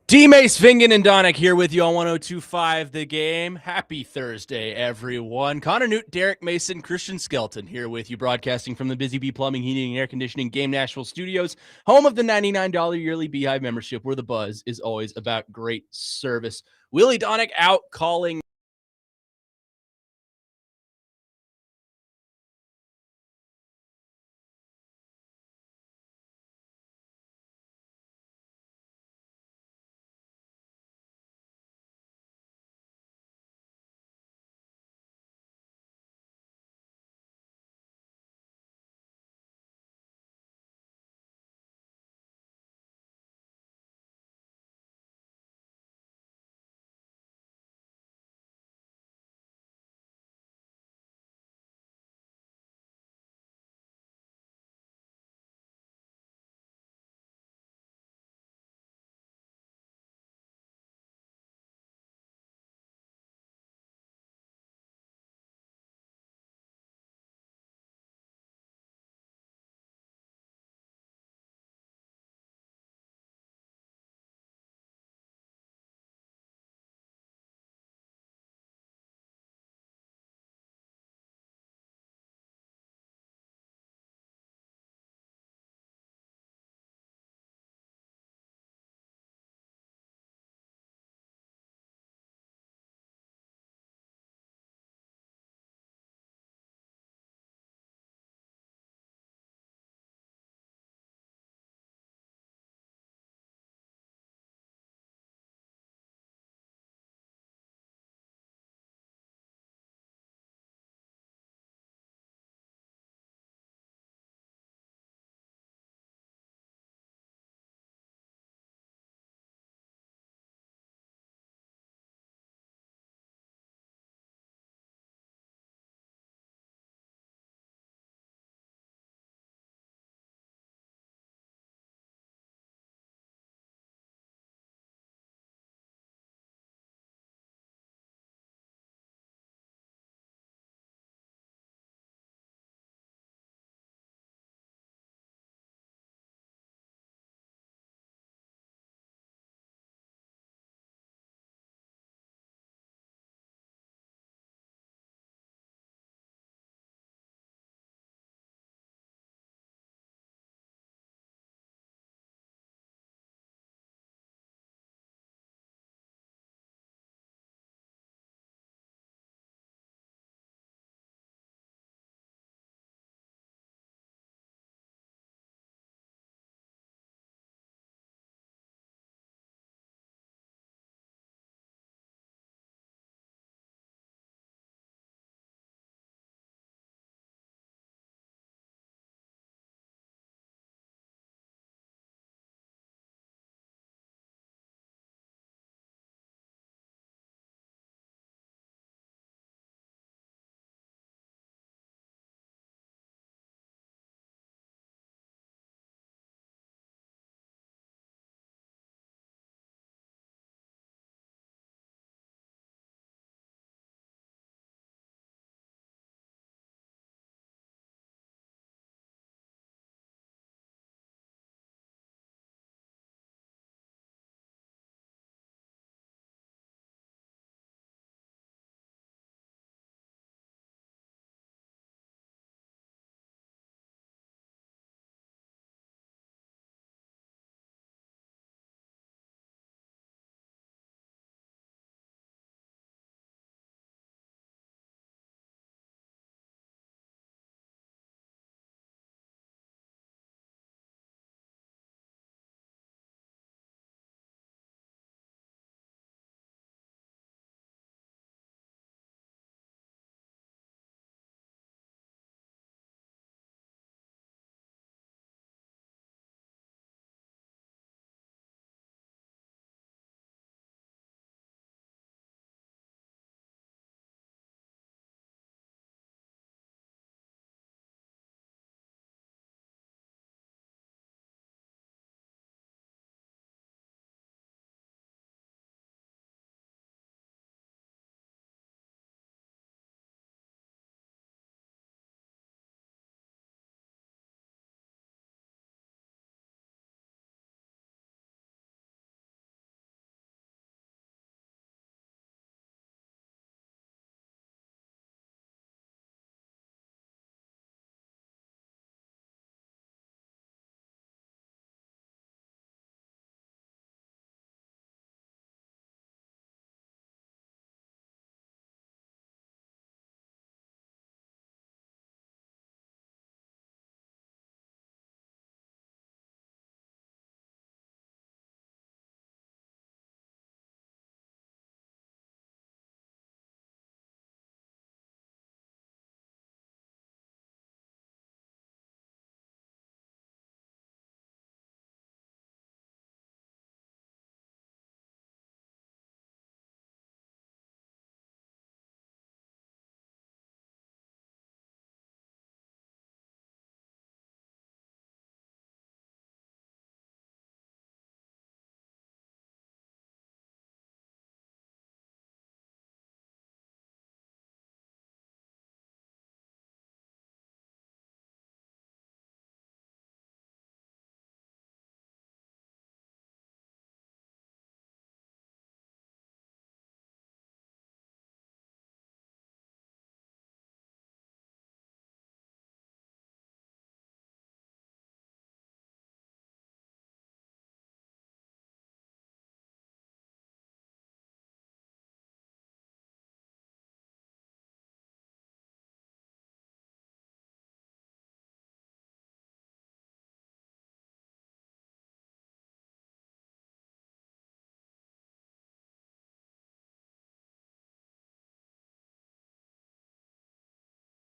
D-Mace, Vingen, and Donick here with you on 102.5 The Game. Happy Thursday, everyone. Connor Nute, Derrick Mason, Christian Skelton here with you, broadcasting from the Busy Bee Plumbing, Heating, and Air Conditioning Game Nashville Studios, home of the $99 yearly Beehive membership, where the buzz is always about great service. Willie Donick out calling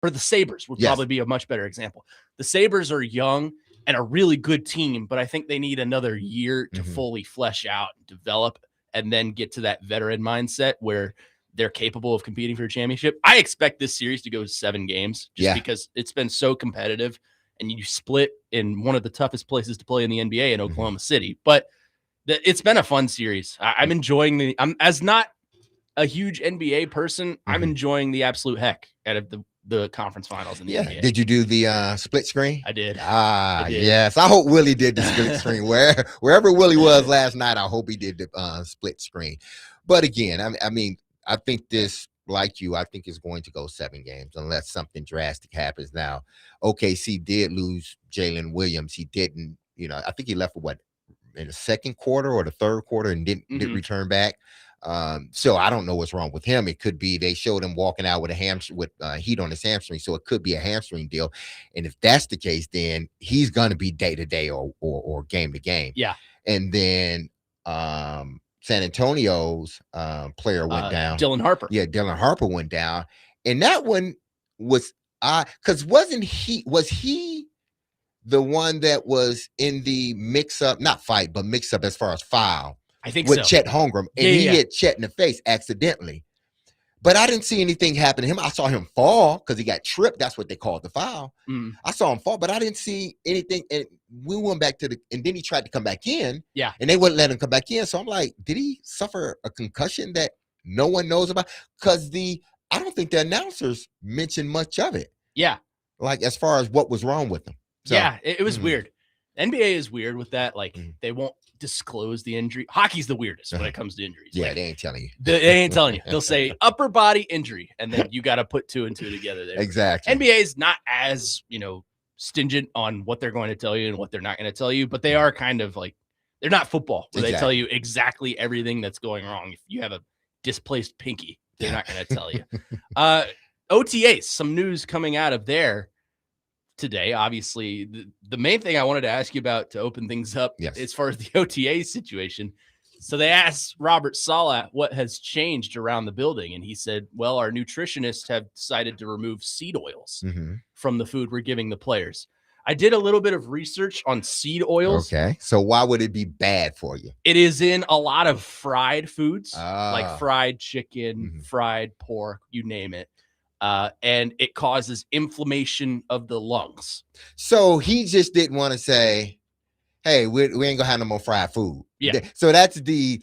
for the Sabres would probably be a much better example. The Sabres are young and a really good team, but I think they need another year to fully flesh out and develop and then get to that veteran mindset where they're capable of competing for a championship. I expect this series to go 7 games because it's been so competitive, and you split in one of the toughest places to play in the NBA in Oklahoma City. But it's been a fun series. I'm enjoying I'm as not a huge NBA person. I'm enjoying the absolute heck out of the conference finals in the NBA. Did you do the split screen? I did. Yes. I hope Willie did the split screen. Wherever Willie was last night, I hope he did the split screen. But again, I mean, I think this, like you, I think is going to go 7 games unless something drastic happens. Now, OKC did lose Jalen Williams. He didn't, I think he left for in the second quarter or the third quarter and didn't return back. So I don't know what's wrong with him. It could be they showed him walking out with heat on his hamstring, so it could be a hamstring deal. And if that's the case, then he's going to be day to day or game to game. Yeah. And then San Antonio's player went down. Dylan Harper. Yeah, Dylan Harper went down, and that one was because was he the one that was in the mix-up, not fight, but mix-up as far as foul? I think with so. Chet Holmgren, and he hit Chet in the face accidentally. But I didn't see anything happen to him. I saw him fall because he got tripped. That's what they called the foul. I saw him fall, but I didn't see anything. And we went back and then he tried to come back in. Yeah. And they wouldn't let him come back in. So I'm like, did he suffer a concussion that no one knows about? Because I don't think the announcers mentioned much of it. Yeah. Like as far as what was wrong with him. So, yeah, it was weird. NBA is weird with that. Like they won't disclose the injury. Hockey's the weirdest when it comes to injuries. Yeah, like, they ain't telling you. They ain't telling you. They'll say upper body injury, and then you got to put 2 and 2 together there. Exactly. NBA is not as, stingent on what they're going to tell you and what they're not going to tell you, but they are kind of like, they're not football where they tell you exactly everything that's going wrong. If you have a displaced pinky, they're not going to tell you. OTAs, some news coming out of there today. Obviously, the main thing I wanted to ask you about to open things up as far as the OTA situation. So they asked Robert Saleh what has changed around the building, and he said, well, our nutritionists have decided to remove seed oils from the food we're giving the players. I did a little bit of research on seed oils. Okay. So why would it be bad for you? It is in a lot of fried foods, like fried chicken, fried pork, you name it. And it causes inflammation of the lungs. So he just didn't want to say, hey, we ain't gonna have no more fried food. Yeah. So that's the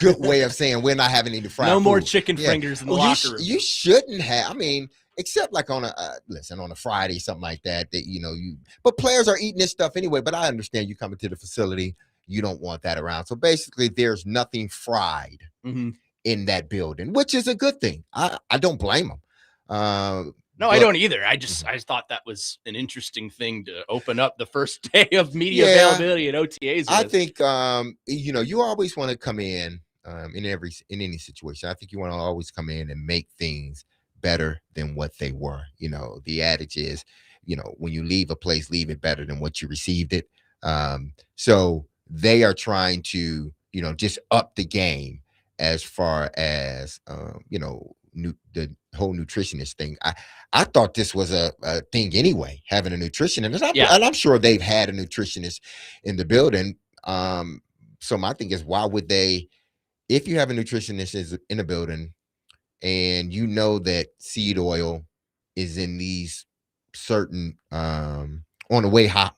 good way of saying we're not having any fried food. No more chicken fingers in the locker room. You shouldn't have. I mean, except like on a Friday, something like that, but players are eating this stuff anyway. But I understand you coming to the facility, you don't want that around. So basically there's nothing fried in that building, which is a good thing. I don't blame them. No, I don't either. I just thought that was an interesting thing to open up the first day of media availability at OTAs. I think you always want to come in any situation. I think you want to always come in and make things better than what they were. The adage is, when you leave a place, leave it better than what you received it. So they are trying to, just up the game as far as the whole nutritionist thing. I thought this was a thing anyway, having a nutritionist. And I'm sure they've had a nutritionist in the building. So my thing is, why would they, if you have a nutritionist in a building and you know that seed oil is in these certain on the way how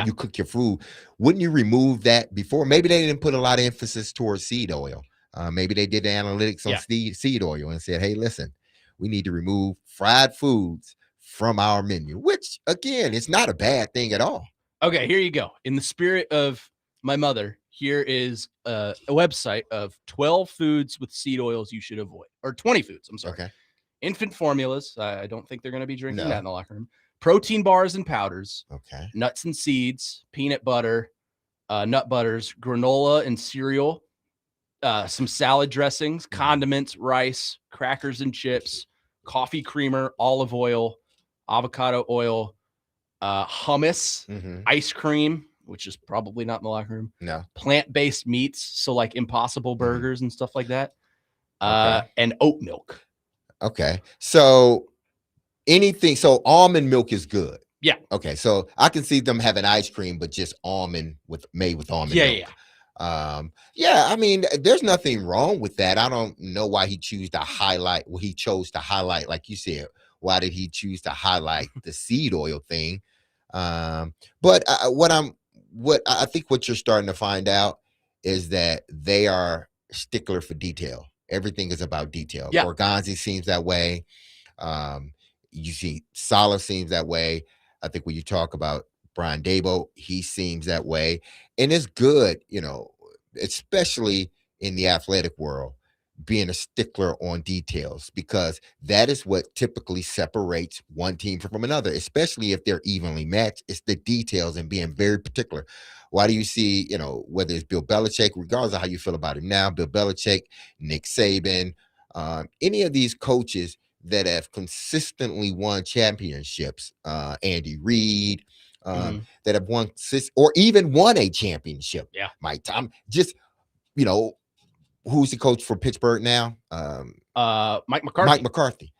you cook your food, wouldn't you remove that before? Maybe they didn't put a lot of emphasis towards seed oil. Maybe they did the analytics on seed oil and said, hey, listen, we need to remove fried foods from our menu, which, again, it's not a bad thing at all. Okay, here you go. In the spirit of my mother, here is a website of 12 foods with seed oils you should avoid, or 20 foods. I'm sorry. Okay. Infant formulas. I don't think they're going to be drinking that in the locker room. Protein bars and powders. Okay. Nuts and seeds, peanut butter, nut butters, granola and cereal. Some salad dressings, condiments, rice, crackers and chips, coffee creamer, olive oil, avocado oil, hummus, ice cream, which is probably not in the locker room. No. Plant-based meats, so like Impossible burgers and stuff like that, and oat milk. Okay. So anything. So almond milk is good. Yeah. Okay. So I can see them having ice cream, but just made with almond Yeah, milk. yeah. Yeah, I mean, there's nothing wrong with that. I don't know why he chose to highlight what he chose to highlight, like you said. Why did he choose to highlight the seed oil thing? But what I think what you're starting to find out is that they are stickler for detail. Everything is about detail. Yeah. Organzi seems that way. Um, you see, Salah seems that way. I think when you talk about Brian Dabo, he seems that way. And it's good, especially in the athletic world, being a stickler on details, because that is what typically separates one team from another, especially if they're evenly matched. It's the details and being very particular. Why do you see, whether it's Bill Belichick, regardless of how you feel about him now, Bill Belichick, Nick Saban, any of these coaches that have consistently won championships, Andy Reid, that have won or even won a championship. Yeah. Mike Tom, just, who's the coach for Pittsburgh now? Mike McCarthy. Mike McCarthy.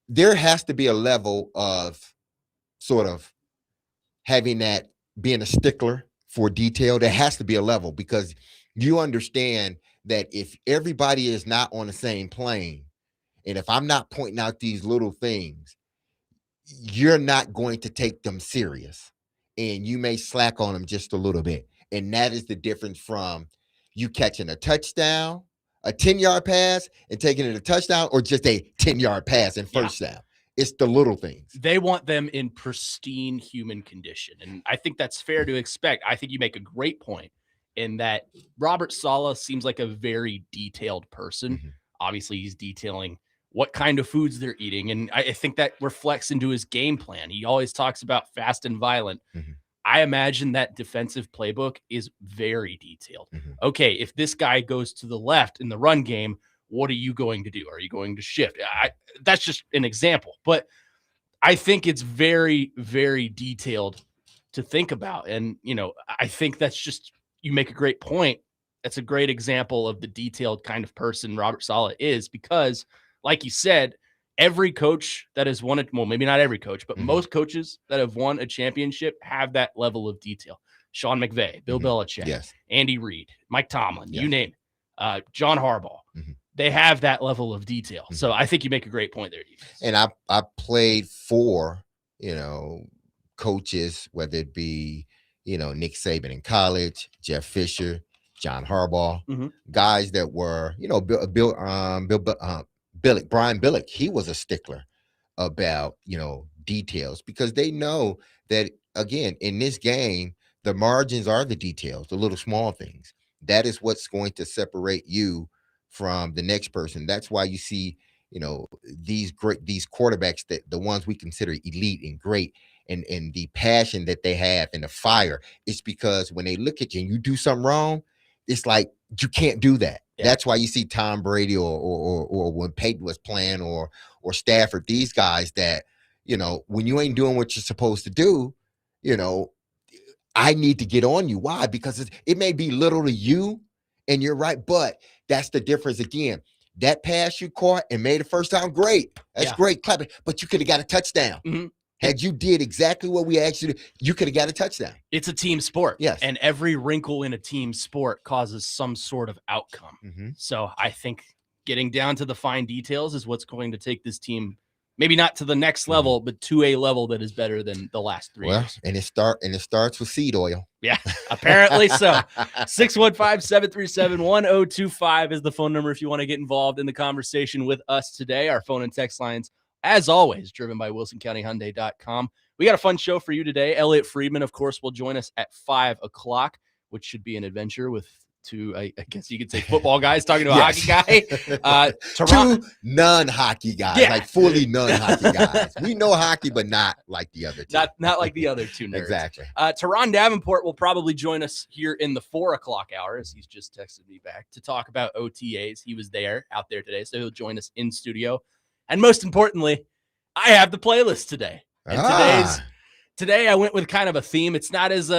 There has to be a level of sort of having that, being a stickler for detail. There has to be a level, because you understand that if everybody is not on the same plane, and if I'm not pointing out these little things, you're not going to take them serious, and you may slack on them just a little bit. And that is the difference from you catching a touchdown, a 10-yard pass, and taking it a touchdown, or just a 10-yard pass and first down. It's the little things. They want them in pristine human condition. And I think that's fair to expect. I think you make a great point in that Robert Saleh seems like a very detailed person. Mm-hmm. Obviously, he's detailing what kind of foods they're eating. And I think that reflects into his game plan. He always talks about fast and violent. Mm-hmm. I imagine that defensive playbook is very detailed. Mm-hmm. Okay, if this guy goes to the left in the run game, what are you going to do? Are you going to shift? That's just an example. But I think it's very, very detailed to think about. And, I think that's just, you make a great point. That's a great example of the detailed kind of person Robert Saleh is, because like you said, every coach that has won it, well, maybe not every coach, but most coaches that have won a championship have that level of detail. Sean McVay, Bill Belichick, Andy Reid, Mike Tomlin, you name it, John Harbaugh. They have that level of detail. So I think you make a great point there. And I played for, coaches, whether it be, Nick Saban in college, Jeff Fisher, John Harbaugh, guys that were, Brian Billick, he was a stickler about, details, because they know that, again, in this game, the margins are the details, the little small things. That is what's going to separate you from the next person. That's why you see, these quarterbacks, that the ones we consider elite and great, and the passion that they have and the fire, it's because when they look at you and you do something wrong, it's like, you can't do that. Yeah. That's why you see Tom Brady or when Peyton was playing, or Stafford, these guys that, when you ain't doing what you're supposed to do, I need to get on you. Why? Because it may be little to you, and you're right, but that's the difference. Again, that pass you caught and made a first down, great. That's great, clapping. But you could have got a touchdown. Had you did exactly what we asked you to, you could have got a touchdown. It's a team sport. Yes. And every wrinkle in a team sport causes some sort of outcome. So I think getting down to the fine details is what's going to take this team, maybe not to the next level, but to a level that is better than the last 3 years. And it starts with seed oil. Yeah, apparently so. 615-737-1025 is the phone number if you want to get involved in the conversation with us today. Our phone and text lines, as always, driven by WilsonCountyHyundai.com. We got a fun show for you today. Elliotte Friedman, of course, will join us at 5 o'clock, which should be an adventure with two, I guess you could say, football guys talking to a hockey guy. Two non-hockey guys, like fully non-hockey guys. We know hockey, but not like the other two. Not like the other two nerds. Exactly. Teron Davenport will probably join us here in the 4 o'clock hour, as he's just texted me back, to talk about OTAs. He was out there today, so he'll join us in studio. And most importantly, I have the playlist today. And today I went with kind of a theme. It's not as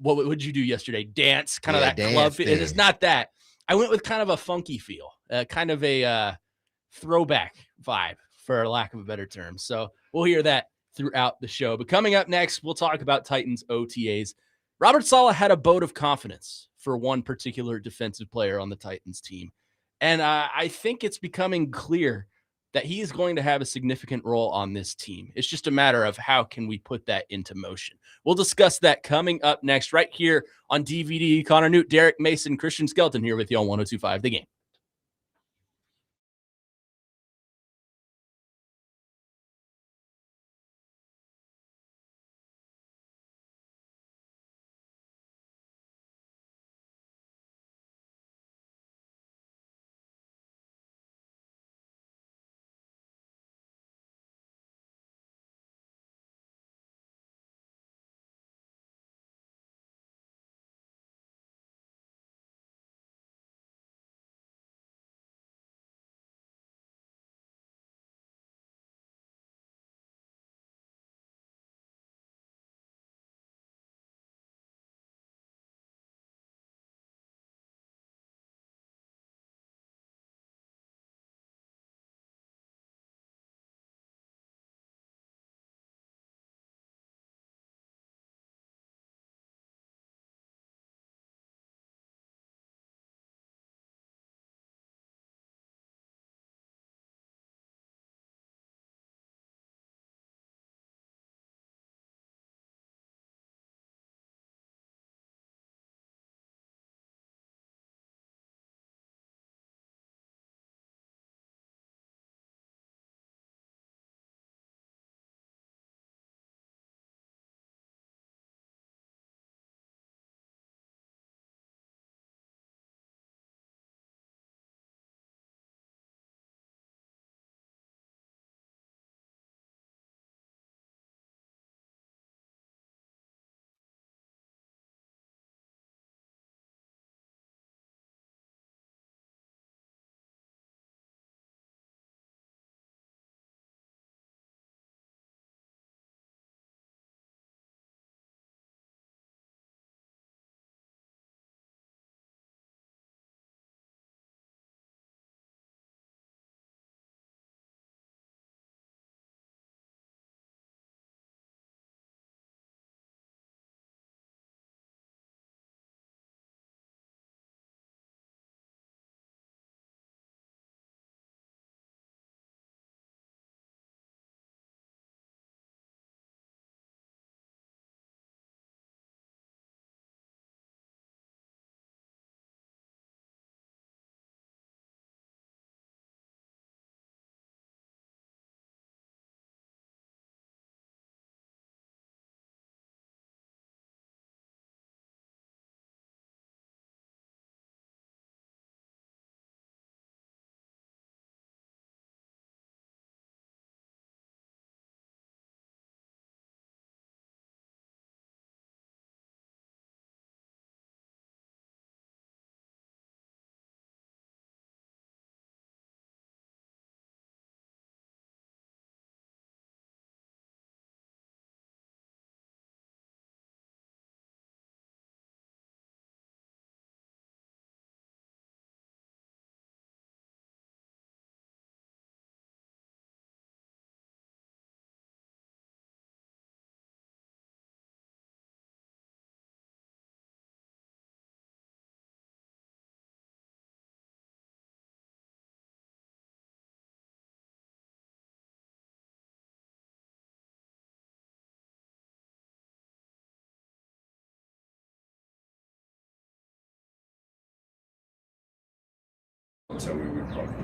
what would you do yesterday? Dance, kind of that club feel. It's not that. I went with kind of a funky feel, kind of a throwback vibe for lack of a better term. So we'll hear that throughout the show. But coming up next, we'll talk about Titans OTAs. Robert Saleh had a vote of confidence for one particular defensive player on the Titans team. And I think it's becoming clear that he is going to have a significant role on this team. It's just a matter of how can we put that into motion. We'll discuss that coming up next right here on DVD. Connor Nute, Derrick Mason, Christian Skelton here with you on 102.5 The Game.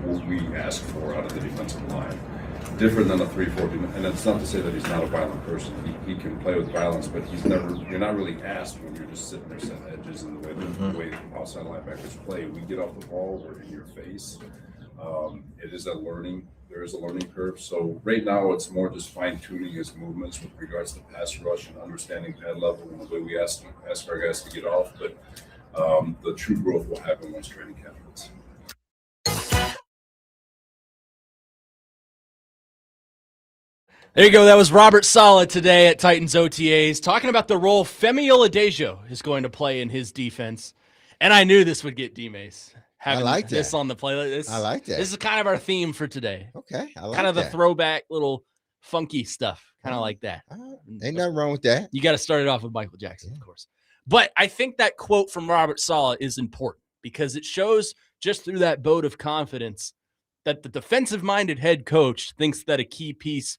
What we ask for out of the defensive line. Different than a 3-4, and it's not to say that he's not a violent person. He can play with violence, but you're not really asked when you're just sitting there setting edges and the way outside linebackers play. We get off the ball, we're in your face. There is a learning curve. So right now it's more just fine tuning his movements with regards to pass rush and understanding pad level and the way we ask our guys to get off. But the true growth will happen once training camp hits. There you go. That was Robert Saleh today at Titans OTAs talking about the role Femi Oladejo is going to play in his defense. And I knew this would get D-Mace. having like this that. on the playlist. I like that. This is kind of our theme for today. Okay, I like kind of the that. throwback little funky stuff, kind of like that. Ain't nothing wrong with that. You got to start it off with Michael Jackson, of course. But I think that quote from Robert Saleh is important because it shows just through that vote of confidence that the defensive-minded head coach thinks that a key piece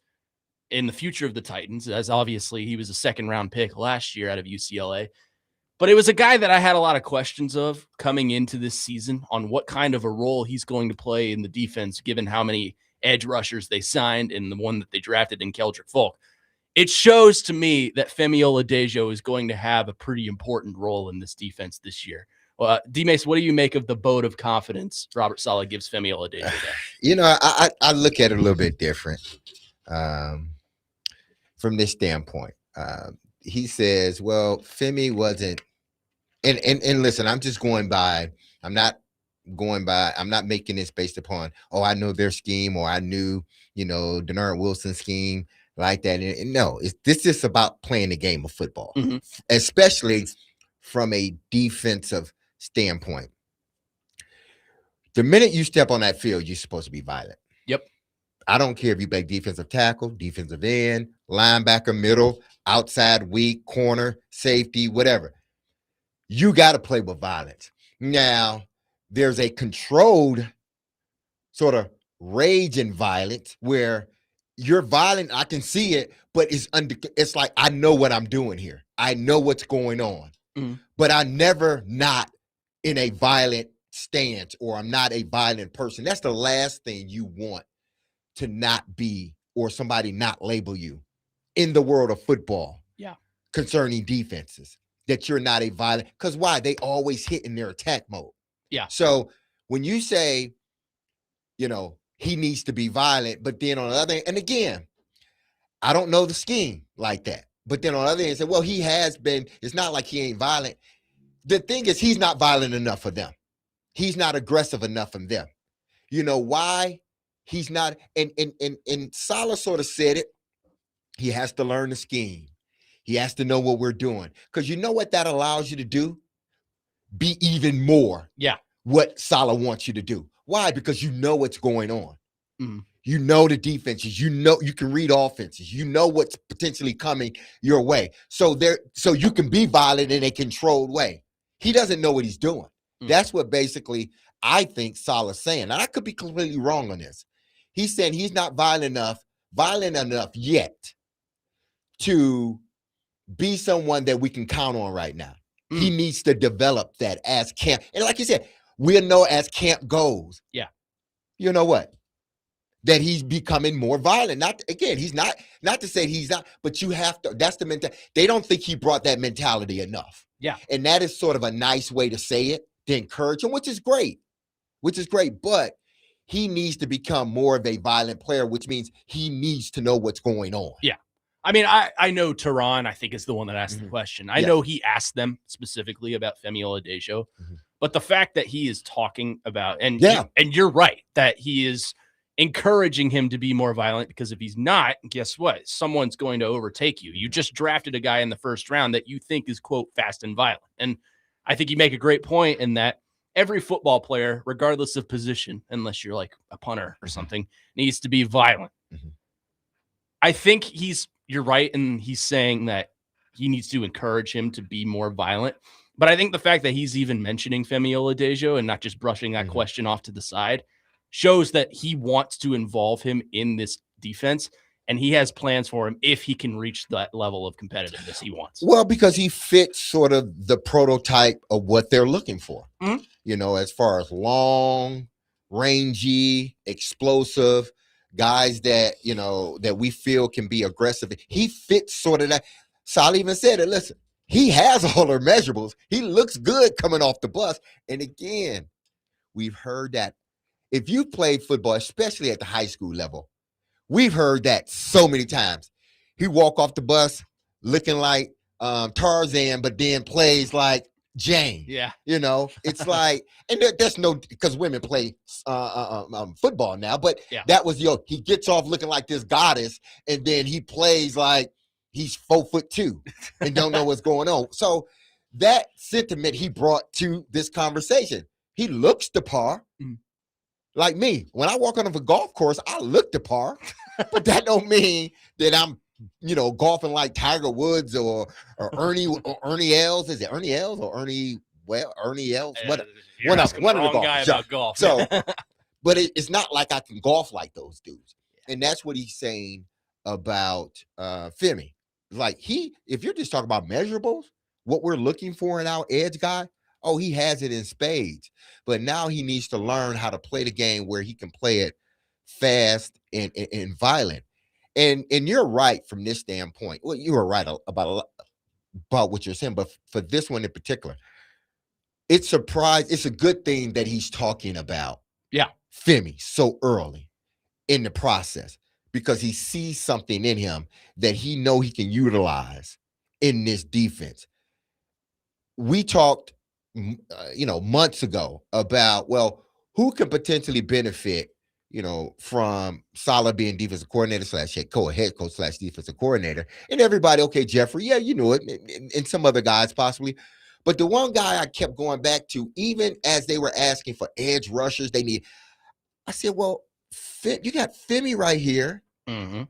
in the future of the Titans, as obviously he was a second-round pick last year out of UCLA, but it was a guy that I had a lot of questions of coming into this season on what kind of a role he's going to play in the defense, given how many edge rushers they signed and the one that they drafted in Keldrick Folk. It shows to me that Femi Oladejo is going to have a pretty important role in this defense this year. D-Mace, what do you make of the vote of confidence Robert Saleh gives Femi Oladejo? You know, I look at it a little bit different from this standpoint. He says, well, Femi wasn't, and listen, I'm just going by, I'm not making this based upon, oh, I know their scheme or I knew, Denard Wilson's scheme like that. And no, this is about playing the game of football, especially from a defensive standpoint. The minute you step on that field, you're supposed to be violent. Yep. I don't care if you play defensive tackle, defensive end, linebacker, middle, outside, weak, corner, safety, whatever. You got to play with violence. Now, there's a controlled sort of rage and violence where you're violent. I can see it, but it's like, I know what I'm doing here. I know what's going on, but I'm never not in a violent stance or I'm not a violent person. That's the last thing you want to not be or somebody not label you in the world of football. Yeah. Concerning defenses, that you're not a violent, because why? They always hit in their attack mode. Yeah. So when you say, he needs to be violent, but then on the other hand, and again, I don't know the scheme like that. But then on the other hand, say, well, he has been, it's not like he ain't violent. The thing is, he's not violent enough for them. He's not aggressive enough for them. You know why? He's not, and Saleh sort of said it. He has to learn the scheme. He has to know what we're doing. Because you know what that allows you to do? Be even more what Saleh wants you to do. Why? Because you know what's going on. You know the defenses. You know you can read offenses. You know what's potentially coming your way. So you can be violent in a controlled way. He doesn't know what he's doing. That's what basically I think Saleh's saying. And I could be completely wrong on this. He's saying he's not violent enough yet to be someone that we can count on right now. He needs to develop that as camp. And like you said, we'll know as camp goes. Yeah. You know what? That he's becoming more violent. He's not to say he's not, but you have to, that's the mentality. They don't think he brought that mentality enough. Yeah. And that is sort of a nice way to say it, to encourage him, which is great. But he needs to become more of a violent player, which means he needs to know what's going on. Yeah. I mean, I know Tehran, I think, is the one that asked the question. I know he asked them specifically about Femi Oladejo, but the fact that he is talking about, and you're right, that he is encouraging him to be more violent, because if he's not, guess what? Someone's going to overtake you. You just drafted a guy in the first round that you think is, quote, fast and violent. And I think you make a great point in that every football player, regardless of position, unless you're like a punter or something, needs to be violent. I think you're right, and he's saying that he needs to encourage him to be more violent. But I think the fact that he's even mentioning Femi Oladejo and not just brushing that question off to the side shows that he wants to involve him in this defense, and he has plans for him if he can reach that level of competitiveness he wants. Well, because he fits sort of the prototype of what they're looking for, as far as long, rangy, explosive, guys that, that we feel can be aggressive. He fits sort of that. Saleh even said it. Listen, he has all the measurables. He looks good coming off the bus. And again, we've heard that if you played football, especially at the high school level, we've heard that so many times. He walk off the bus looking like Tarzan, but then plays like Jane. Yeah. It's like, and there's no, because women play football now, but that was, he gets off looking like this goddess, and then he plays like he's 4'2" and don't know what's going on. So that sentiment he brought to this conversation. He looks the par. Mm. Like me, when I walk on a golf course, I look the par, but that don't mean that I'm, golfing like Tiger Woods or Ernie Els. Is it Ernie Els or Ernie Els? You're asking the wrong golfers. guy about golf. So, but it's not like I can golf like those dudes, and that's what he's saying about Femi. Like if you're just talking about measurables, what we're looking for in our edge guy, oh, he has it in spades. But now he needs to learn how to play the game where he can play it fast and violent. And you're right from this standpoint. Well, you were right about what you're saying, but for this one in particular, it's a good thing that he's talking about Femi so early in the process, because he sees something in him that he know he can utilize in this defense. We talked months ago about, well, who can potentially benefit, from Salah being defensive coordinator / head coach / defensive coordinator, and everybody, okay, Jeffrey, yeah, you knew it, and some other guys possibly. But the one guy I kept going back to, even as they were asking for edge rushers, I said, well, you got Femi right here. Mm-hmm.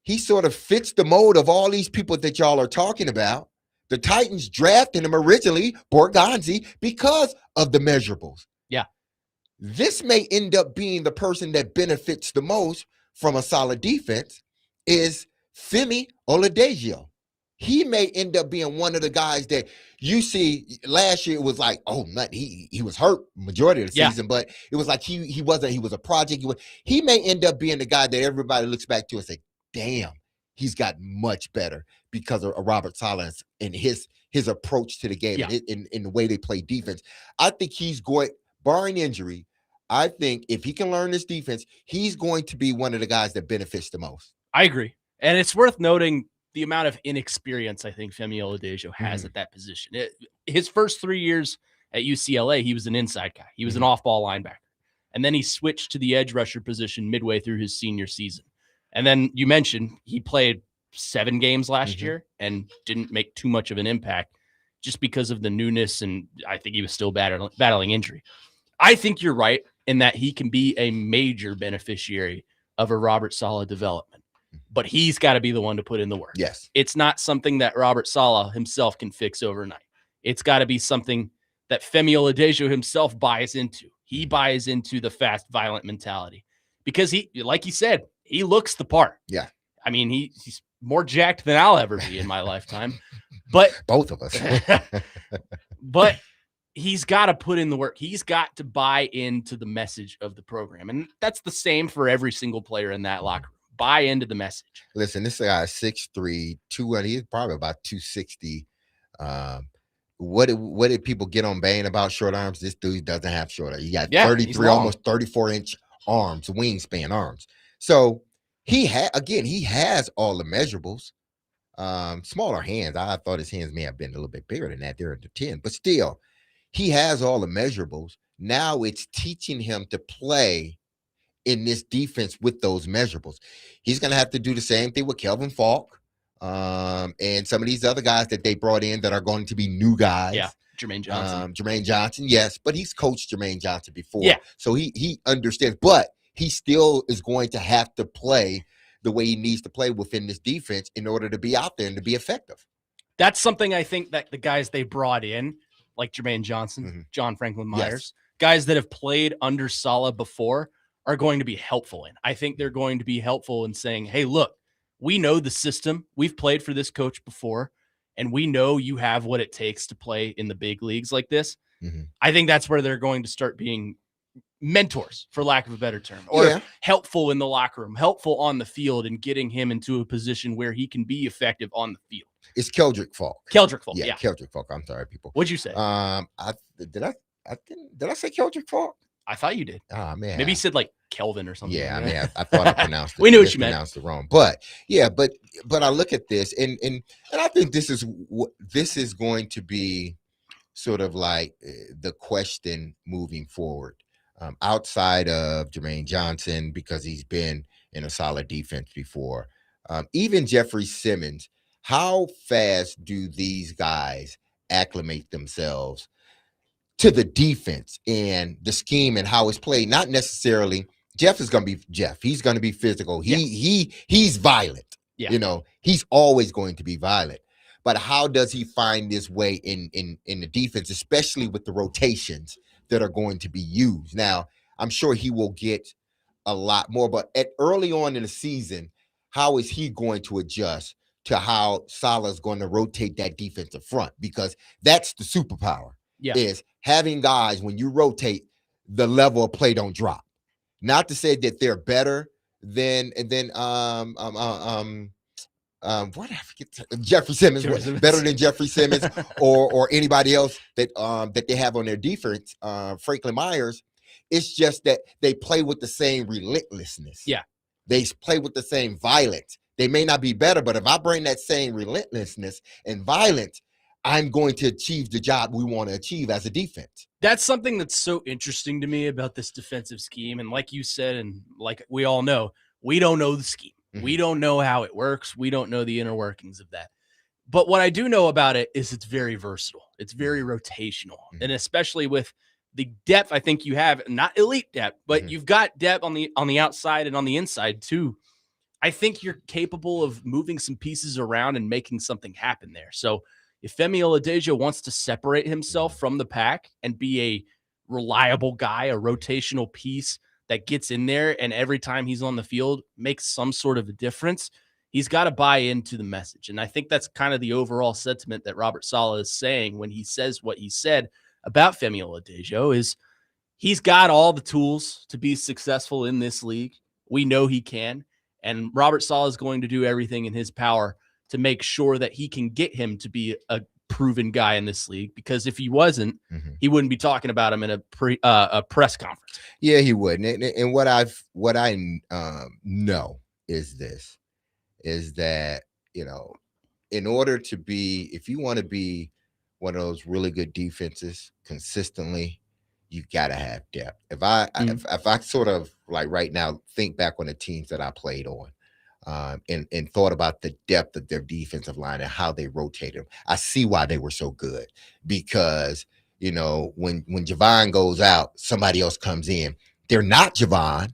He sort of fits the mold of all these people that y'all are talking about. The Titans drafted him originally, Borgonzi, because of the measurables. Yeah. This may end up being the person that benefits the most from a solid defense is Femi Oladipo. He may end up being one of the guys that you see. Last year it was like, oh, he was hurt majority of the season, but it was like he was a project. He may end up being the guy that everybody looks back to and say, damn, he's got much better because of Robert Saleh and his approach to the game and in the way they play defense. I think he's going, barring injury, I think if he can learn this defense, he's going to be one of the guys that benefits the most. I agree. And it's worth noting the amount of inexperience I think Femi Oladipo has at that position. His first 3 years at UCLA, he was an inside guy. He was an off-ball linebacker. And then he switched to the edge rusher position midway through his senior season. And then you mentioned he played 7 games last year and didn't make too much of an impact just because of the newness, and I think he was still battling injury. I think you're right in that he can be a major beneficiary of a Robert Saleh development, but he's got to be the one to put in the work. Yes. It's not something that Robert Saleh himself can fix overnight. It's got to be something that Femi Oladipo himself buys into. He buys into the fast, violent mentality because he, like he said, he looks the part. Yeah. I mean, he's more jacked than I'll ever be in my lifetime, but both of us, but he's got to put in the work. He's got to buy into the message of the program. And that's the same for every single player in that locker room. Buy into the message. Listen, this guy is 6'3", 200. He's probably about 260. What did people get on Bane about short arms? This dude doesn't have short arms. He got 33, almost 34-inch arms, wingspan arms. So he has all the measurables. Smaller hands. I thought his hands may have been a little bit bigger than that. They're at the 10, but still, he has all the measurables. Now it's teaching him to play in this defense with those measurables. He's going to have to do the same thing with Kelvin Falk and some of these other guys that they brought in that are going to be new guys. Yeah, Jermaine Johnson. Jermaine Johnson, yes, but he's coached Jermaine Johnson before. Yeah. So he understands, but he still is going to have to play the way he needs to play within this defense in order to be out there and to be effective. That's something I think that the guys they brought in, like Jermaine Johnson, John Franklin Myers, guys that have played under Saleh before, are going to be helpful in. I think they're going to be helpful in saying, hey, look, we know the system. We've played for this coach before, and we know you have what it takes to play in the big leagues like this. I think that's where they're going to start being mentors, for lack of a better term, or helpful in the locker room, helpful on the field, and getting him into a position where he can be effective on the field. It's Keldrick Falk. Keldrick Falk, yeah. Keldrick Falk. I'm sorry, people. What'd you say? Did I say Keldrick Falk? I thought you did. Oh man, maybe you said like Kelvin or something. Yeah, I mean, I thought I pronounced it. We knew what you meant. Pronounced it wrong, but yeah, but I look at this and I think this is going to be sort of like the question moving forward. Outside of Jermaine Johnson, because he's been in a solid defense before, even Jeffrey Simmons. How fast do these guys acclimate themselves to the defense and the scheme and how it's played. Not necessarily Jeff is going to be Jeff. He's going to be physical. He's violent. Yeah. You know, he's always going to be violent. But how does he find his way in the defense, especially with the rotations that are going to be used? Now, I'm sure he will get a lot more, but early on in the season, how is he going to adjust to how Salah's going to rotate that defensive front? Because that's the superpower. Yeah. Is having guys, when you rotate, the level of play don't drop. Not to say that they're better than what I forget, Jeffrey Simmons, better than Jeffrey Simmons or anybody else that they have on their defense, Franklin Myers. It's just that they play with the same relentlessness. Yeah. They play with the same violence. They may not be better, but if I bring that same relentlessness and violence, I'm going to achieve the job we want to achieve as a defense. That's something that's so interesting to me about this defensive scheme. And like you said, and like we all know, we don't know the scheme. Mm-hmm. We don't know how it works. We don't know the inner workings of that. But what I do know about it is it's very versatile. It's very rotational. Mm-hmm. And especially with the depth I think you have, not elite depth, but you've got depth on the outside and on the inside too. I think you're capable of moving some pieces around and making something happen there. So if Femi Oladejo wants to separate himself from the pack and be a reliable guy, a rotational piece that gets in there and every time he's on the field makes some sort of a difference, he's got to buy into the message. And I think that's kind of the overall sentiment that Robert Saleh is saying when he says what he said about Femi Oladejo is he's got all the tools to be successful in this league. We know he can. And Robert Saleh is going to do everything in his power to make sure that he can get him to be a proven guy in this league. Because if he wasn't, he wouldn't be talking about him in a press conference. Yeah, he wouldn't. And what I know is this, is that, you know, in order to be, if you want to be one of those really good defenses consistently, you got to have depth. If I sort of like right now think back on the teams that I played on, and thought about the depth of their defensive line and how they rotated them, I see why they were so good. Because, you know, when Javon goes out, somebody else comes in. They're not Javon,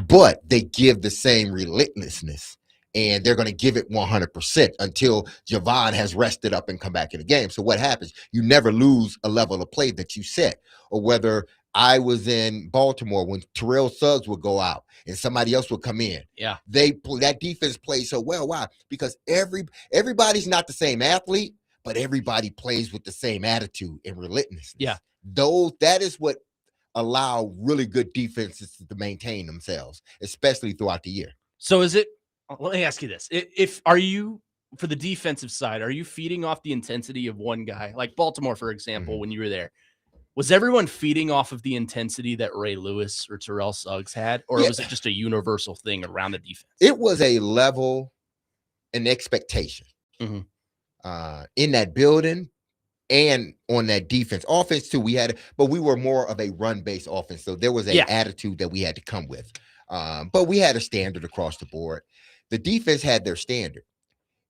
but they give the same relentlessness. And they're going to give it 100% until Javon has rested up and come back in the game. So what happens? You never lose a level of play that you set. Or whether I was in Baltimore when Terrell Suggs would go out and somebody else would come in. Yeah, that defense plays so well. Why? Because everybody's not the same athlete, but everybody plays with the same attitude and relentlessness. Yeah, that is what allow really good defenses to maintain themselves, especially throughout the year. So is it? Let me ask you this. Are you, for the defensive side, are you feeding off the intensity of one guy? Like Baltimore, for example, when you were there, was everyone feeding off of the intensity that Ray Lewis or Terrell Suggs had? Or was it just a universal thing around the defense? It was a level, an expectation in that building and on that defense. Offense, too, but we were more of a run-based offense. So there was an attitude that we had to come with. But we had a standard across the board. The defense had their standard.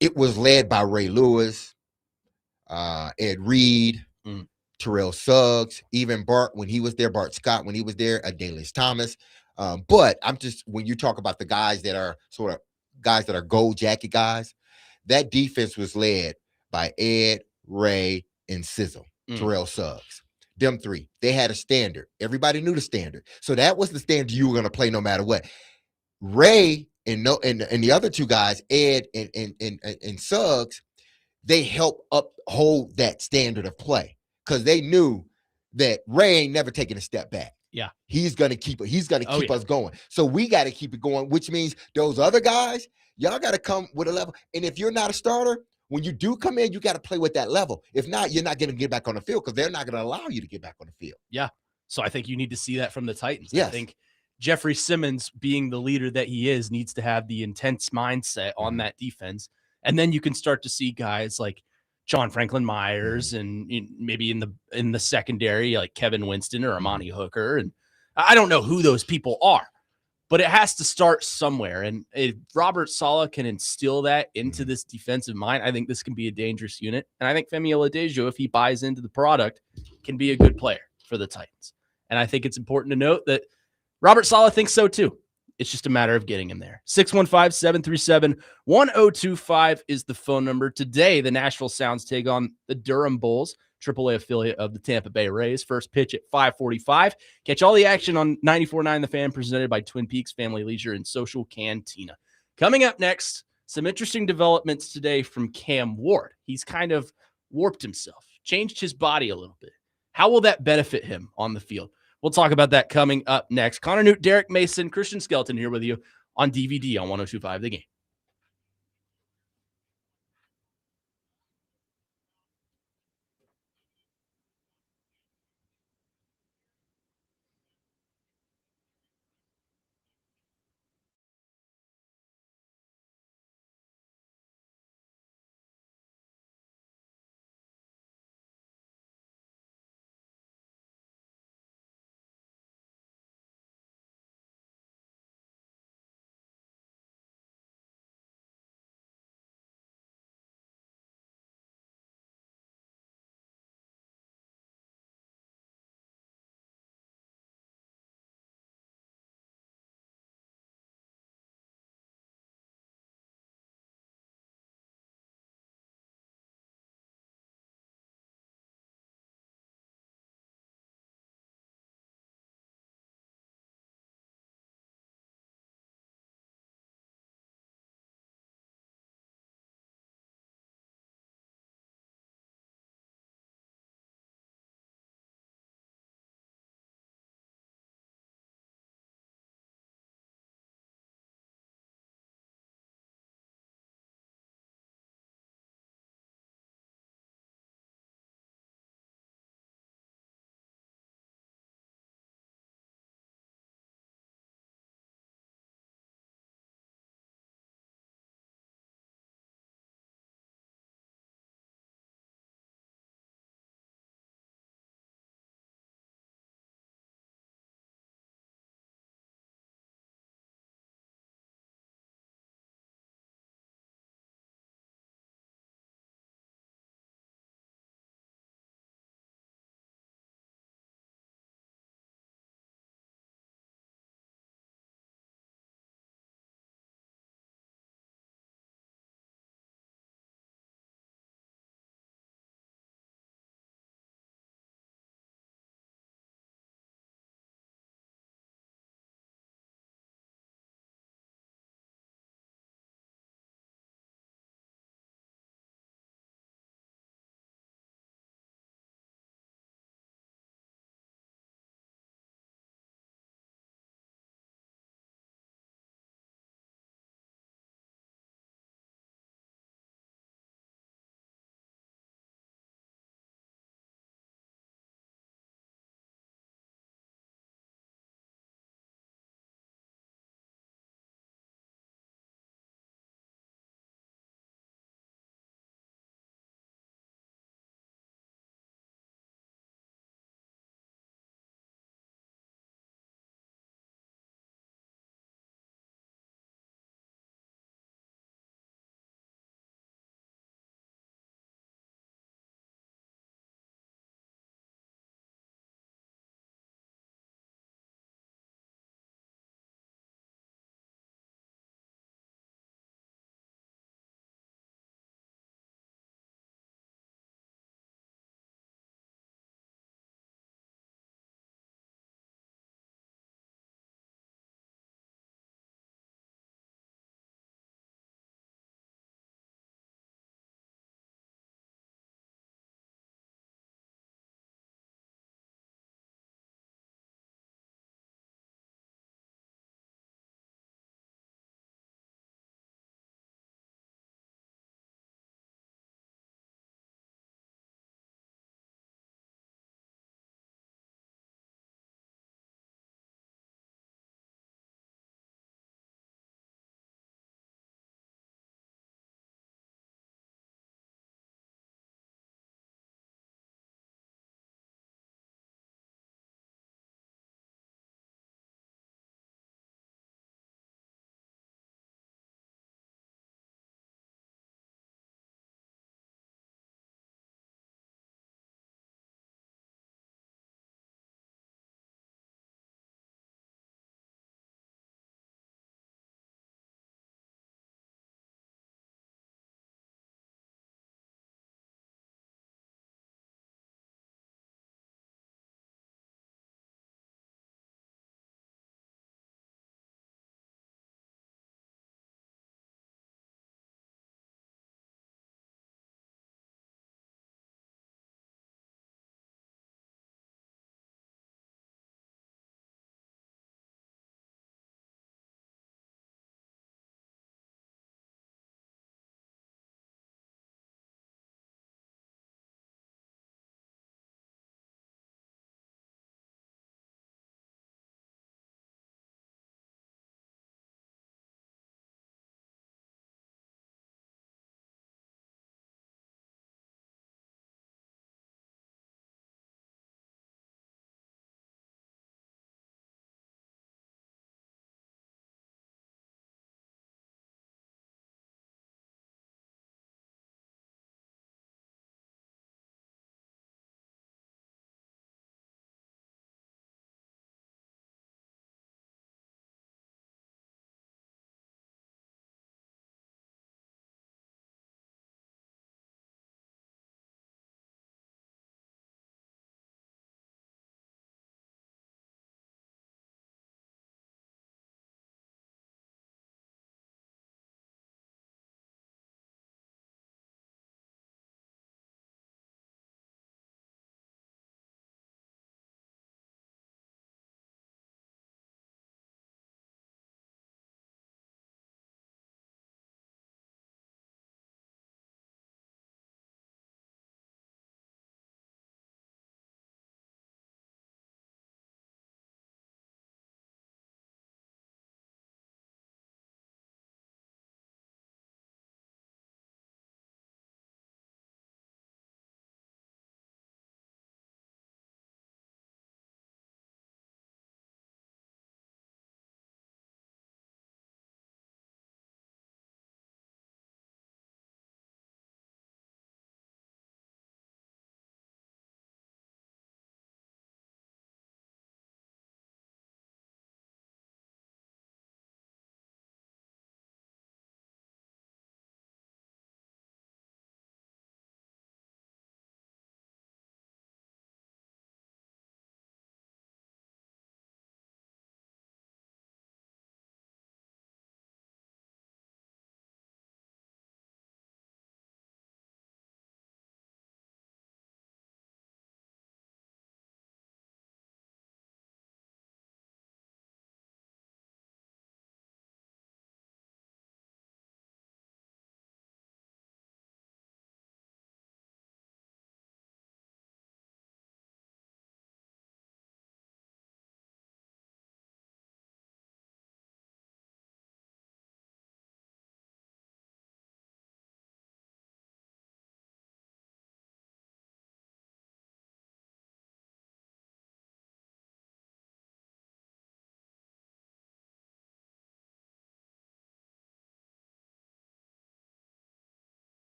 It was led by Ray Lewis, Ed Reed, Terrell Suggs, even Bart when he was there, Bart Scott when he was there, Adalius Thomas. But when you talk about the guys that are gold jacket guys, that defense was led by Ed, Ray, and Sizzle, Terrell Suggs. Them three, they had a standard. Everybody knew the standard. So that was the standard you were going to play no matter what. Ray and the other two guys, Ed and Suggs, they help uphold that standard of play because they knew that Ray ain't never taking a step back. Yeah, he's gonna keep it. He's gonna keep us going. So we got to keep it going, which means those other guys, y'all got to come with a level. And if you're not a starter, when you do come in, you got to play with that level. If not, you're not going to get back on the field because they're not going to allow you to get back on the field. Yeah. So I think you need to see that from the Titans. Yes. I think Jeffrey Simmons, being the leader that he is, needs to have the intense mindset on that defense. And then you can start to see guys like John Franklin Myers and maybe in the secondary, like Kevin Winston or Amani Hooker. And I don't know who those people are, but it has to start somewhere. And if Robert Saleh can instill that into this defensive mind, I think this can be a dangerous unit. And I think Femi Oladejo, if he buys into the product, can be a good player. for the Titans. And I think it's important to note that Robert Saleh thinks so too. It's just a matter of getting him there. 615-737-1025 is the phone number. Today, the Nashville Sounds take on the Durham Bulls, AAA affiliate of the Tampa Bay Rays. First pitch at 5:45. Catch all the action on 94.9 The Fan, presented by Twin Peaks Family Leisure and Social Cantina. Coming up next, some interesting developments today from Cam Ward. He's kind of warped himself, changed his body a little bit. How will that benefit him on the field? We'll talk about that coming up next. Connor Nute, Derrick Mason, Christian Skelton here with you on DVD on 102.5 The Game.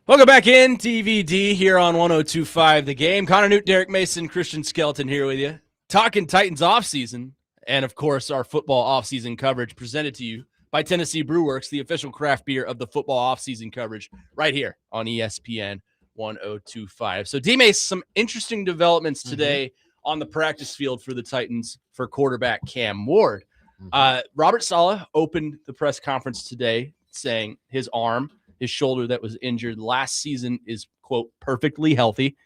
Welcome back in, TVD, here on 102.5 The Game. Connor Nute, Derrick Mason, Christian Skelton here with you. Talking Titans offseason, and of course our football offseason coverage presented to you by Tennessee Brewworks, the official craft beer of the football offseason coverage right here on ESPN 102.5. So, D-Mace, some interesting developments today on the practice field for the Titans for quarterback Cam Ward. Robert Saleh opened the press conference today saying his shoulder that was injured last season is, quote, perfectly healthy.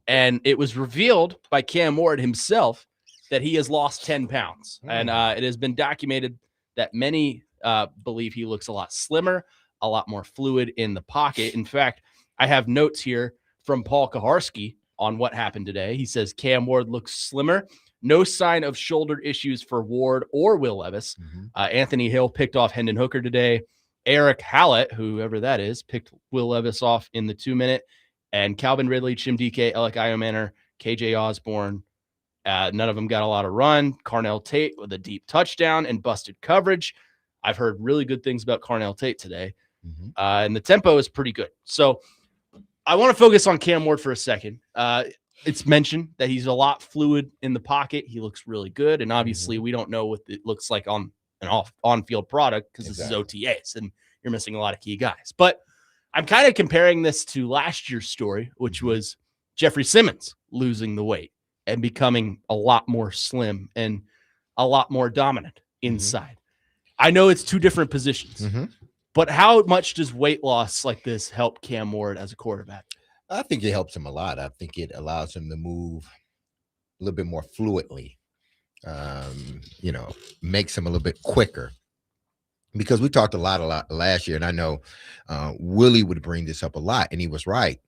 And it was revealed by Cam Ward himself that he has lost 10 pounds. And it has been documented that many believe he looks a lot slimmer, a lot more fluid in the pocket. In fact, I have notes here from Paul Kaharski on what happened today. He says Cam Ward looks slimmer. No sign of shoulder issues for Ward or Will Levis. Anthony Hill picked off Hendon Hooker today. Eric Hallett, whoever that is, picked Will Levis off in the 2-minute. And Calvin Ridley, Chimdike, Alec Iomanor, KJ Osborne, none of them got a lot of run. Carnell Tate with a deep touchdown and busted coverage. I've heard really good things about Carnell Tate today. And the tempo is pretty good. So I want to focus on Cam Ward for a second. It's mentioned that he's a lot fluid in the pocket. He looks really good. And obviously we don't know what it looks like on an on-field product because this is OTAs and you're missing a lot of key guys. But I'm kind of comparing this to last year's story, which was Jeffrey Simmons losing the weight and becoming a lot more slim and a lot more dominant inside. I know it's two different positions, but how much does weight loss like this help Cam Ward as a quarterback? I think it helps him a lot. I think it allows him to move a little bit more fluidly, makes him a little bit quicker. Because we talked a lot last year, and I know Willie would bring this up a lot, and he was right.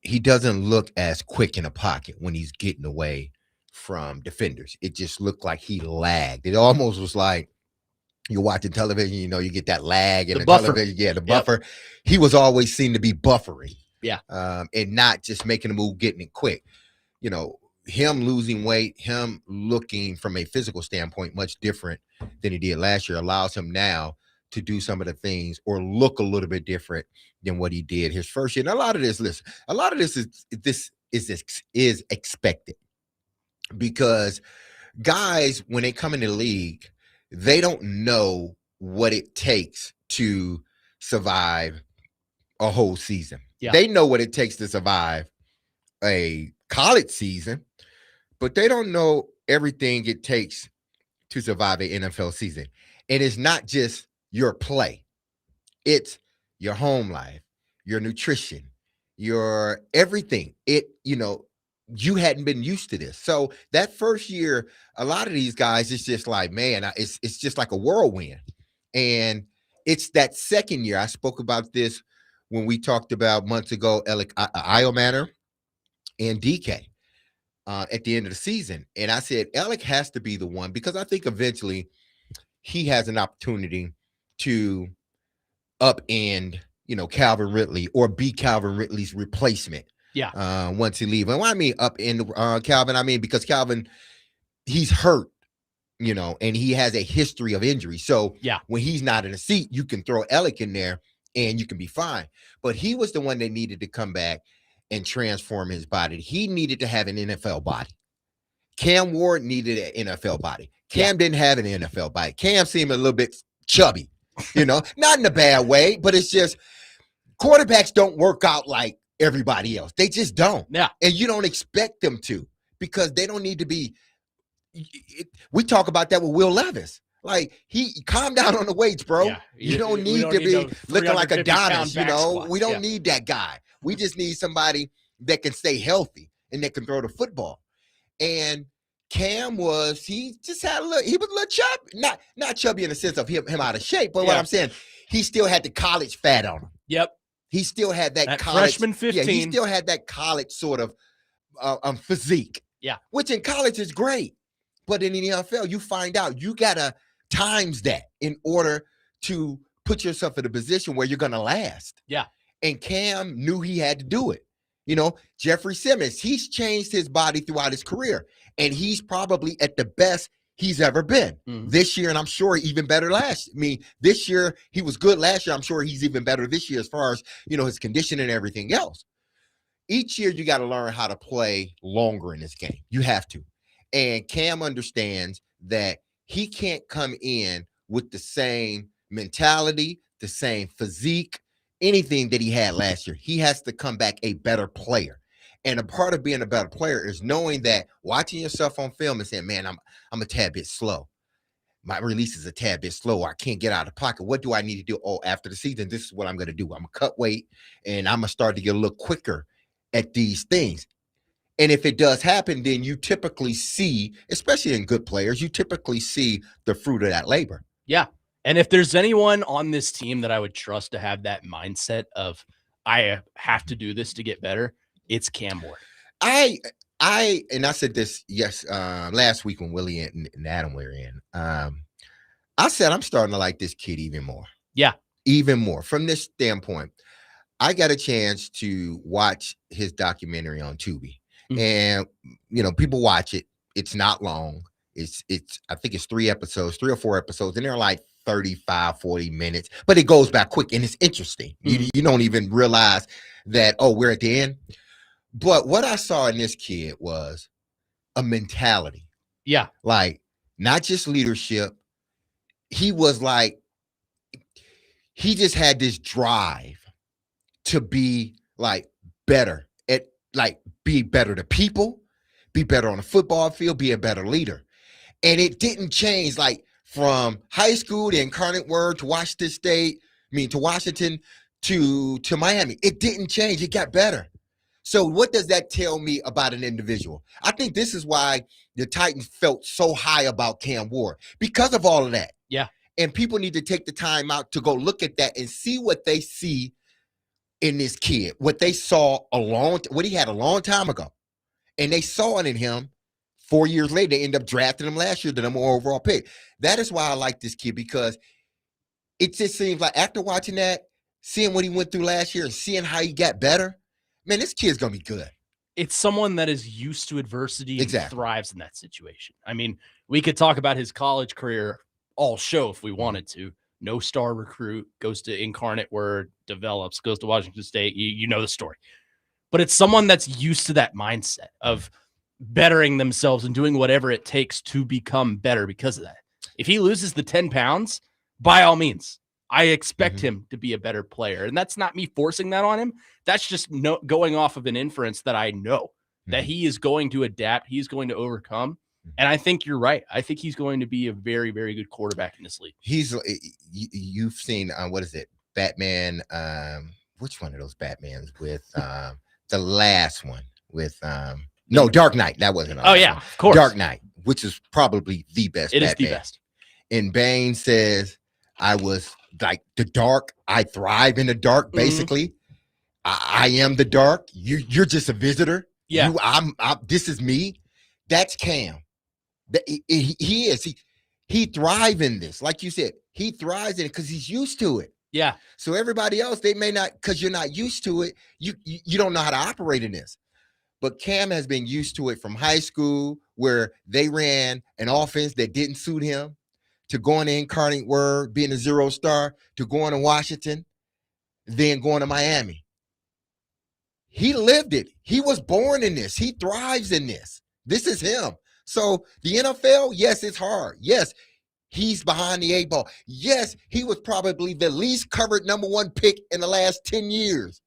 He doesn't look as quick in a pocket when he's getting away from defenders. It just looked like he lagged. It almost was like you're watching television, you get that lag in the television. Yeah, the buffer. He was always seen to be buffering. Yeah. And not just making a move, getting it quick. Him losing weight, him looking from a physical standpoint much different than he did last year allows him now to do some of the things or look a little bit different than what he did his first year. And a lot of this is expected because guys, when they come in the league, they don't know what it takes to survive a whole season. Yeah. They know what it takes to survive a college season, but they don't know everything it takes to survive an NFL season. And it's not just your play. It's your home life, your nutrition, your everything. You hadn't been used to this. So that first year, a lot of these guys, it's just like, man, it's just like a whirlwind. And it's that second year. I spoke about this when we talked about months ago, Alec Iomanor and DK at the end of the season. And I said, Alec has to be the one because I think eventually he has an opportunity to upend, Calvin Ridley or be Calvin Ridley's replacement. Yeah. Once he leaves. And when I mean upend Calvin, I mean because Calvin, he's hurt, and he has a history of injury. So when he's not in a seat, you can throw Alec in there and you can be fine. But he was the one that needed to come back and transform his body. He needed to have an NFL body. Cam Ward needed an NFL body. Cam didn't have an NFL body. Cam seemed a little bit chubby, not in a bad way, but it's just quarterbacks don't work out like everybody else. They just don't. Yeah. And you don't expect them to because they don't need to be. We talk about that with Will Levis. Like, he calm down on the weights, bro. Yeah. You don't need to be looking like Adonis, We don't need that guy. We just need somebody that can stay healthy and that can throw the football. And Cam he was a little chubby, not chubby in the sense of him out of shape, but what I'm saying, he still had the college fat on him. Yep. He still had that college freshman 15. Yeah, he still had that college sort of physique. Yeah. Which in college is great. But in the NFL, you find out you gotta times that in order to put yourself in a position where you're gonna last. Yeah. And Cam knew he had to do it. Jeffrey Simmons, he's changed his body throughout his career, and he's probably at the best he's ever been this year. And I'm sure even better this year, he was good last year. I'm sure he's even better this year as far as, his condition and everything else. Each year, you got to learn how to play longer in this game. You have to. And Cam understands that he can't come in with the same mentality, the same physique, anything that he had last year. He has to come back a better player. And a part of being a better player is knowing that, watching yourself on film and saying, man, I'm a tad bit slow. My release is a tad bit slow. I can't get out of the pocket. What do I need to do? Oh, after the season, this is what I'm going to do. I'm going to cut weight, and I'm going to start to get a little quicker at these things. And if it does happen, then you typically see, especially in good players, you typically see the fruit of that labor. Yeah. And if there's anyone on this team that I would trust to have that mindset of, I have to do this to get better, it's Cam Ward. I said this, last week when Willie and Adam were in. I said I'm starting to like this kid even more. Yeah. Even more. From this standpoint, I got a chance to watch his documentary on Tubi. And, people watch it. It's not long. I think it's 3 or 4 episodes, and they're like 35, 40 minutes, but it goes back quick and it's interesting. You don't even realize that, we're at the end. But what I saw in this kid was a mentality. Yeah. Like, not just leadership. He was like, he just had this drive to be like better at, like, be better to people, be better on the football field, be a better leader. And it didn't change, like, from high school to Incarnate Word to Washington State, to Washington to Miami. It didn't change. It got better. So what does that tell me about an individual? I think this is why the Titans felt so high about Cam Ward, because of all of that. Yeah. And people need to take the time out to go look at that and see what they see in this kid, what they saw what he had a long time ago. And they saw it in him 4 years later. They end up drafting him last year, the number 1 overall pick. That is why I like this kid, because it just seems like after watching that, seeing what he went through last year and seeing how he got better, man, this kid's going to be good. It's someone that is used to adversity and Exactly. thrives in that situation. I mean, we could talk about his college career all show if we wanted to. No star recruit, goes to Incarnate Word, develops, goes to Washington State. You know the story. But it's someone that's used to that mindset of bettering themselves and doing whatever it takes to become better because of that. If he loses the 10 pounds, by all means, I expect him to be a better player. And that's not me forcing that on him. That's just going off of an inference that I know that he is going to adapt. He's going to overcome. And I think you're right. I think he's going to be a very, very good quarterback in this league. You've seen, what is it? Batman. Which one of those Batmans with the last one with, Dark Knight. That wasn't. Oh yeah, of course. Dark Knight, which is probably the best. It Batman. is the best. And Bane says, I was like the dark. I thrive in the dark. Basically, I am the dark. You're just a visitor. Yeah. This is me. That's Cam. He is. He thrives in this. Like you said, he thrives in it because he's used to it. Yeah. So everybody else, they may not, because you're not used to it. You don't know how to operate in this. But Cam has been used to it from high school, where they ran an offense that didn't suit him, to going to Incarnate Word, being a 0-star, to going to Washington, then going to Miami. He lived it. He was born in this. He thrives in this. This is him. So the NFL, yes, it's hard. Yes, he's behind the 8 ball. Yes, he was probably the least covered number 1 pick in the last 10 years.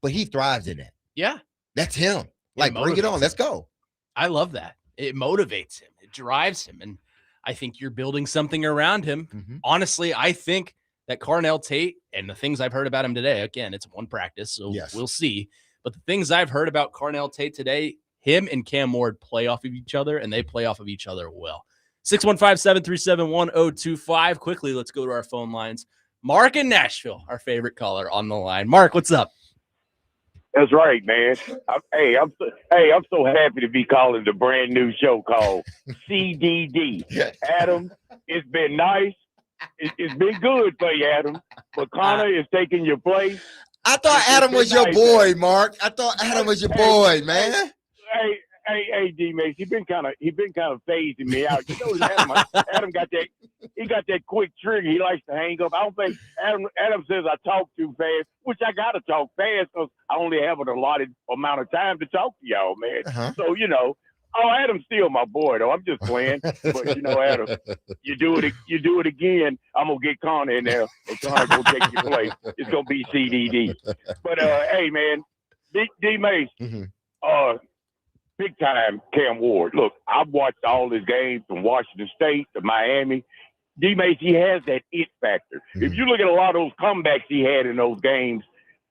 But he thrives in it. Yeah. That's him. Like, bring it on. Let's go. I love that. It motivates him. It drives him. And I think you're building something around him. Honestly, I think that Carnell Tate, and the things I've heard about him today, again, it's one practice, so we'll see. But the things I've heard about Carnell Tate today, him and Cam Ward play off of each other, and they play off of each other well. 615-737-1025. Quickly, let's go to our phone lines. Mark in Nashville, our favorite caller on the line. Mark, what's up? That's right, man. I'm so happy to be calling the brand new show called CDD. Adam, it's been nice. It's been good for you, Adam. But Connor is taking your place. I thought Adam was your boy, Mark. I thought Adam was your boy, man. Hey, D Mace, he been kind of phasing me out. You know, Adam got that quick trigger. He likes to hang up. I don't think Adam says I talk too fast, which I gotta talk fast because I only have an allotted amount of time to talk to y'all, man. Uh-huh. So Adam's still my boy though. I'm just playing, but Adam, you do it again. I'm gonna get Connor in there, and Connor gonna take your place. It's gonna be CDD. But hey, man, D Mace, big time Cam Ward. Look, I've watched all his games from Washington State to Miami. D Mace, he has that it factor. If you look at a lot of those comebacks he had in those games,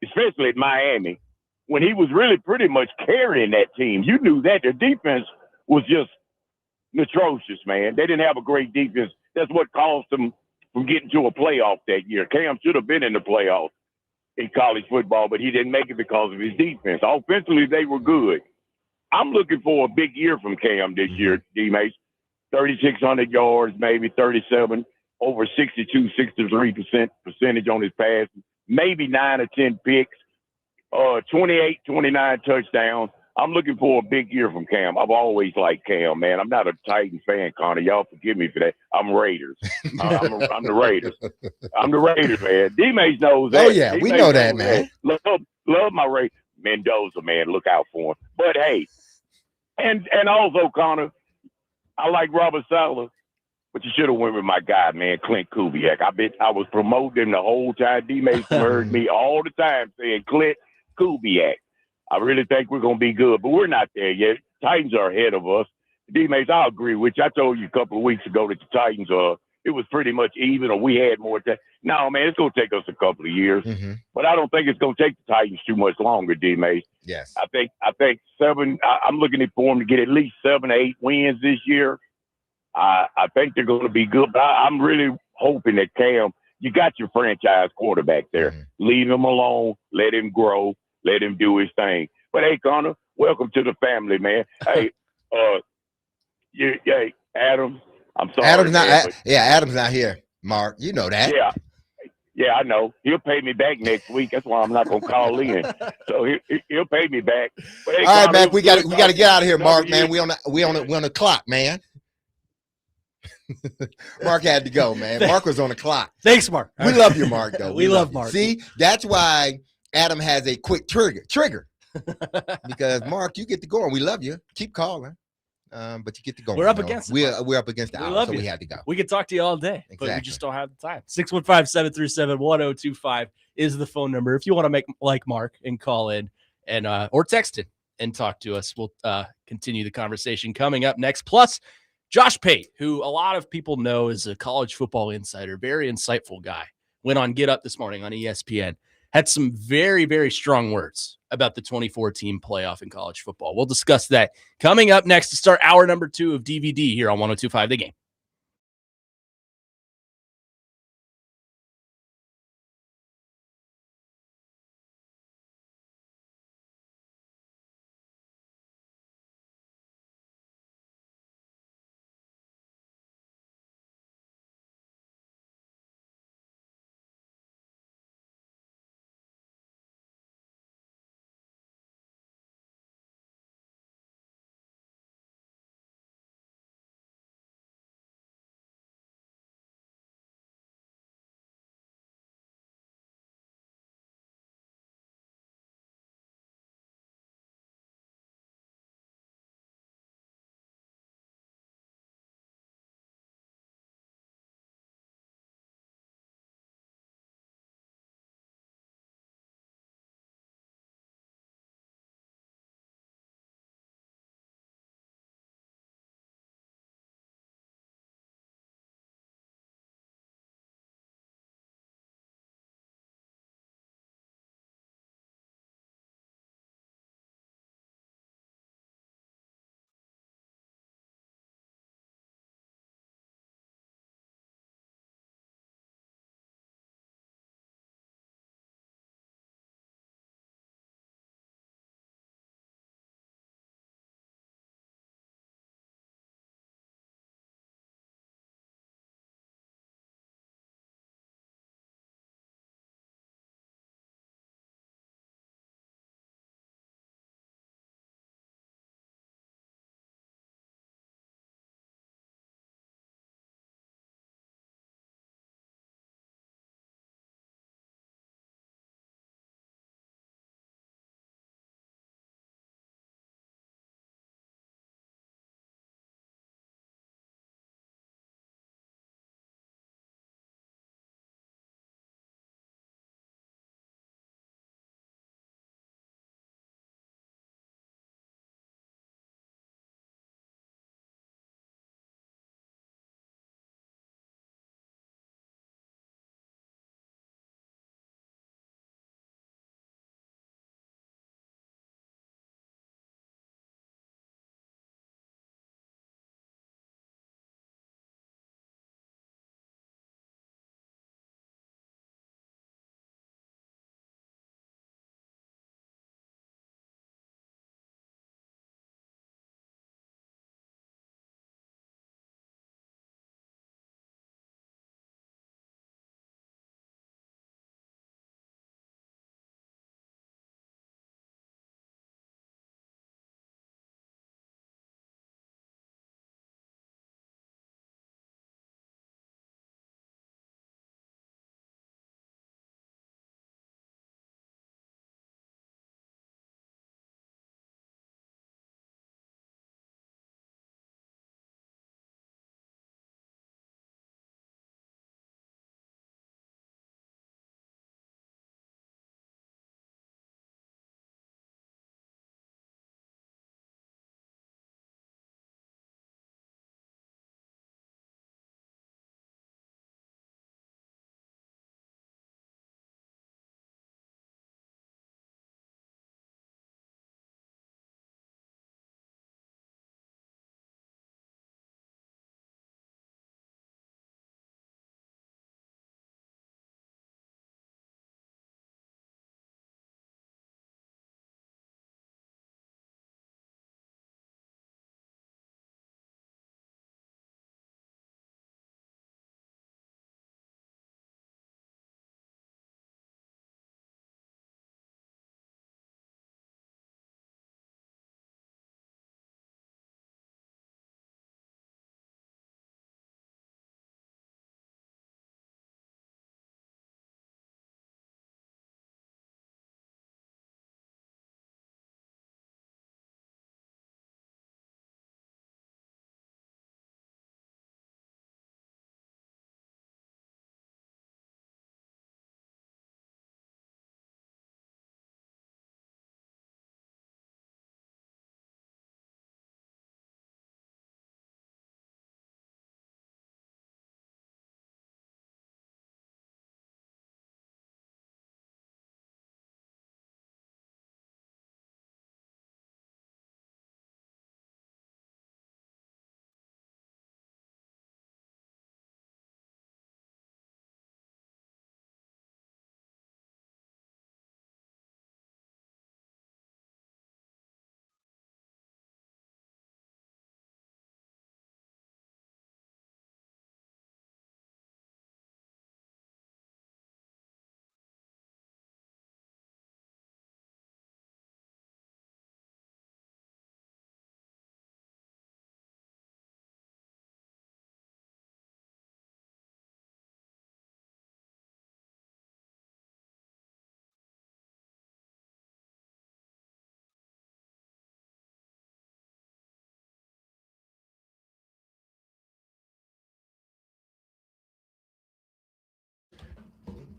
especially at Miami, when he was really pretty much carrying that team, you knew that their defense was just atrocious, man. They didn't have a great defense. That's what caused them from getting to a playoff that year. Cam should have been in the playoffs in college football, but he didn't make it because of his defense. Offensively, they were good. I'm looking for a big year from Cam this year, D-Mace. 3,600 yards, maybe 37, over 62, 63% percentage on his passes, maybe 9 or 10 picks, 28, 29 touchdowns. I'm looking for a big year from Cam. I've always liked Cam, man. I'm not a Titan fan, Connor. Y'all forgive me for that. I'm Raiders. I'm the Raiders. I'm the Raiders, man. D-Mace knows that. Oh, yeah, we know that, man. Love my Raiders. Mendoza, man, look out for him. But, hey, and also, Connor, I like Robert Saleh, but you should have went with my guy, man, Clint Kubiak. I was promoting him the whole time. D-Mace heard me all the time saying Clint Kubiak. I really think we're going to be good, but we're not there yet. Titans are ahead of us. D-Mace, I agree with you. I told you a couple of weeks ago that the Titans, it was pretty much even or we had more time. No, man, it's going to take us a couple of years, but I don't think it's going to take the Titans too much longer, D-Mace. Yes. I think 7, I'm looking for them to get at least 7 or 8 wins this year. I think they're going to be good, but I'm really hoping that Cam, you got your franchise quarterback there. Leave him alone. Let him grow. Let him do his thing. But, hey, Connor, welcome to the family, man. Hey, Adam, I'm sorry. Adam's not. Man, Adam's not here, Mark. You know that. Yeah, I know. He'll pay me back next week. That's why I'm not gonna call in. So he'll pay me back. But, hey, all right, Connor, man. We got to get out of here, Mark. Man, we on the clock, man. Mark had to go, man. Mark was on the clock. Thanks, Mark. We love you, Mark. Though we love Mark. See, that's why Adam has a quick trigger. Because Mark, you get to go, and we love you. Keep calling. But you get to go. We're up against it. We're up against the hour, so we had to go. We could talk to you all day, exactly. but we just don't have the time. 615-737-1025 is the phone number. If you want to make like Mark and call in and or text it and talk to us, we'll continue the conversation coming up next. Plus, Josh Pate, who a lot of people know is a college football insider, very insightful guy, went on Get Up this morning on ESPN. Had some very, very strong words about the 2014 playoff in college football. We'll discuss that coming up next to start hour number 2 of DVD here on 102.5 The Game.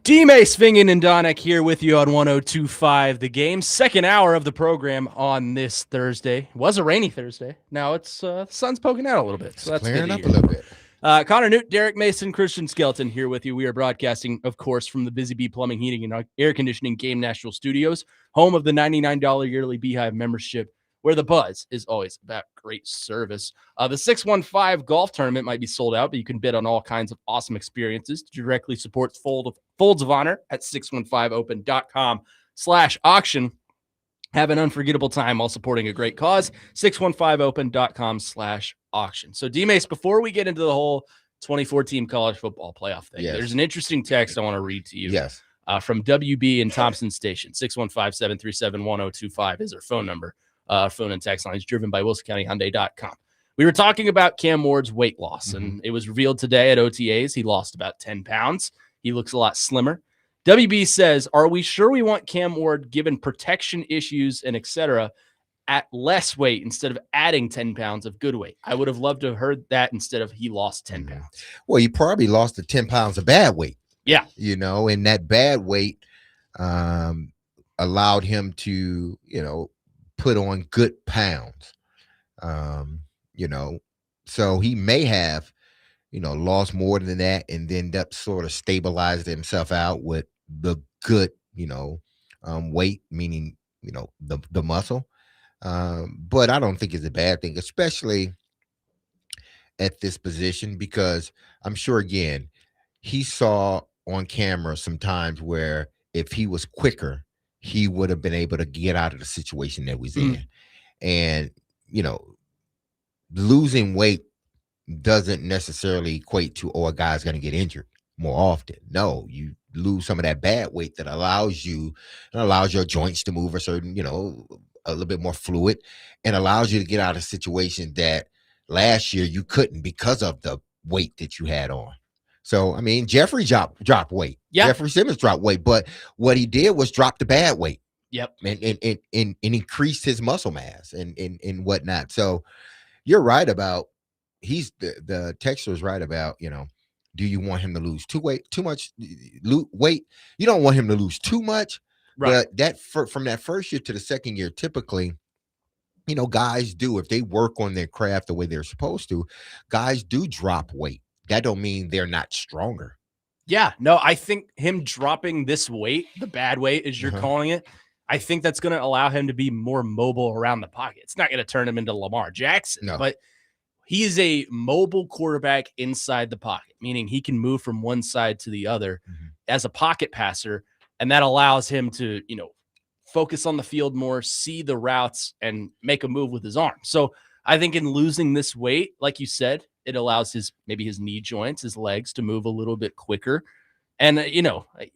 D-Mace, Fingen, and Donick here with you on 102.5 The Game. Second hour of the program on this Thursday. It was a rainy Thursday. Now it's the sun's poking out a little bit, so that's clearing good up a little bit. Connor Nute, Derrick Mason, Christian Skelton here with you. We are broadcasting, of course, from the Busy Bee Plumbing, Heating, and Air Conditioning Game National Studios, home of the $99 yearly Beehive membership, where the buzz is always about great service. The 615 golf tournament might be sold out, but you can bid on all kinds of awesome experiences to directly support Folds of Honor at 615open.com/auction. Have an unforgettable time while supporting a great cause. 615open.com/auction. So, D-Mace, before we get into the whole 2014 college football playoff thing, there's an interesting text I want to read to you. Yes. From WB in Thompson Station. 615-737-1025 is our phone number. Phone and text line is driven by WilsonCountyHyundai.com. We were talking about Cam Ward's weight loss, and it was revealed today at OTAs. He lost about 10 pounds. He looks a lot slimmer. WB says, are we sure we want Cam Ward, given protection issues and et cetera, at less weight instead of adding 10 pounds of good weight? I would have loved to have heard that instead of he lost 10 pounds. Well, you probably lost the 10 pounds of bad weight. Yeah. And that bad weight allowed him to, put on good pounds. So he may have, lost more than that and then up sort of stabilized himself out with the good, weight, meaning, the muscle. But I don't think it's a bad thing, especially at this position, because I'm sure, again, he saw on camera sometimes where if he was quicker, he would have been able to get out of the situation that was in. And, losing weight doesn't necessarily equate to, a guy's going to get injured more often. No, you lose some of that bad weight that allows your joints to move a certain, a little bit more fluid, and allows you to get out of situations that last year you couldn't because of the weight that you had on. So, Jeffrey dropped weight. Yeah. Jeffrey Simmons dropped weight, but what he did was drop the bad weight. Yep. And increased his muscle mass and whatnot. So you're right about, the texter is right about, do you want him to lose too much weight? You don't want him to lose too much, right? But from that first year to the second year, typically, guys do, if they work on their craft the way they're supposed to, guys do drop weight. That don't mean they're not stronger. Yeah, no, I think him dropping this weight, the bad weight, as you're calling it, I think that's going to allow him to be more mobile around the pocket. It's not going to turn him into Lamar Jackson, but he is a mobile quarterback inside the pocket, meaning he can move from one side to the other as a pocket passer, and that allows him to, focus on the field more, see the routes, and make a move with his arm. So I think in losing this weight, like you said, it allows his knee joints, his legs to move a little bit quicker. And,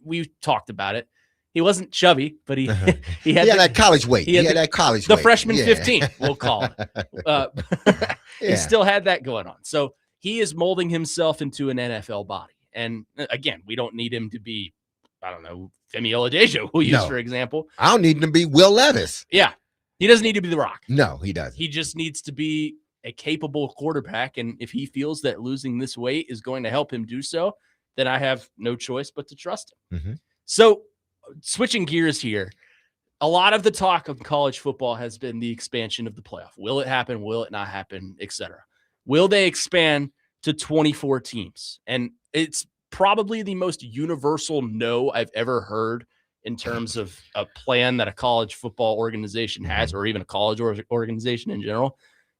we talked about it. He wasn't chubby, but he had that college weight. He had that college weight. The freshman 15, we'll call it. He still had that going on. So he is molding himself into an NFL body. And again, we don't need him to be, I don't know, Femi Oladejo, we'll use for example. I don't need him to be Will Levis. Yeah. He doesn't need to be The Rock. No, he doesn't. He just needs to be a capable quarterback. And if he feels that losing this weight is going to help him do so, then I have no choice but to trust him. So switching gears here, a lot of the talk of college football has been the expansion of the playoff. Will it happen? Will it not happen? Etc. Will they expand to 24 teams? And it's probably the most universal no I've ever heard in terms of a plan that a college football organization has, or even a college organization in general.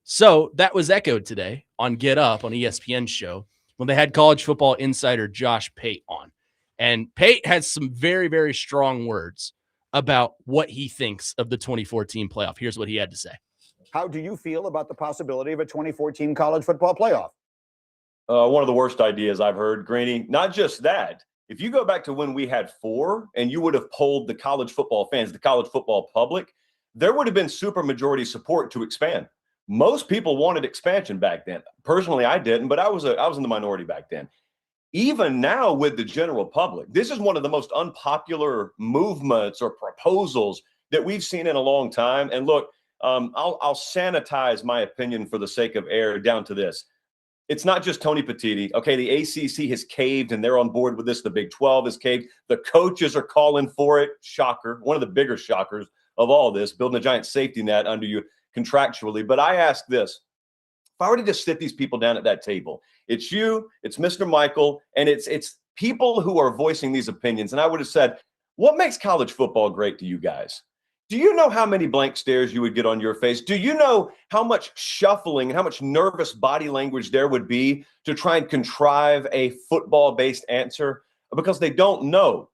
So that was echoed today on Get Up on ESPN's show when they had college football insider Josh Pate on. And Pate has some very, very strong words about what he thinks of the 2014 playoff. Here's what he had to say. How do you feel about the possibility of a 2014 college football playoff? One of the worst ideas I've heard, Greeny. Not just that. If you go back to when we had 4 and you would have polled the college football fans, the college football public, there would have been super majority support to expand. Most people wanted expansion back then. Personally, I didn't, but I was in the minority back then. Even now with the general public, this is one of the most unpopular movements or proposals that we've seen in a long time. And look, I'll sanitize my opinion for the sake of air down to this. It's not just Tony Petitti. Okay, the ACC has caved and they're on board with this. The Big 12 has caved. The coaches are calling for it. Shocker. One of the bigger shockers of all this, building a giant safety net under you contractually. But I ask this. If I were to just sit these people down at that table, it's you, it's Mr. Michael, and it's people who are voicing these opinions. And I would have said, what makes college football great to you guys? Do you know how many blank stares you would get on your face? Do you know how much shuffling and how much nervous body language there would be to try and contrive a football-based answer? Because they don't know.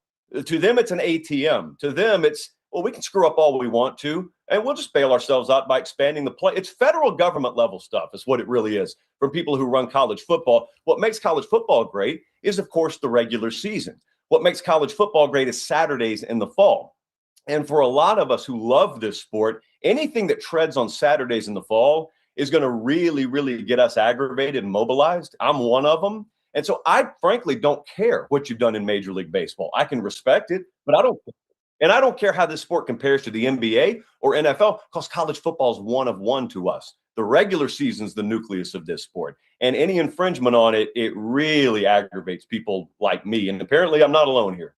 To them, it's an ATM. To them, it's, well, we can screw up all we want to, and we'll just bail ourselves out by expanding the play. It's federal government level stuff is what it really is from people who run college football. What makes college football great is, of course, the regular season. What makes college football great is Saturdays in the fall. And for a lot of us who love this sport, anything that treads on Saturdays in the fall is going to really, really get us aggravated and mobilized. I'm one of them. And so I frankly don't care what you've done in Major League Baseball. I can respect it, but I don't. And I don't care how this sport compares to the NBA or NFL, because college football is one of one to us. The regular season is the nucleus of this sport. And any infringement on it, it really aggravates people like me. And apparently I'm not alone here.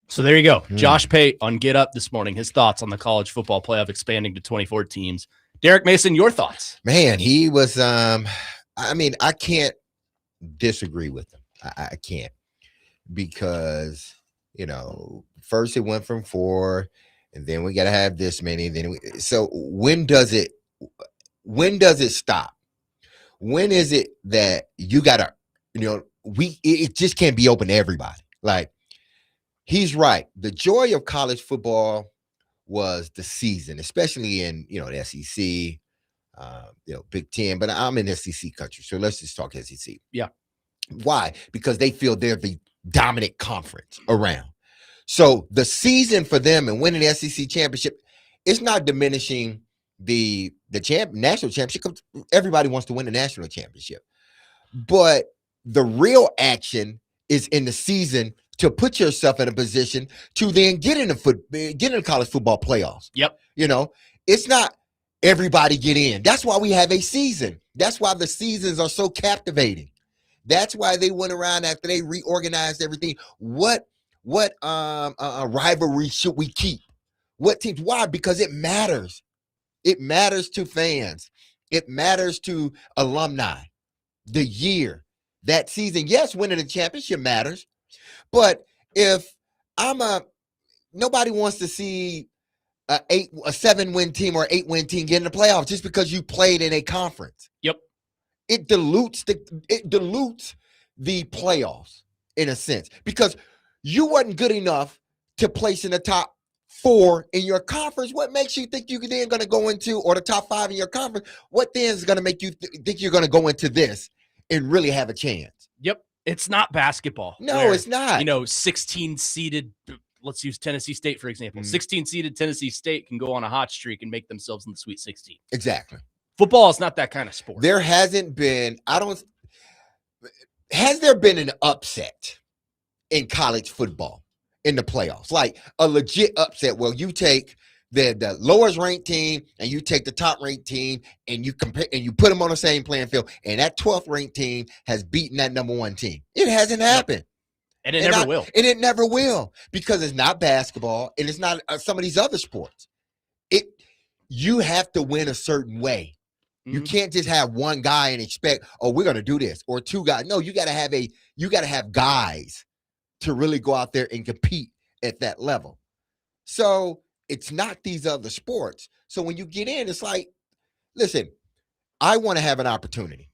So there you go. Josh Pate on Get Up this morning. His thoughts on the college football playoff expanding to 24 teams. Derrick Mason, your thoughts? Man, he was, I can't disagree with him. I can't, because, first it went from 4, and then we got to have this many. So when does it stop? When is it that you got to, it just can't be open to everybody. Like, he's right. The joy of college football was the season, especially in, the SEC, Big Ten, but I'm in SEC country. So let's just talk SEC. Yeah. Why? Because they feel they're the dominant conference around. So the season for them and winning the SEC championship, it's not diminishing the national championship. Everybody wants to win the national championship. But the real action is in the season to put yourself in a position to then get in the college football playoffs. Yep. It's not everybody get in. That's why we have a season. That's why the seasons are so captivating. That's why they went around after they reorganized everything. What rivalry should we keep? What teams? Why? Because it matters. It matters to fans. It matters to alumni. The year, that season. Yes, winning the championship matters. But if nobody wants to see a 7-win team or 8-win team get in the playoffs just because you played in a conference. Yep. It dilutes the playoffs in a sense, because you wasn't good enough to place in the top 4 in your conference. What makes you think you then going to go into, or the top 5 in your conference? What then is going to make you think you're going to go into this and really have a chance? Yep. It's not basketball. No, it's not. 16 seeded, let's use Tennessee State, for example. 16 seeded Tennessee State can go on a hot streak and make themselves in the Sweet 16. Exactly. Football is not that kind of sport. There hasn't been, has there been an upset in college football in the playoffs? Like a legit upset where you take the lowest ranked team and you take the top ranked team and you compare and you put them on the same playing field, and that 12th ranked team has beaten that number 1 team. It hasn't happened. And it never will. And it never will, because it's not basketball and it's not some of these other sports. You have to win a certain way. You can't just have one guy and expect, we're going to do this, or 2 guys. No, you got to have guys to really go out there and compete at that level. So it's not these other sports. So when you get in, it's like, listen, I want to have an opportunity.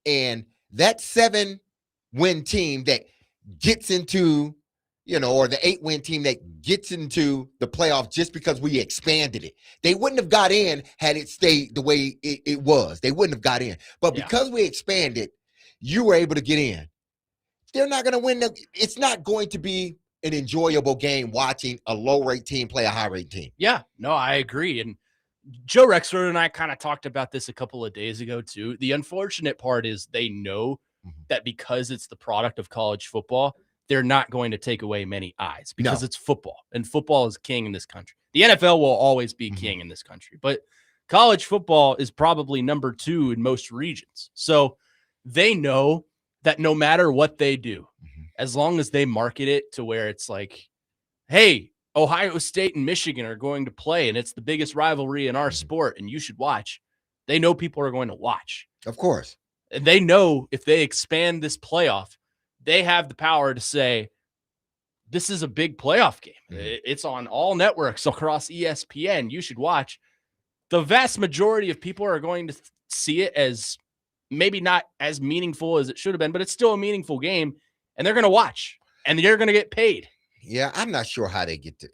And that 7-win team that gets into, or the 8-win team that gets into the playoff just because we expanded it. They wouldn't have got in had it stayed the way it was. They wouldn't have got in. But because we expanded, you were able to get in. They're not going to win. It's not going to be an enjoyable game watching a low-rate team play a high-rate team. Yeah, no, I agree. And Joe Rexford and I kind of talked about this a couple of days ago too. The unfortunate part is they know that because it's the product of college football, they're not going to take away many eyes, because it's football, and football is king in this country. The NFL will always be king in this country, but college football is probably number 2 in most regions. So they know that no matter what they do, Mhm. as long as they market it to where it's like, hey, Ohio State and Michigan are going to play, and it's the biggest rivalry in our Mhm. sport, and you should watch. They know people are going to watch. Of course. And they know if they expand this playoff, they have the power to say, this is a big playoff game. Mhm. It's on all networks across ESPN. You should watch. The vast majority of people are going to see it as maybe not as meaningful as it should have been, but it's still a meaningful game, and they're going to watch, and they're going to get paid. Yeah, I'm not sure how they get to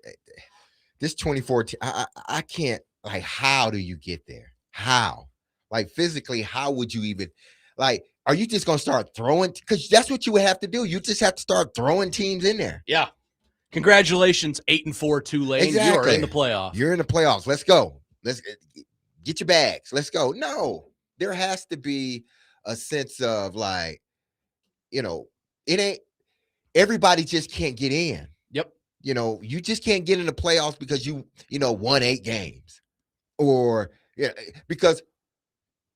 this 2014. I can't, like, how do you get there? How? Like, physically, how would you even, like, are you just going to start throwing? Because that's what you would have to do. You just have to start throwing teams in there. Yeah. Congratulations, 8-4 Tulane. Exactly. You are in the playoff. You're in the playoffs. Let's go. Let's get your bags. Let's go. No, there has to be a sense of, like, it ain't, everybody just can't get in. Yep. You just can't get in the playoffs because you won 8 games, or because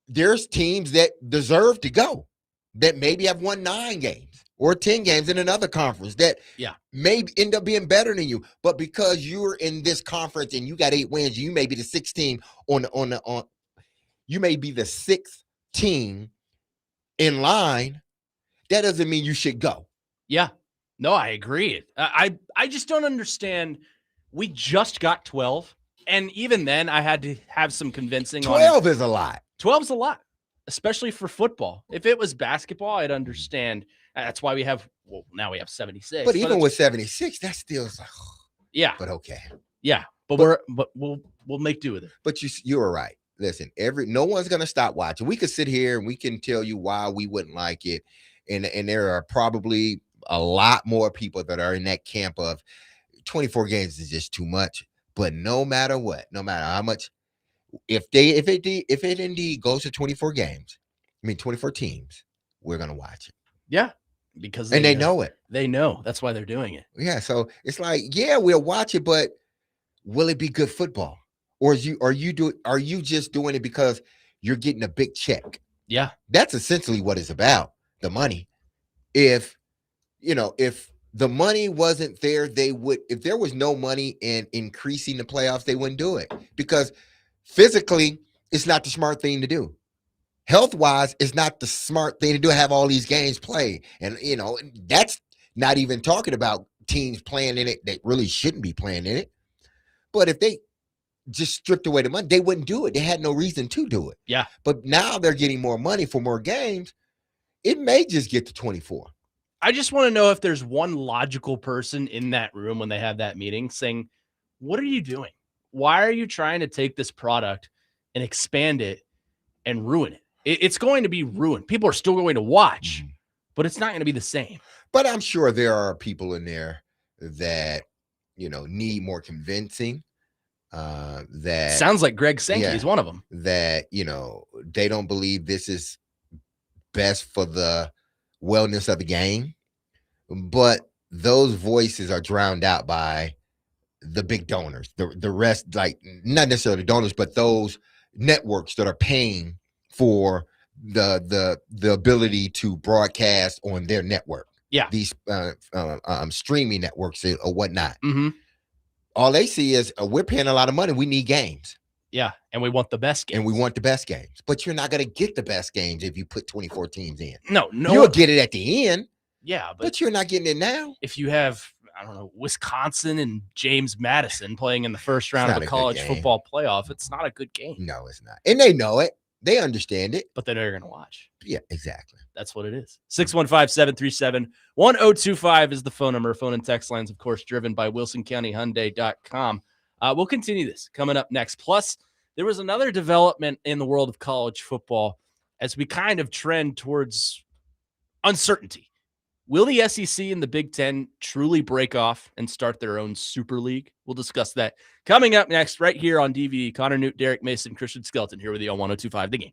there's teams that deserve to go that maybe have won 9 games or 10 games in another conference that may end up being better than you, but because you're in this conference and you got 8 wins, you may be the 6th team you may be the 6th team in line. That doesn't mean you should go. Yeah. No, I agree. I just don't understand. We just got 12, and even then I had to have some convincing. 12 is a lot. 12's a lot, especially for football. If it was basketball, I'd understand. That's why now we have 76. But even with 76, that still is like, yeah. But okay. Yeah, but we'll make do with it. But you were right. Listen, no one's gonna stop watching. We could sit here and we can tell you why we wouldn't like it, and there are probably a lot more people that are in that camp of 24 games is just too much. But no matter what, no matter how much, if it indeed goes to 24 games, 24 teams, we're gonna watch it. Yeah, because they know it. They know that's why they're doing it. Yeah, so it's like, yeah, we'll watch it, but will it be good football? Or are you just doing it because you're getting a big check? Yeah, that's essentially what it's about, the money. If the money wasn't there, if there was no money in increasing the playoffs, they wouldn't do it, because physically it's not the smart thing to do. Health-wise, it's not the smart thing to do, have all these games played. And that's not even talking about teams playing in it that really shouldn't be playing in it. But if they just stripped away the money, they wouldn't do it. They had no reason to do it. Yeah. But now they're getting more money for more games. It may just get to 24. I just want to know if there's one logical person in that room when they have that meeting saying, what are you doing? Why are you trying to take this product and expand it and ruin it? It's going to be ruined. People are still going to watch, but it's not going to be the same. But I'm sure there are people in there that, need more convincing. That sounds like Greg Sankey is one of them. That, they don't believe this is best for the wellness of the game. But those voices are drowned out by the big donors. The rest, like, not necessarily donors, but those networks that are paying for the ability to broadcast on their network. Yeah. These streaming networks or whatnot. Mm-hmm. All they see is, we're paying a lot of money. We need games. Yeah. And we want the best games. But you're not going to get the best games if you put 24 teams in. No. You'll get it at the end. Yeah. But you're not getting it now. If you have, I don't know, Wisconsin and James Madison playing in the first round of a college football playoff, it's not a good game. No, it's not. And they know it. They understand it. But they're going to watch. Yeah, exactly. That's what it is. 615-737-1025 is the phone number. Phone and text lines, of course, driven by WilsonCountyHyundai.com. We'll continue this coming up next. Plus, there was another development in the world of college football as we kind of trend towards uncertainty. Will the SEC and the Big Ten truly break off and start their own super league? We'll discuss that coming up next right here on DVD. Connor Nute, Derrick Mason, Christian Skelton here with you on 102.5 The Game.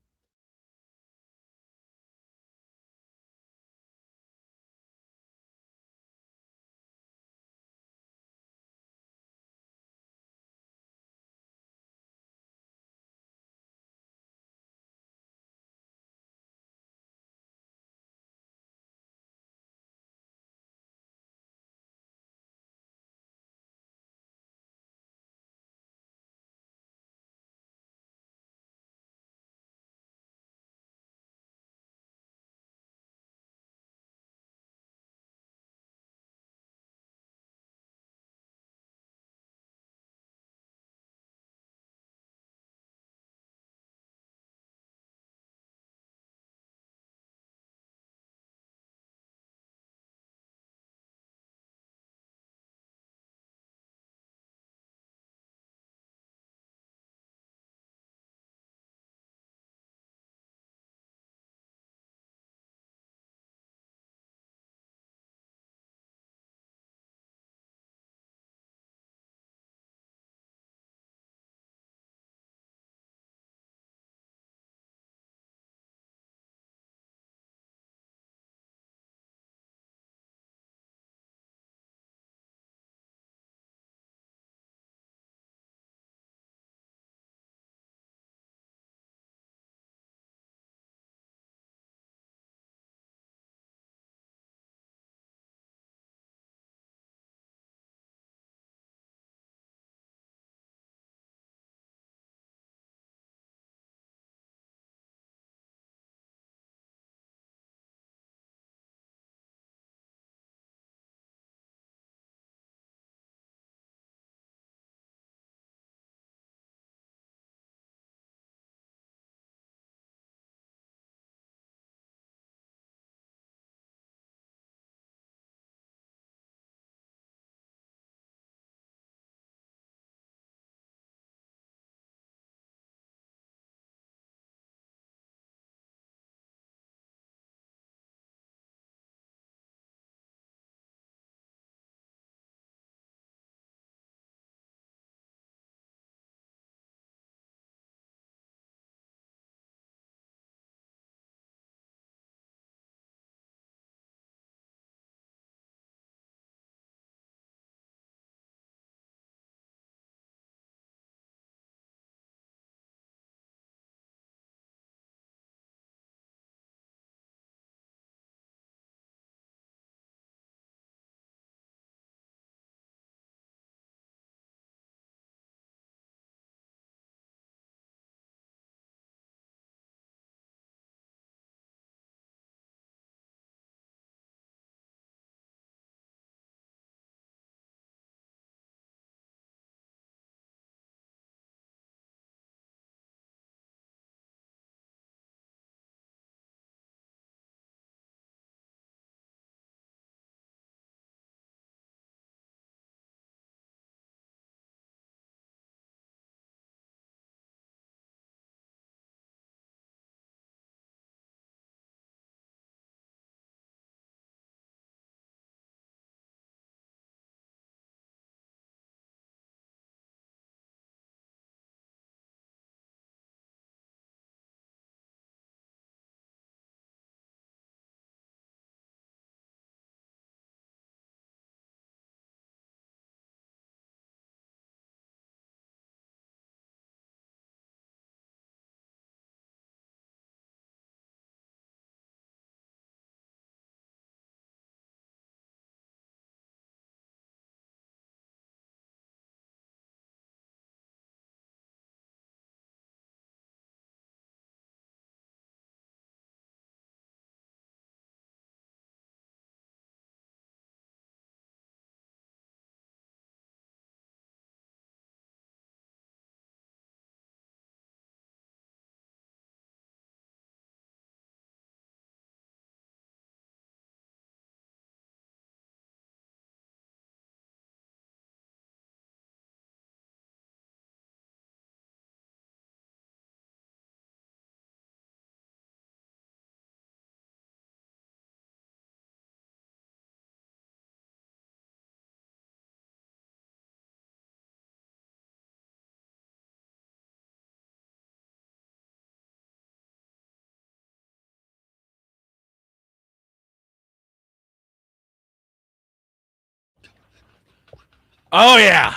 Oh yeah.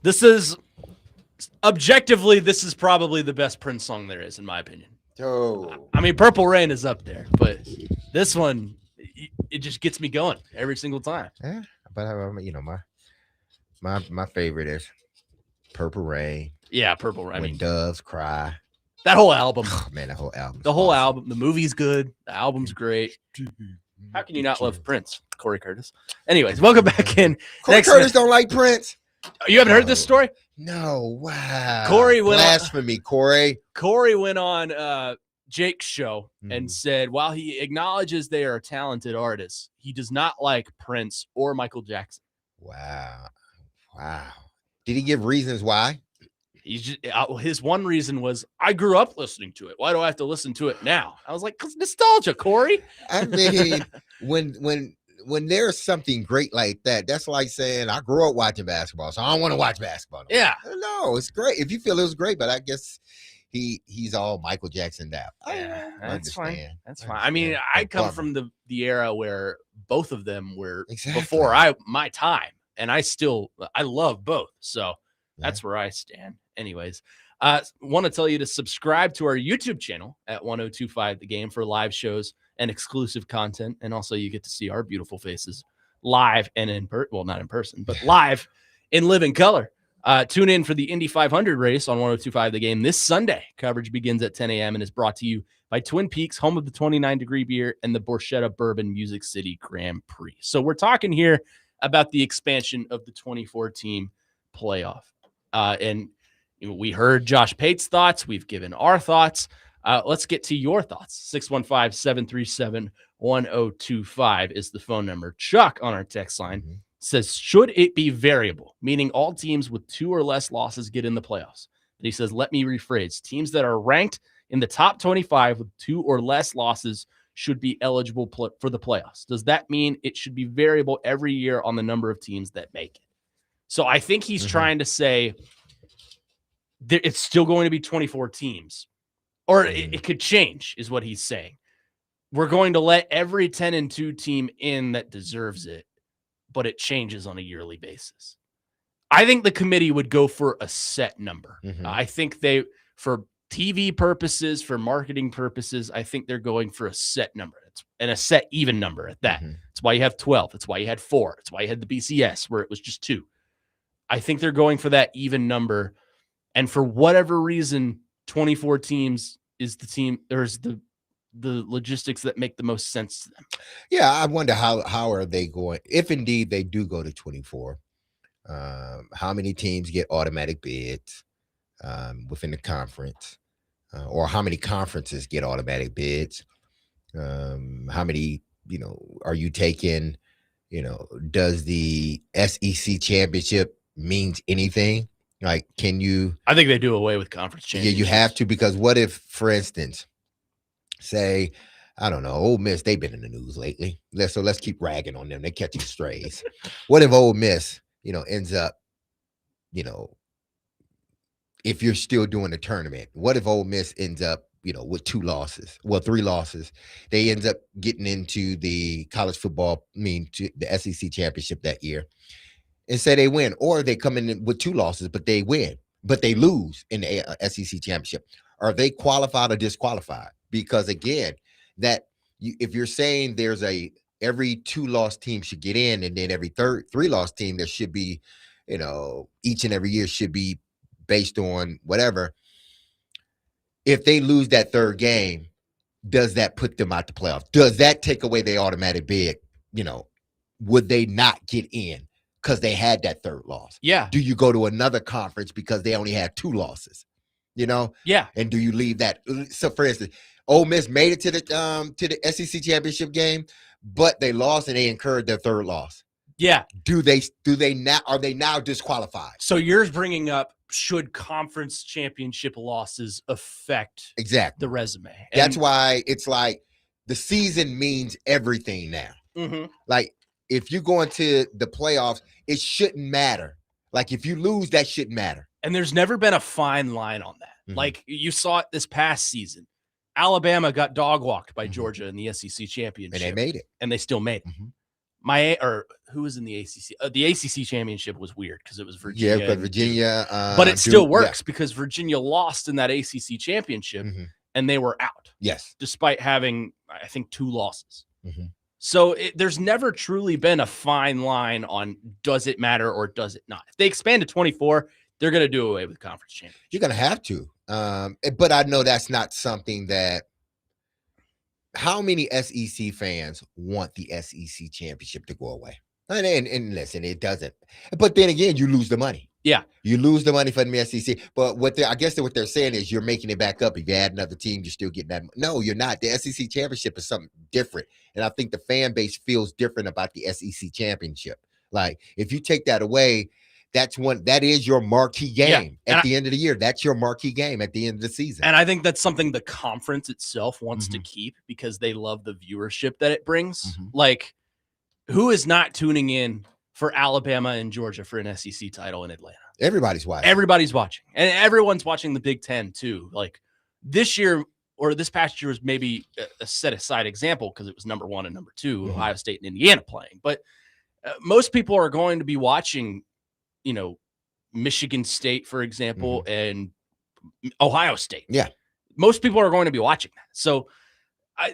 This is objectively, this is probably the best Prince song there is, in my opinion. Oh, I mean, Purple Rain is up there, but this one, it just gets me going every single time. yeah. But my favorite is Purple Rain. Yeah, Purple Rain. I When mean, Doves Cry. that whole album. Oh, man, the whole album. The whole album. The movie's good. The album's great. How can you not love Prince? Corey Curtis. Anyways, welcome back in. Corey Curtis don't like Prince. You haven't heard this story? No, wow. Corey went on- blasphemy, Corey. Corey went on Jake's show and said while he acknowledges they are talented artists, he does not like Prince or Michael Jackson. Wow. Did he give reasons why? He's just, his one reason was, I grew up listening to it. Why do I have to listen to it now? I was like, 'cause nostalgia, Corey. I mean, when there's something great like that, that's like saying I grew up watching basketball, so I don't want to watch basketball. Yeah. No, it's great. If you feel it was great, but I guess he's all Michael Jackson down. Yeah, I that's fine. understand. That's fine. I mean, I come from the era where both of them were Exactly. before my time, and I love both. So that's where I stand. Anyways, want to tell you to subscribe to our YouTube channel at 1025 The Game for live shows and exclusive content. And also you get to see our beautiful faces live and not in person, but live in living color. Tune in for the Indy 500 race on 1025 The Game this Sunday. Coverage begins at 10 a.m. and is brought to you by Twin Peaks, home of the 29-degree beer and the Borchetta Bourbon Music City Grand Prix. So we're talking here about the expansion of the 24-team playoff. And we heard Josh Pate's thoughts. We've given our thoughts. Let's get to your thoughts. 615-737-1025 is the phone number. Chuck on our text line says, should it be variable, meaning all teams with 2 or less losses get in the playoffs? And he says, let me rephrase. Teams that are ranked in the top 25 with 2 or less losses should be eligible for the playoffs. Does that mean it should be variable every year on the number of teams that make it? So I think he's trying to say it's still going to be 24 teams, or it could change, is what he's saying. We're going to let every 10-2 team in that deserves it, but it changes on a yearly basis. I think the committee would go for a set number. I think for TV purposes, for marketing purposes, I think they're going for a set number and a set even number at that. That's why you have 12. That's why you had 4. That's why you had the BCS where it was just 2. I think they're going for that even number. And for whatever reason, 24 teams is the team. There's the logistics that make the most sense to them. Yeah, I wonder how are they going, if indeed they do go to 24, how many teams get automatic bids within the conference, or how many conferences get automatic bids? How many, are you taking, does the SEC championship means anything? Like, can you? I think they do away with conference championships. Yeah, you have to, because what if, for instance, say, I don't know, Ole Miss, they've been in the news lately. Let's keep ragging on them. They're catching strays. What if Ole Miss, ends up, if you're still doing the tournament, what if Ole Miss ends up, with 2 losses, 3 losses, they end up getting into the college football, to the SEC championship that year, and say they win, or they come in with 2 losses, but they win, but they lose in the SEC championship. Are they qualified or disqualified? Because again, if you're saying there's every 2-loss team should get in, and then every 3-loss team, there should be, each and every year should be based on whatever. If they lose that 3rd game, does that put them out the playoffs? Does that take away their automatic bid? Would they not get in because they had that 3rd loss? Yeah. Do you go to another conference because they only had 2 losses? Yeah. And do you leave that? So, for instance, Ole Miss made it to the SEC championship game, but they lost and they incurred their 3rd loss. Yeah. Do they now? Are they now disqualified? So you're bringing up, should conference championship losses affect exactly the resume? That's why it's like the season means everything now. Like, if you go into the playoffs, it shouldn't matter. Like, if you lose, that shouldn't matter. And there's never been a fine line on that. Like, you saw it this past season. Alabama got dog walked by Georgia in the SEC championship. And they made it. And they still made it. Who was in the ACC? The ACC championship was weird because it was Virginia. Yeah, because Virginia. But it still works because Virginia lost in that ACC championship and they were out. Yes. Despite having, I think, 2 losses. Mm-hmm. So there's never truly been a fine line on does it matter or does it not. If they expand to 24, they're going to do away with conference championship. You're going to have to. But I know that's not something that. How many SEC fans want the SEC championship to go away? And listen, it doesn't. But then again, you lose the money. Yeah, you lose the money from the SEC. But I guess what they're saying is you're making it back up. If you add another team, you're still getting that. No, you're not. The SEC championship is something different, and I think the fan base feels different about the SEC championship. Like if you take that away, that is your marquee game at the end of the year. That's your marquee game at the end of the season. And I think that's something the conference itself wants to keep because they love the viewership that it brings. Like, who is not tuning in for Alabama and Georgia for an SEC title in Atlanta? Everybody's watching. Everybody's watching. And everyone's watching the Big Ten too. Like this year or this past year was maybe a set aside example because it was number 1 and number 2, Ohio State and Indiana playing. But most people are going to be watching, Michigan State, for example, and Ohio State. Yeah. Most people are going to be watching that. So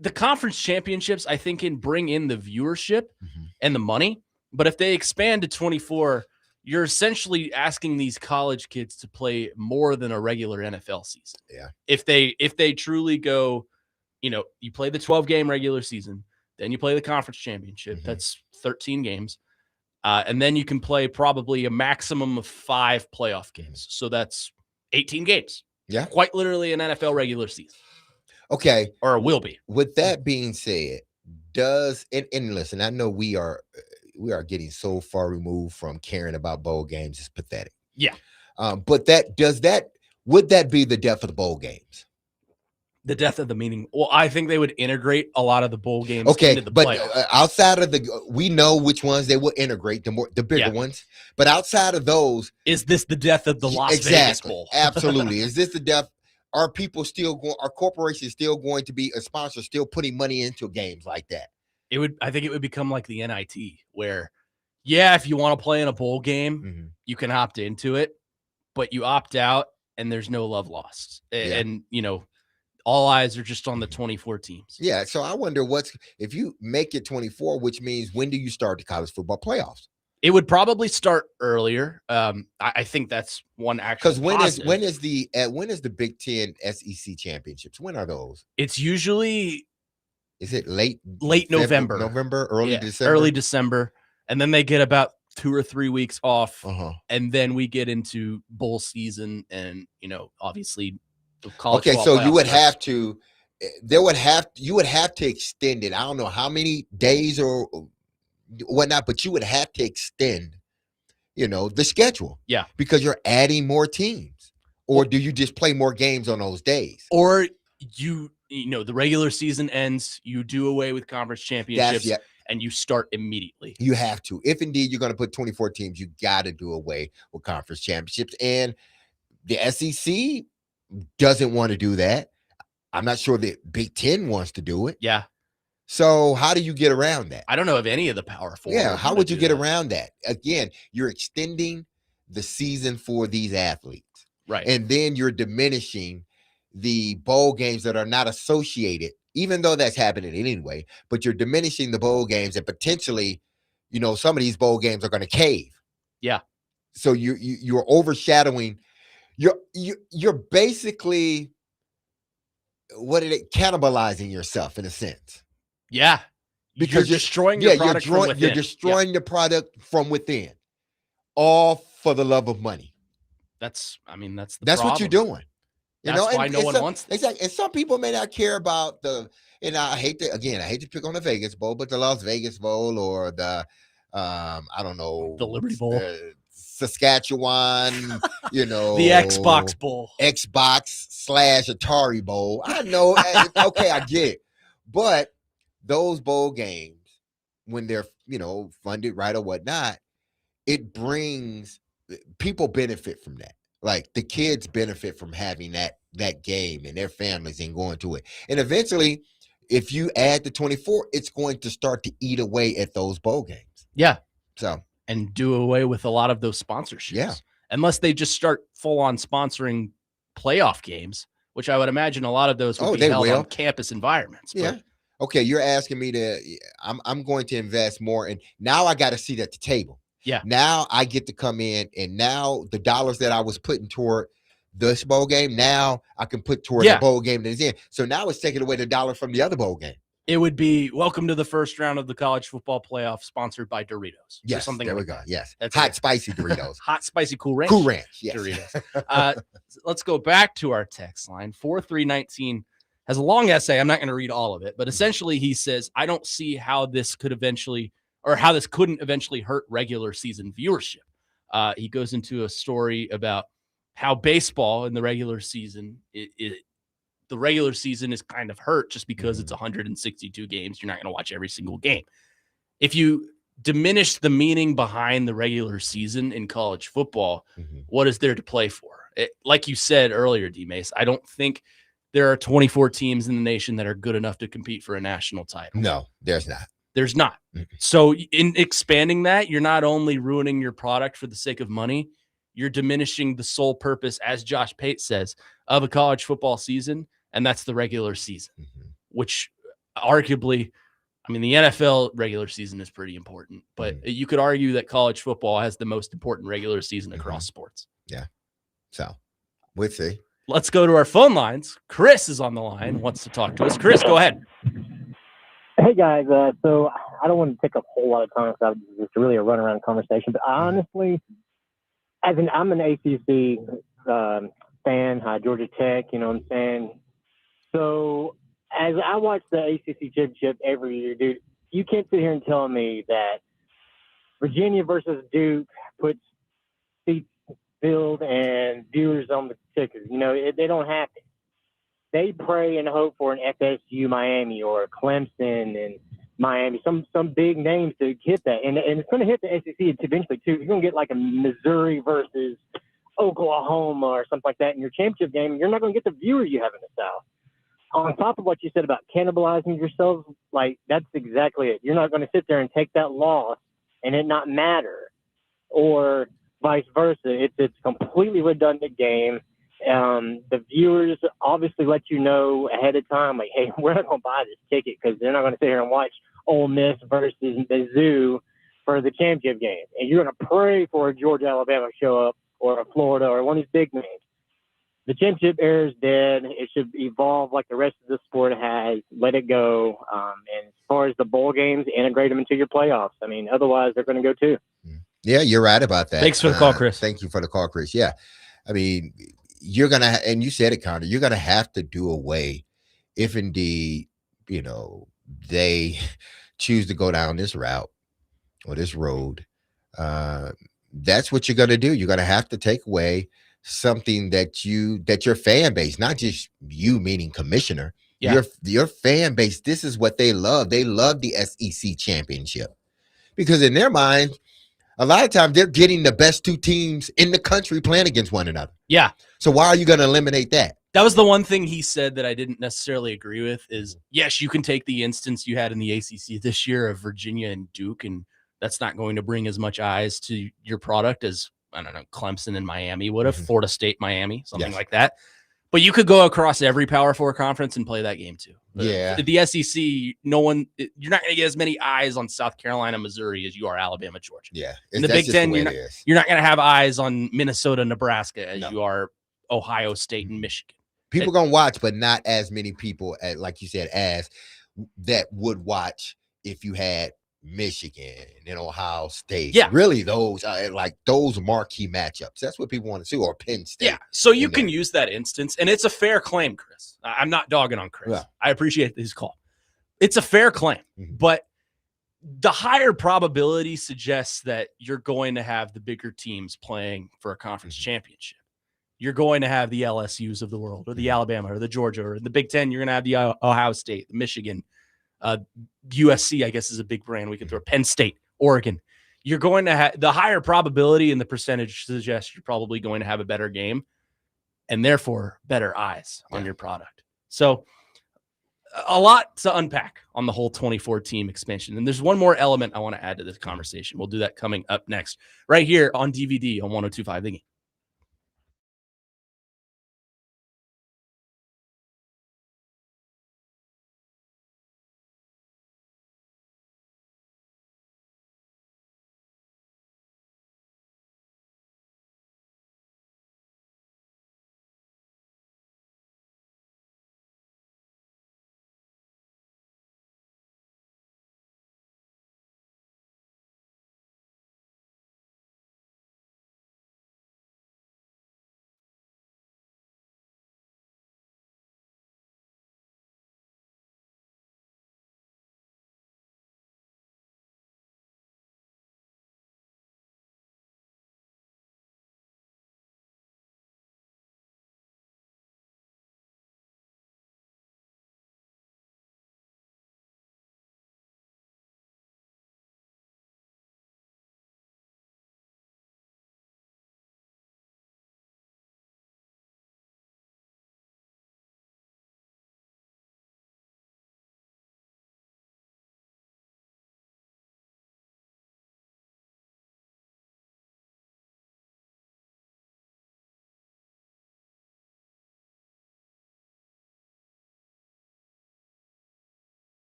the conference championships, I think, can bring in the viewership and the money. But if they expand to 24, you're essentially asking these college kids to play more than a regular NFL season. Yeah. If they truly go, you play the 12-game regular season, then you play the conference championship. That's 13 games. And then you can play probably a maximum of 5 playoff games. So that's 18 games. Yeah. Quite literally an NFL regular season. Okay. Or it will be. With that being said, and listen, I know we are getting so far removed from caring about bowl games. It's pathetic. Yeah. But would that be the death of the bowl games? The death of the meaning. Well, I think they would integrate a lot of the bowl games into the playoffs. Outside of we know which ones they will integrate, the bigger ones. But outside of those, is this the death of the Las Vegas Bowl? Absolutely. Is this the death? Are people still going? Are corporations still going to be a sponsor, still putting money into games like that? I think it would become like the NIT, where, if you want to play in a bowl game, you can opt into it, but you opt out, and there's no love lost, and all eyes are just on the 24 teams. Yeah, so I wonder if you make it 24, which means when do you start the college football playoffs? It would probably start earlier. I think that's one actual. Because when is the Big Ten SEC championships? When are those? It's usually. Is it late November? Early December. Early December, and then they get about 2 or 3 weeks off, and then we get into bowl season, and obviously. Okay, so you would have to extend it. I don't know how many days or whatnot, but you would have to extend, the schedule. Yeah, because you're adding more teams, or do you just play more games on those days? Or the regular season ends, you do away with conference championships, and you start immediately. You have to. If indeed you're going to put 24 teams, you got to do away with conference championships, and the SEC doesn't want to do that. I'm not sure the Big Ten wants to do it. Yeah. So how do you get around that? I don't know of any of the Power Four. Yeah. How would you get around that? Again, you're extending the season for these athletes. Right. And then you're diminishing the bowl games that are not associated, even though that's happening anyway, but you're diminishing the bowl games and potentially, some of these bowl games are going to cave. Yeah. So you're overshadowing. You're basically cannibalizing yourself in a sense. Yeah, because you're destroying your product from within. You're destroying the product from within, all for the love of money. That's what you're doing. That's why no one wants this. Exactly. And some people may not care about I hate to pick on the Vegas Bowl, but the Las Vegas Bowl or the I don't know, the Liberty Bowl. Saskatchewan, the Xbox Bowl, Xbox/Atari Bowl. I know. Okay, I get it. But those bowl games, when they're, funded right or whatnot, it brings people benefit from that. Like the kids benefit from having that game and their families and going to it. And eventually, if you add the 24, it's going to start to eat away at those bowl games. Yeah. So, and do away with a lot of those sponsorships. Yeah. Unless they just start full on sponsoring playoff games, which I would imagine a lot of those would be held on campus environments. Yeah. But, okay. You're asking me to, I'm going to invest more. And now I got a seat at the table. Yeah. Now I get to come in, and now the dollars that I was putting toward this bowl game, now I can put toward the bowl game that's in. So now it's taking away the dollar from the other bowl game. It would be welcome to the first round of the college football playoff, sponsored by Doritos. Yes, or something there like we go. that. Yes, that's hot spicy Doritos, hot spicy Cool Ranch. Cool Ranch. Yes. Doritos. Let's go back to our text line. 4319 has a long essay. I'm not going to read all of it, but essentially he says, I don't see how this could eventually, or how this couldn't eventually hurt regular season viewership. He goes into a story about how baseball in the regular season, the regular season is kind of hurt just because it's 162 games. You're not going to watch every single game. If you diminish the meaning behind the regular season in college football, what is there to play for? Like you said earlier, D-Mace, I don't think there are 24 teams in the nation that are good enough to compete for a national title. No, there's not. There's not. So in expanding that, you're not only ruining your product for the sake of money, you're diminishing the sole purpose, as Josh Pate says, of a college football season, and that's the regular season, which arguably, I mean, the NFL regular season is pretty important, but you could argue that college football has the most important regular season across sports. Yeah. So we'll see. Let's go to our phone lines. Chris is on the line, wants to talk to us. Chris, go ahead. Hey, guys. So I don't want to take a whole lot of time because it's really a runaround conversation, but honestly, I'm an ACC fan, Georgia Tech, you know what I'm saying? So as I watch the ACC championship every year, dude, you can't sit here and tell me that Virginia versus Duke puts seats filled and viewers on the tickets. You know, they don't happen. They pray and hope for an FSU Miami or Clemson and Miami, some big names to hit that. And it's going to hit the SEC eventually, too. You're going to get like a Missouri versus Oklahoma or something like that in your championship game. You're not going to get the viewer you have in the South. On top of what you said about cannibalizing yourselves, like, that's exactly it. You're not going to sit there and take that loss and it not matter, or vice versa. It's a completely redundant game. The viewers obviously let you know ahead of time, like, hey, we're not going to buy this ticket because they're not going to sit here and watch Ole Miss versus the Zoo for the championship game. And you're going to pray for a Georgia, Alabama show up, or a Florida, or one of these big names. The championship era is dead. It should evolve like the rest of the sport has. Let it go. And as far as the bowl games, integrate them into your playoffs. I mean, otherwise they're going to go too. Yeah, you're right about that. Thanks for the call, Chris. Thank you for the call, Chris. Yeah. I mean, you're going to, and you said it, Connor, you're going to have to do away if indeed, you know, they choose to go down this route or this road. That's what you're going to do. You're going to have to take away something that your fan base, not just you, meaning commissioner, your fan base, this is what they love. They love the SEC championship because in their mind, a lot of times they're getting the best two teams in the country playing against one another. Yeah. So why are you going to eliminate that? That was the one thing he said that I didn't necessarily agree with is, yes, you can take the instance you had in the ACC this year of Virginia and Duke, and that's not going to bring as much eyes to your product as, I don't know, Clemson and Miami would have, Florida State, Miami, something like that. But you could go across every Power Four conference and play that game too. The SEC, you're not going to get as many eyes on South Carolina, Missouri as you are Alabama, Georgia. Yeah. In the Big Ten, you're not going to have eyes on Minnesota, Nebraska as you are Ohio State and Michigan. People going to watch, but not as many people, like you said, as that would watch if you had Michigan and Ohio State. Yeah. Really those like those marquee matchups. That's what people want to see, or Penn State. Yeah. So you can use that instance, and it's a fair claim, Chris. I'm not dogging on Chris. Yeah. I appreciate his call. It's a fair claim, but the higher probability suggests that you're going to have the bigger teams playing for a conference championship. You're going to have the LSUs of the world, or the Alabama, or the Georgia, or the Big Ten. You're going to have the Ohio State, the Michigan, USC, I guess, is a big brand. We can throw Penn State, Oregon. You're going to have the higher probability, and the percentage suggests you're probably going to have a better game, and therefore better eyes on your product. So a lot to unpack on the whole 24 team expansion. And there's one more element I want to add to this conversation. We'll do that coming up next, right here on DVD on 102.5 The Game.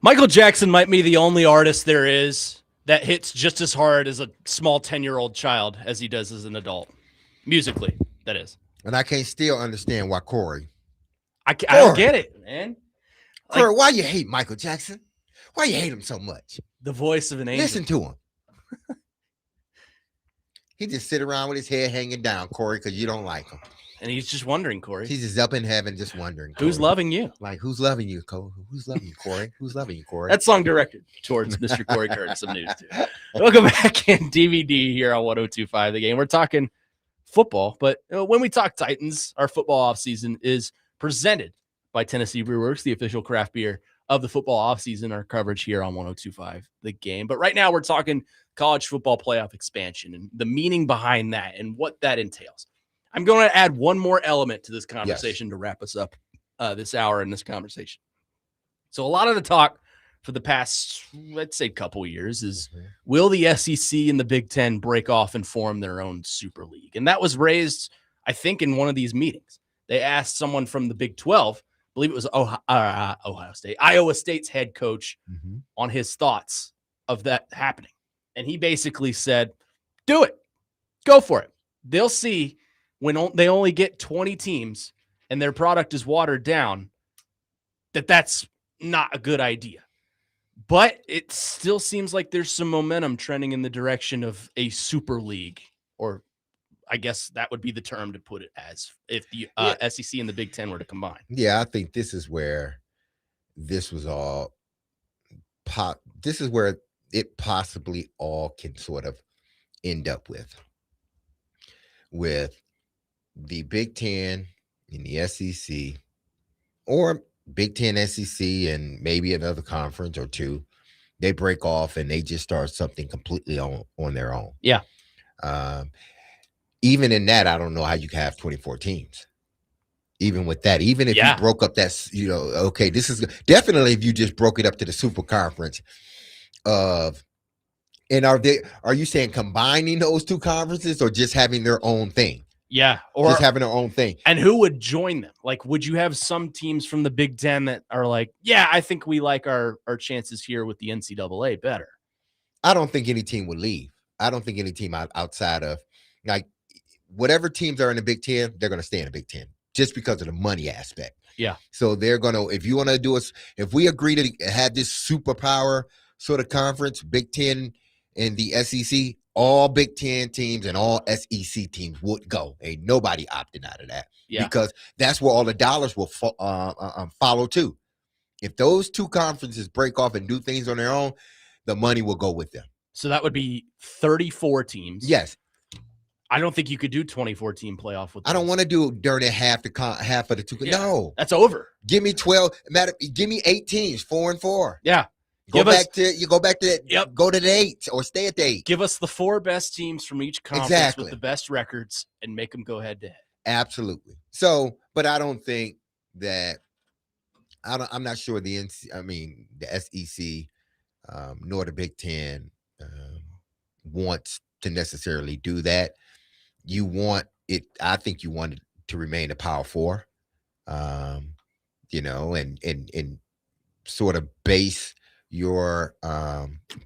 Michael Jackson might be the only artist there is that hits just as hard as a small 10-year-old child as he does as an adult. Musically, that is. And I can't still understand why Corey. I don't get it, man. Corey, why you hate Michael Jackson? Why you hate him so much? The voice of an angel. Listen to him. He just sit around with his head hanging down, Corey, because you don't like him. And he's just wondering, Corey. He's just up in heaven just wondering. Corey. Who's loving you? Like, who's loving you, Corey? Who's loving you, Corey? Who's loving you, Corey? That song directed towards Mr. Corey Curtis of Nute. Welcome back in DVD here on 102.5 The Game. We're talking football, but when we talk Titans, our football offseason is presented by Tennessee Brewworks, the official craft beer of the football offseason, our coverage here on 102.5 The Game. But right now we're talking college football playoff expansion and the meaning behind that and what that entails. I'm going to add one more element to this conversation to wrap us up this hour in this conversation. So a lot of the talk for the past, let's say, couple years is, will the SEC and the Big Ten break off and form their own super league? And that was raised, I think, in one of these meetings. They asked someone from the Big 12, I believe it was Ohio State, Iowa State's head coach on his thoughts of that happening. And he basically said, do it. Go for it. They'll see when they only get 20 teams and their product is watered down that that's not a good idea. But it still seems like there's some momentum trending in the direction of a super league, or I guess that would be the term to put it as, if the SEC and the Big Ten were to combine. Yeah, I think this is where this was all this is where it possibly all can sort of end up with the Big Ten and the SEC, or Big Ten, SEC, and maybe another conference or two. They break off and they just start something completely on their own. Yeah. Even in that, I don't know how you can have 24 teams. Even with that, even if you broke up that, okay, this is definitely if you just broke it up to the super conference of, and are you saying combining those two conferences or just having their own thing? Yeah. Or just having their own thing. And who would join them? Like, would you have some teams from the Big Ten that are like, yeah, I think we like our chances here with the NCAA better? I don't think any team would leave. I don't think any team outside of, like, whatever teams are in the Big Ten, they're going to stay in the Big Ten just because of the money aspect. Yeah. So they're going to, if you want to do us, if we agree to have this superpower sort of conference, Big Ten and the SEC, all Big Ten teams and all SEC teams would go. Ain't nobody opting out of that. Yeah. Because that's where all the dollars will follow too. If those two conferences break off and do things on their own, the money will go with them. So that would be 34 teams. Yes. I don't think you could do 24-team playoff with those. I don't want to do during half of the two. Yeah. No. That's over. Give me 12. Give me 8 teams, 4 and 4. Yeah. Go back to that. Go to the 8 or stay at the 8. Give us the 4 best teams from each conference with the best records and make them go head to head. Absolutely. So, but I don't think that I'm not sure the SEC nor the Big Ten wants to necessarily do that. You want it. I think you want it to remain a Power 4, and sort of base your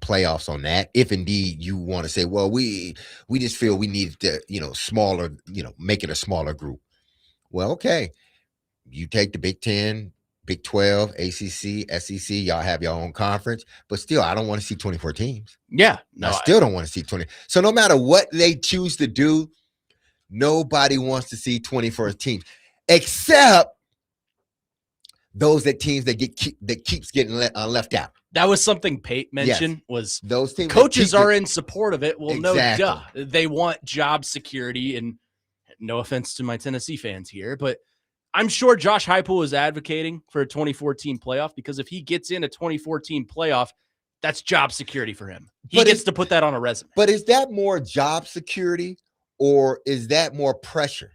playoffs on that. If indeed you want to say, well, we just feel we need to, smaller, make it a smaller group. Well, okay. You take the Big Ten, Big 12, ACC, SEC, y'all have your own conference, but still, I don't want to see 24 teams. Yeah. No, I still don't want to see 20. So no matter what they choose to do, nobody wants to see 24 teams, except those teams that keeps getting left out. That was something Pate mentioned. Was those teams coaches are in support of it. Well, exactly. No, duh. They want job security, and no offense to my Tennessee fans here, but I'm sure Josh Heupel is advocating for a 24-team playoff, because if he gets in a 24-team playoff, that's job security for him. He gets to put that on a resume. But is that more job security or is that more pressure?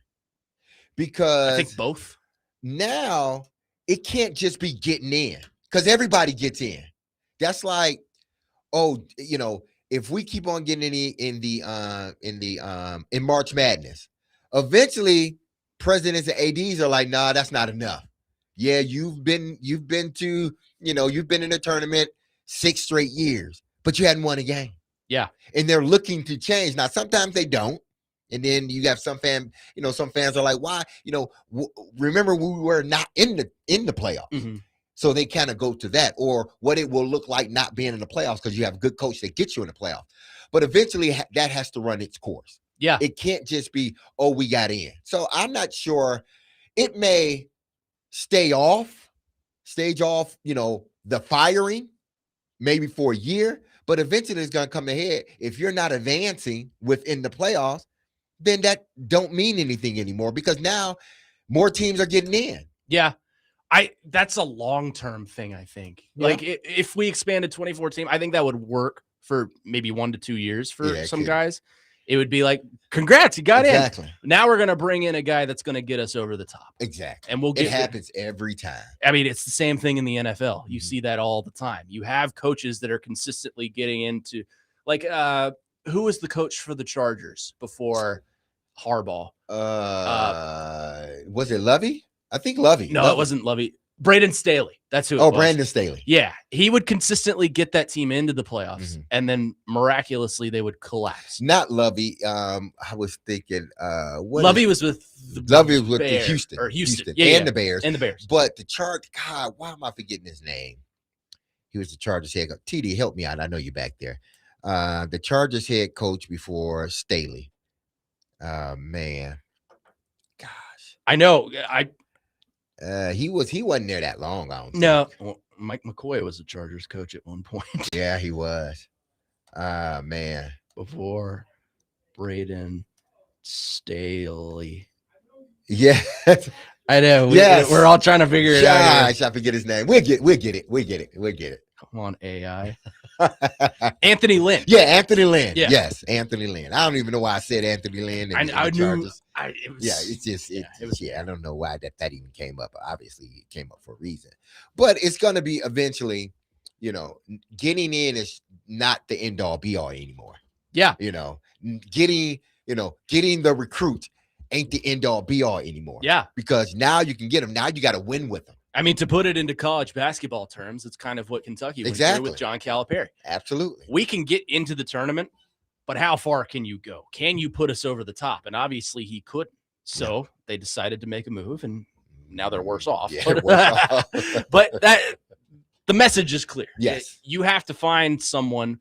Because I think both. Now it can't just be getting in, because everybody gets in. That's like, if we keep on getting in March Madness, eventually presidents and ADs are like, nah, that's not enough. Yeah, you've been in the tournament 6 straight years, but you hadn't won a game. Yeah. And they're looking to change. Now, sometimes they don't. And then you have some fans are like, why? Remember we were not in the playoffs. Mm-hmm. So they kind of go to that, or what it will look like not being in the playoffs, because you have a good coach that gets you in the playoffs. But eventually that has to run its course. Yeah. It can't just be, we got in. So I'm not sure. It may stage off, the firing maybe for a year, but eventually it's going to come ahead. If you're not advancing within the playoffs, then that don't mean anything anymore, because now more teams are getting in. Yeah. That's a long-term thing, I think. Yeah. Like if we expanded 24 team, I think that would work for maybe 1 to 2 years for some guys. It would be like, congrats, you got in. Now we're going to bring in a guy that's going to get us over the top. Exactly. And it happens every time. I mean, it's the same thing in the NFL. You see that all the time. You have coaches that are consistently getting into, like, who was the coach for the Chargers before Harbaugh? Was it Lovey? I think Lovey. No, it wasn't Lovey. Braden Staley. That's who it was. Brandon Staley. Yeah. He would consistently get that team into the playoffs, and then miraculously they would collapse. Not Lovey. I was thinking Lovey was with the Houston. Yeah, and the Bears. And the Bears. But the Chargers, God, why am I forgetting his name? He was the Chargers head coach. TD, help me out. I know you're back there. The Chargers head coach before Staley. Man. Gosh. I know. He wasn't there that long, I don't think. No. Well, Mike McCoy was the Chargers coach at one point. Yeah, he was. Man. Before Braden Staley. Yeah. I know. Yes. We're all trying to figure it out. Gosh, I forget his name. We'll get it. Come on, AI. Anthony Lynn. Yeah, Anthony Lynn. Yeah. Yes, Anthony Lynn. I don't even know why I said Anthony Lynn. I knew. I don't know why that even came up. Obviously, it came up for a reason. But it's going to be eventually, getting in is not the end all be all anymore. Yeah. Getting the recruit ain't the end all be all anymore. Yeah. Because now you can get them. Now you got to win with them. I mean, to put it into college basketball terms, it's kind of what Kentucky went through with John Calipari. Absolutely. We can get into the tournament, but how far can you go? Can you put us over the top? And obviously he couldn't. So they decided to make a move, and now they're worse off. Yeah, but the message is clear. Yes. You have to find someone.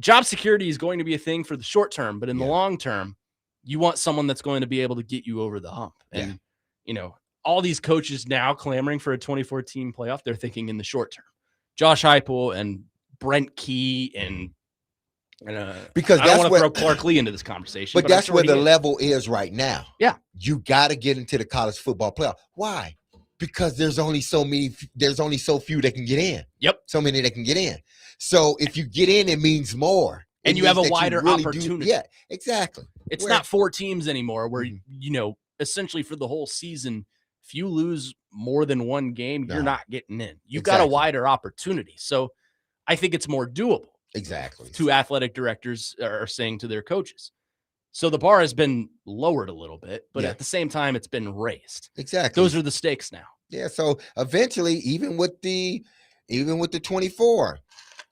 Job security is going to be a thing for the short term, but in the long term, you want someone that's going to be able to get you over the hump. And, all these coaches now clamoring for a 2014 playoff, they're thinking in the short term. Josh Heupel and Brent Key and because I don't want to throw Clark Lee into this conversation. But that's where the level is right now. Yeah. You got to get into the college football playoff. Why? Because there's only so few that can get in. Yep. So many that can get in. So if you get in, it means more. And you have a wider opportunity. Yeah, exactly. It's not 4 teams anymore where, essentially for the whole season, if you lose more than one game, you're not getting in. You've got a wider opportunity. So I think it's more doable. Exactly. Two athletic directors are saying to their coaches. So the bar has been lowered a little bit, but at the same time, it's been raised. Exactly. Those are the stakes now. Yeah. So eventually, even with the 24,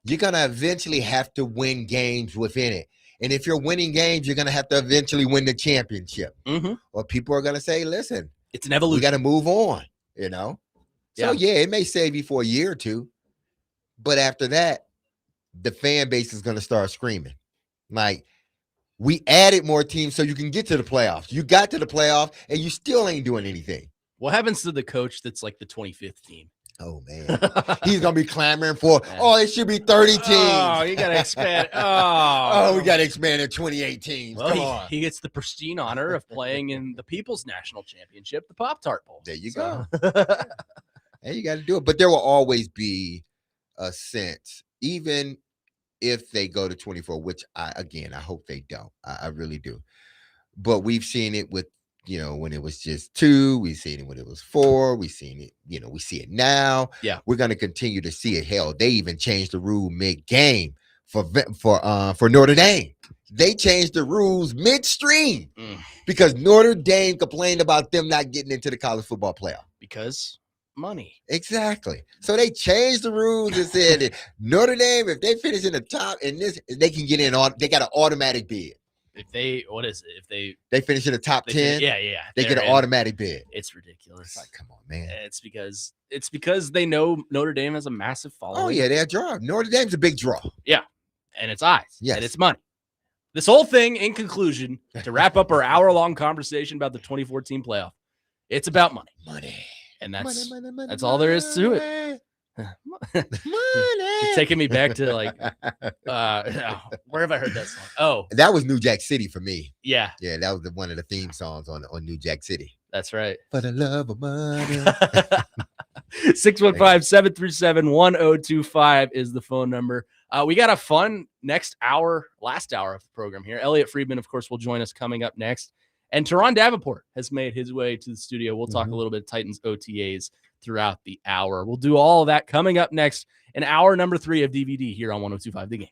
you're going to eventually have to win games within it. And if you're winning games, you're going to have to eventually win the championship. Or people are going to say, listen, it's an evolution. We got to move on, So, it may save you for a year or two. But after that, the fan base is going to start screaming. Like, we added more teams so you can get to the playoffs. You got to the playoff, and you still ain't doing anything. What happens to the coach that's like the 25th team? Oh, man. He's going to be clamoring for, it should be 30 teams. Oh, you got to expand. We got to expand to 28 teams. Well, Come on. He gets the pristine honor of playing in the People's National Championship, the Pop-Tart Bowl. There you go. And you got to do it. But there will always be a sense, even if they go to 24, which I hope they don't. I really do. But we've seen it with, when it was just 2, we've seen it when it was 4, we've seen it, we see it now. Yeah. We're going to continue to see it. Hell, they even changed the rule mid-game for Notre Dame. They changed the rules midstream because Notre Dame complained about them not getting into the college football playoff. Because money. Exactly. So they changed the rules and said that Notre Dame, if they finish in the top and they can get in on, they got an automatic bid. If they finish in the top 10, they get an automatic bid. It's ridiculous. It's like, come on, man. It's because they know Notre Dame has a massive following. Oh yeah, they're a draw. Notre Dame's a big draw. Yeah, and it's eyes. Yes, and it's money. This whole thing, in conclusion, to wrap up our hour-long conversation about the 2014 playoff, it's about money. Money, and that's money, all there is to it. It's taking me back to where have I heard that song? Oh, that was New Jack City for me. Yeah, that was one of the theme songs on New Jack City. That's right. For the love of money. 615-737-1025 is the phone number. We got a fun last hour of the program here. Elliotte Friedman, of course, will join us coming up next. And Teron Davenport has made his way to the studio. We'll talk a little bit of Titans OTAs throughout the hour. We'll do all of that coming up next in hour number 3 of DVD here on 102.5 The Game.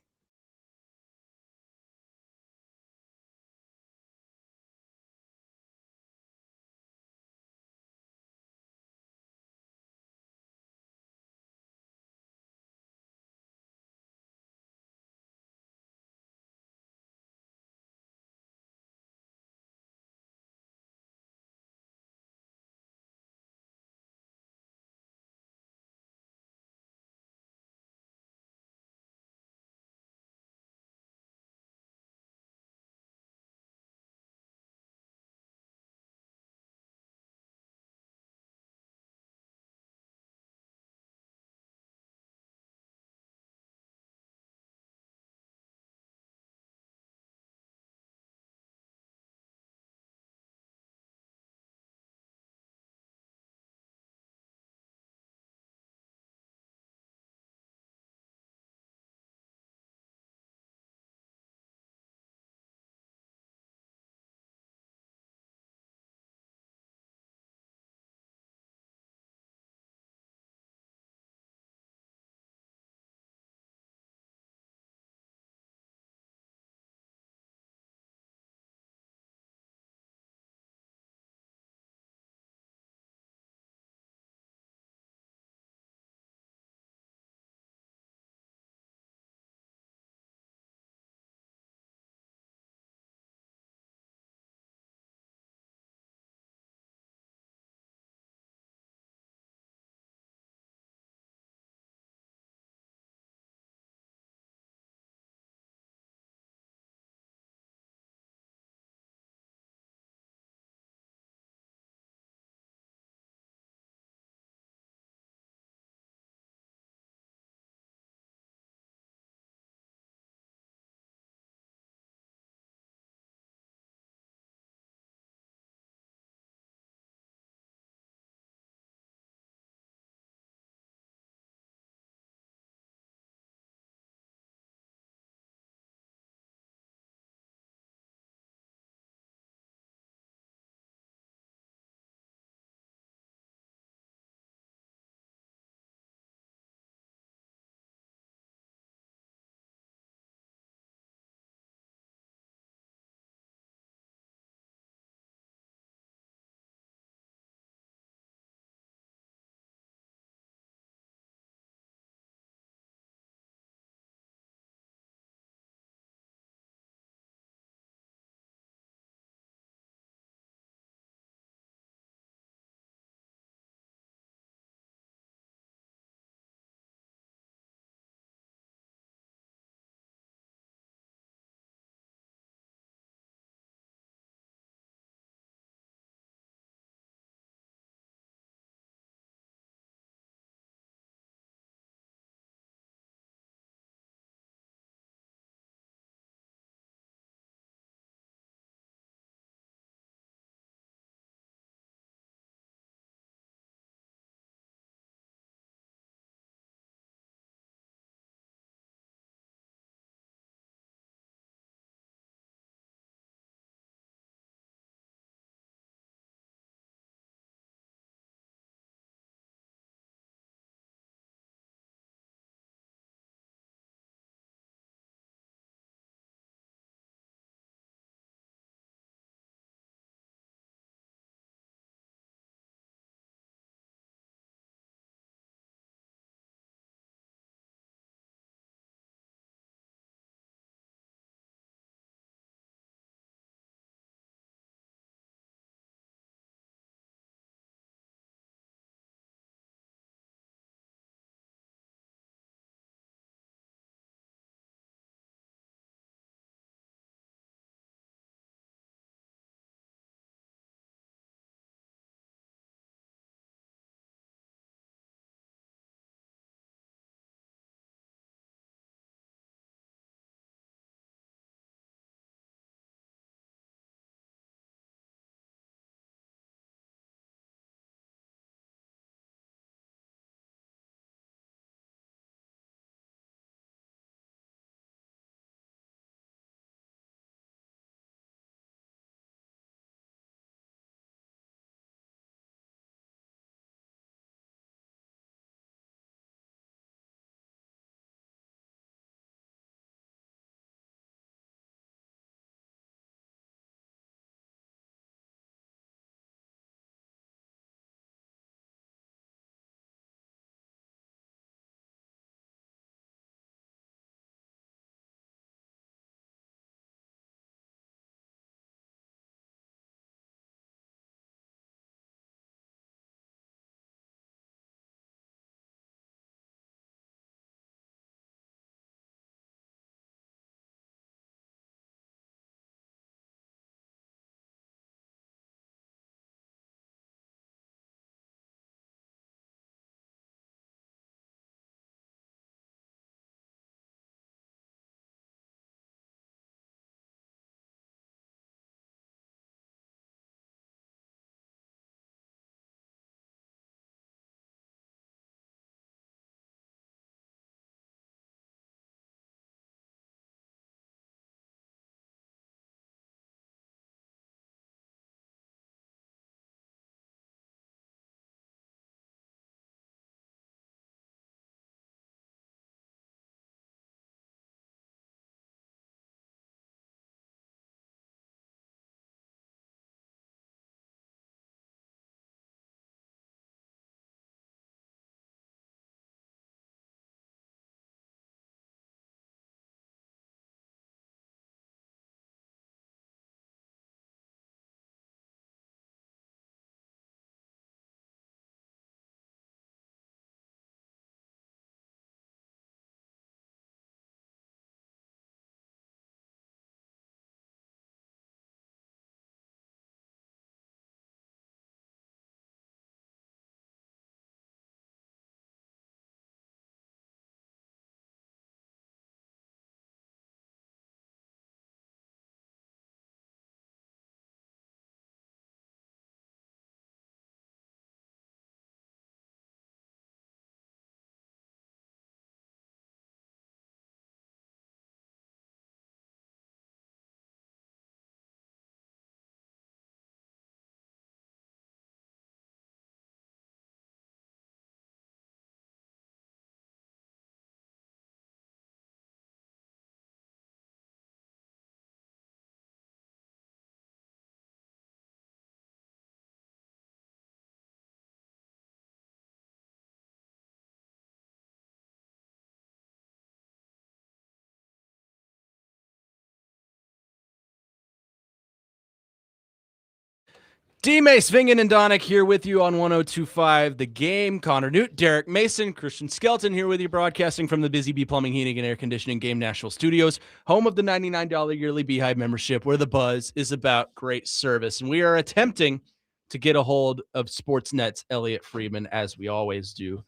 D-Mace, Vingen, and Donick here with you on 102.5 The Game. Connor Nute, Derrick Mason, Christian Skelton here with you, broadcasting from the Busy Bee Plumbing, Heating, and Air Conditioning Game National Studios, home of the $99 yearly Beehive membership, where the buzz is about great service. And we are attempting to get a hold of SportsNet's Elliotte Friedman, as we always do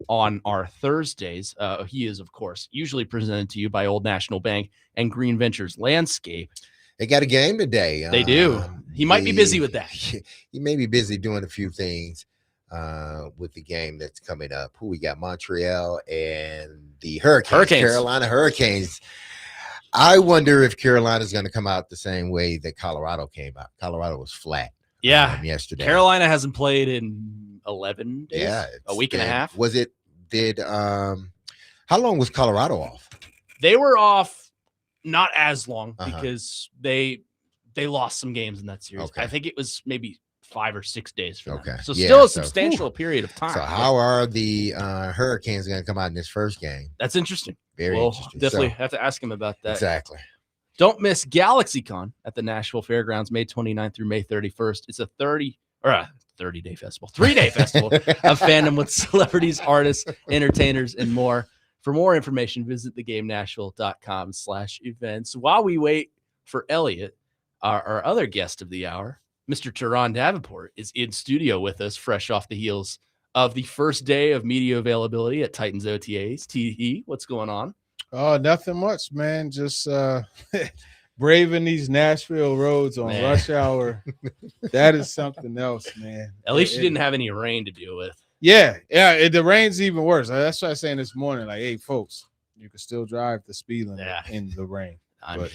on our Thursdays. He is, of course, usually presented to you by Old National Bank and Green Ventures Landscape. They got a game today. They do. He might be busy with that. He may be busy doing a few things with the game that's coming up. Who we got? Montreal and the Hurricanes. Carolina Hurricanes. I wonder if Carolina's going to come out the same way that Colorado came out. Colorado was flat. Yeah. Yesterday. Carolina hasn't played in 11 days. Yeah. A week and a half. How long was Colorado off? They were off not as long because they lost some games in that series. Okay. I think it was maybe 5 or 6 days for them. Okay. So still a substantial period of time. So how are the Hurricanes going to come out in this first game? That's interesting. Very interesting. Definitely have to ask him about that. Exactly. Don't miss GalaxyCon at the Nashville Fairgrounds, May 29th through May 31st. It's a 30-day festival, 3-day festival of fandom with celebrities, artists, entertainers, and more. For more information, visit thegamenashville.com/events. While we wait for Elliotte, our other guest of the hour, Mr. Teron Davenport, is in studio with us, fresh off the heels of the first day of media availability at Titans OTAs. TE, what's going on? Oh, nothing much, man. Just braving these Nashville roads on rush hour. That is something else, man. At least you didn't have any rain to deal with. Yeah. The rain's even worse. That's what I was saying this morning. Like, hey, folks, you can still drive the speed limit in the rain. But,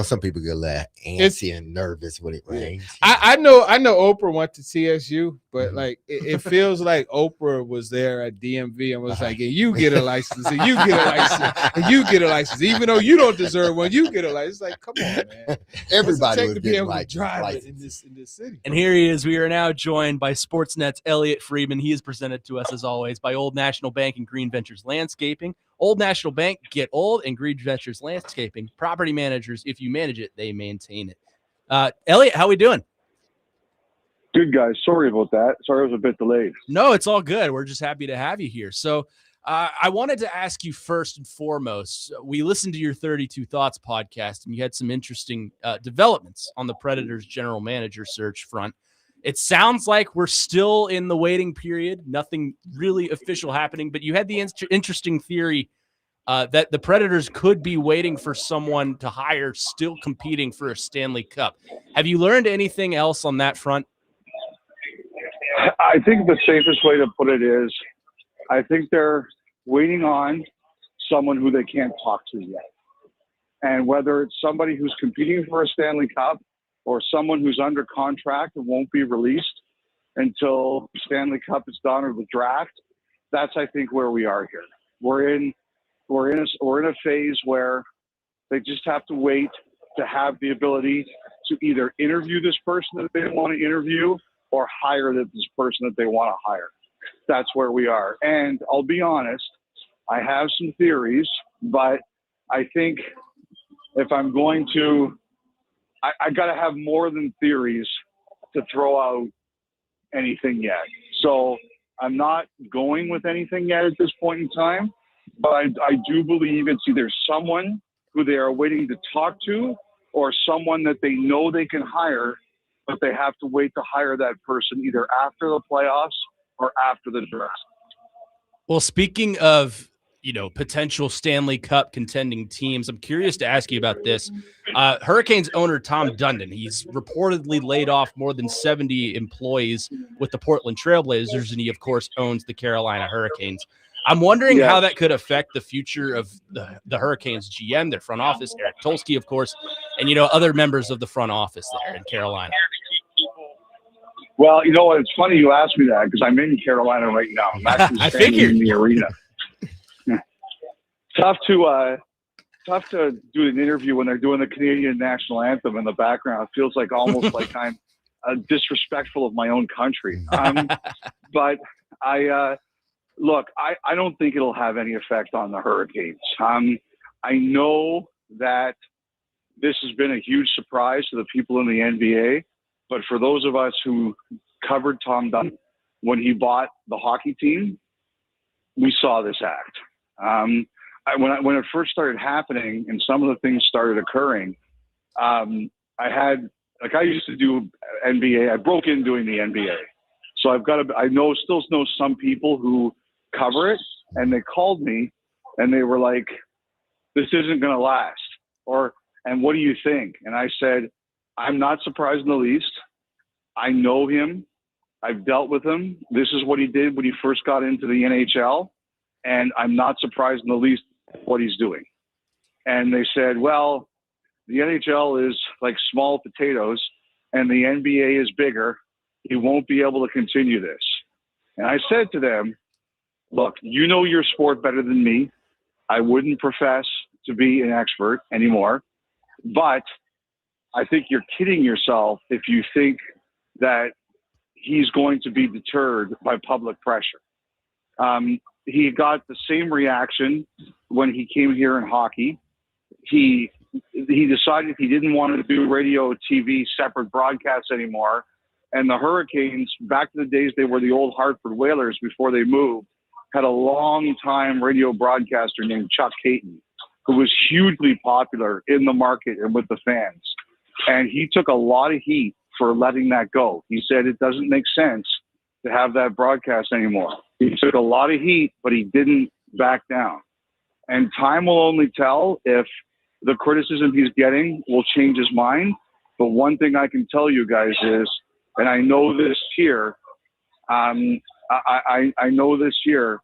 some people get a little antsy and nervous when it rains. I know Oprah went to TSU, but like it feels like Oprah was there at DMV and was like, hey, you get a license, and you get a license, and you get a license, even though you don't deserve one, you get a license. Like, come on, man. Everybody would be able to drive it in this city. And here he is. We are now joined by SportsNet's Elliotte Friedman. He is presented to us, as always, by Old National Bank and Green Ventures Landscaping. Old National Bank, get old, and Green Ventures Landscaping. Property managers, if you manage it, they maintain it. Elliotte, how we doing? Good, guys. Sorry about that. Sorry I was a bit delayed. No, it's all good. We're just happy to have you here. So I wanted to ask you first and foremost, we listened to your 32 Thoughts podcast, and you had some interesting developments on the Predators general manager search front. It sounds like we're still in the waiting period, nothing really official happening, but you had the interesting theory that the Predators could be waiting for someone to hire still competing for a Stanley Cup. Have you learned anything else on that front? I think the safest way to put it is I think they're waiting on someone who they can't talk to yet. And whether it's somebody who's competing for a Stanley Cup or someone who's under contract and won't be released until Stanley Cup is done or the draft, that's, I think, where we are here. We're in a phase where they just have to wait to have the ability to either interview this person that they want to interview or hire this person that they want to hire. That's where we are. And I'll be honest, I have some theories, but I think if I'm going to, I got to have more than theories to throw out anything yet. So I'm not going with anything yet at this point in time, but I do believe it's either someone who they are waiting to talk to or someone that they know they can hire, but they have to wait to hire that person either after the playoffs or after the draft. Well, speaking of, potential Stanley Cup contending teams, I'm curious to ask you about this. Hurricanes owner Tom Dundon, he's reportedly laid off more than 70 employees with the Portland Trailblazers, and he, of course, owns the Carolina Hurricanes. I'm wondering how that could affect the future of the Hurricanes GM, their front office, Eric Tolsky, of course, and, other members of the front office there in Carolina. Well, you know what? It's funny you asked me that because I'm in Carolina right now. I'm actually I standing figured. in the arena. Tough to do an interview when they're doing the Canadian national anthem in the background. It feels like almost like I'm disrespectful of my own country. But I don't think it'll have any effect on the Hurricanes. I know that this has been a huge surprise to the people in the NBA. But for those of us who covered Tom Dunn when he bought the hockey team, we saw this act. When it first started happening and some of the things started occurring, I used to do NBA. I broke in doing the NBA. So I still know some people who cover it, and they called me and they were like, this isn't going to last. And what do you think? And I said, I'm not surprised in the least. I know him. I've dealt with him. This is what he did when he first got into the NHL. And I'm not surprised in the least what he's doing. And they said, well, the NHL is like small potatoes and the NBA is bigger. He won't be able to continue this. And I said to them, look, you know your sport better than me. I wouldn't profess to be an expert anymore, but I think you're kidding yourself if you think that he's going to be deterred by public pressure. He got the same reaction when he came here in hockey. He decided he didn't want to do radio, TV, separate broadcasts anymore. And the Hurricanes, back in the days, they were the old Hartford Whalers before they moved, had a long-time radio broadcaster named Chuck Caton, who was hugely popular in the market and with the fans. And he took a lot of heat for letting that go. He said it doesn't make sense to have that broadcast anymore. He took a lot of heat, but he didn't back down. And time will only tell if the criticism he's getting will change his mind. But one thing I can tell you guys is, and I know this here, I know this year,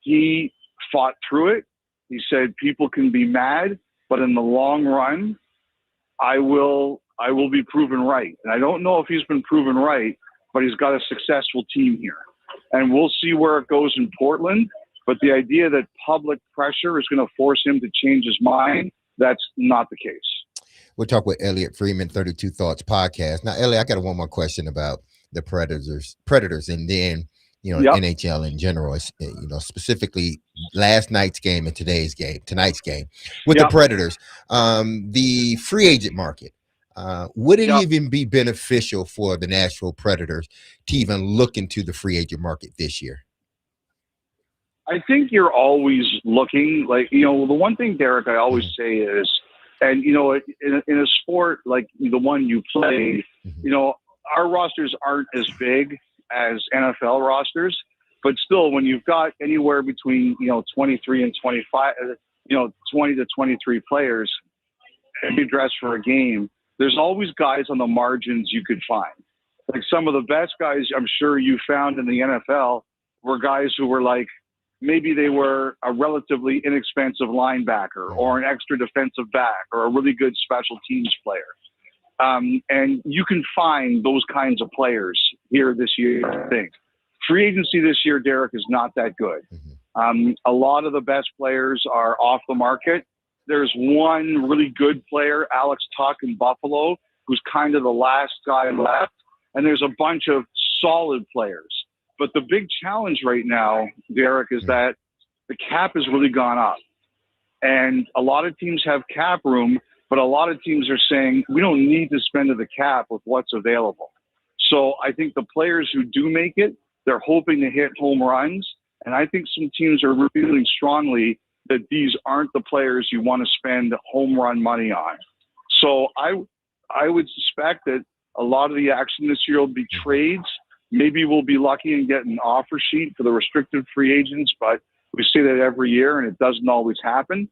he fought through it. He said people can be mad, but in the long run, I will be proven right. And I don't know if he's been proven right, but he's got a successful team here. And we'll see where it goes in Portland. But the idea that public pressure is going to force him to change his mind, that's not the case. We'll talk with Elliotte Friedman, 32 Thoughts podcast. Now, Elliotte, I got one more question about the Predators, and then, NHL in general, specifically last night's game and tonight's game with the Predators. The free agent market, would it even be beneficial for the Nashville Predators to even look into the free agent market this year? I think you're always looking, the one thing, Derrick, I always say is, and, in a sport like the one you play, our rosters aren't as big as NFL rosters, but still, when you've got anywhere between, 23 and 25, 20 to 23 players every dress for a game, there's always guys on the margins you could find. Like some of the best guys I'm sure you found in the NFL were guys who were like, maybe they were a relatively inexpensive linebacker or an extra defensive back or a really good special teams player. And you can find those kinds of players here this year, I think. Free agency this year, Derrick, is not that good. A lot of the best players are off the market. There's one really good player, Alex Tuck in Buffalo, who's kind of the last guy left. And there's a bunch of solid players. But the big challenge right now, Derrick, is that the cap has really gone up. And a lot of teams have cap room, but a lot of teams are saying, we don't need to spend to the cap with what's available. So I think the players who do make it, they're hoping to hit home runs. And I think some teams are feeling strongly that these aren't the players you want to spend home run money on. So I would suspect that a lot of the action this year will be trades. Maybe we'll be lucky and get an offer sheet for the restricted free agents, but we say that every year and it doesn't always happen.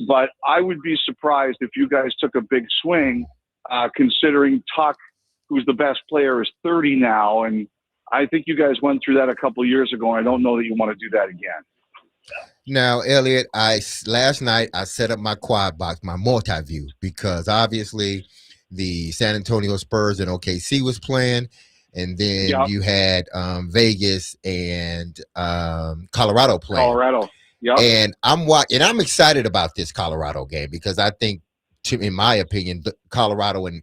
But I would be surprised if you guys took a big swing, considering Tuck, who's the best player, is 30 now. And I think you guys went through that a couple of years ago. And I don't know that you want to do that again. Now, Elliotte, last night I set up my quad box, my multi-view, because obviously the San Antonio Spurs and OKC was playing. And then you had Vegas and Colorado playing. And I'm excited about this Colorado game because I think, in my opinion, Colorado and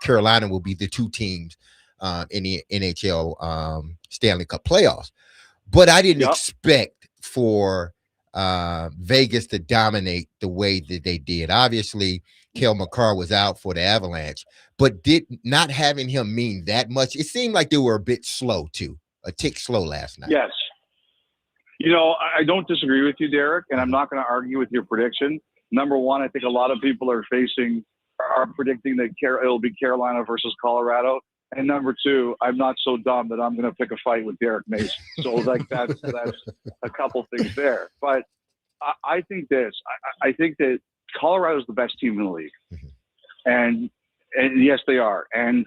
Carolina will be the two teams in the NHL Stanley Cup playoffs. But I didn't expect for Vegas to dominate the way that they did. Obviously, Cale Makar was out for the Avalanche, but did not having him mean that much? It seemed like they were a bit slow too, a tick slow last night. Yes. I don't disagree with you, Derrick, and I'm not going to argue with your prediction. Number one, I think a lot of people are predicting that it'll be Carolina versus Colorado. And number two, I'm not so dumb that I'm going to pick a fight with Derrick Mason. So that's a couple things there. But I think this. I think that Colorado's the best team in the league, and yes, they are. And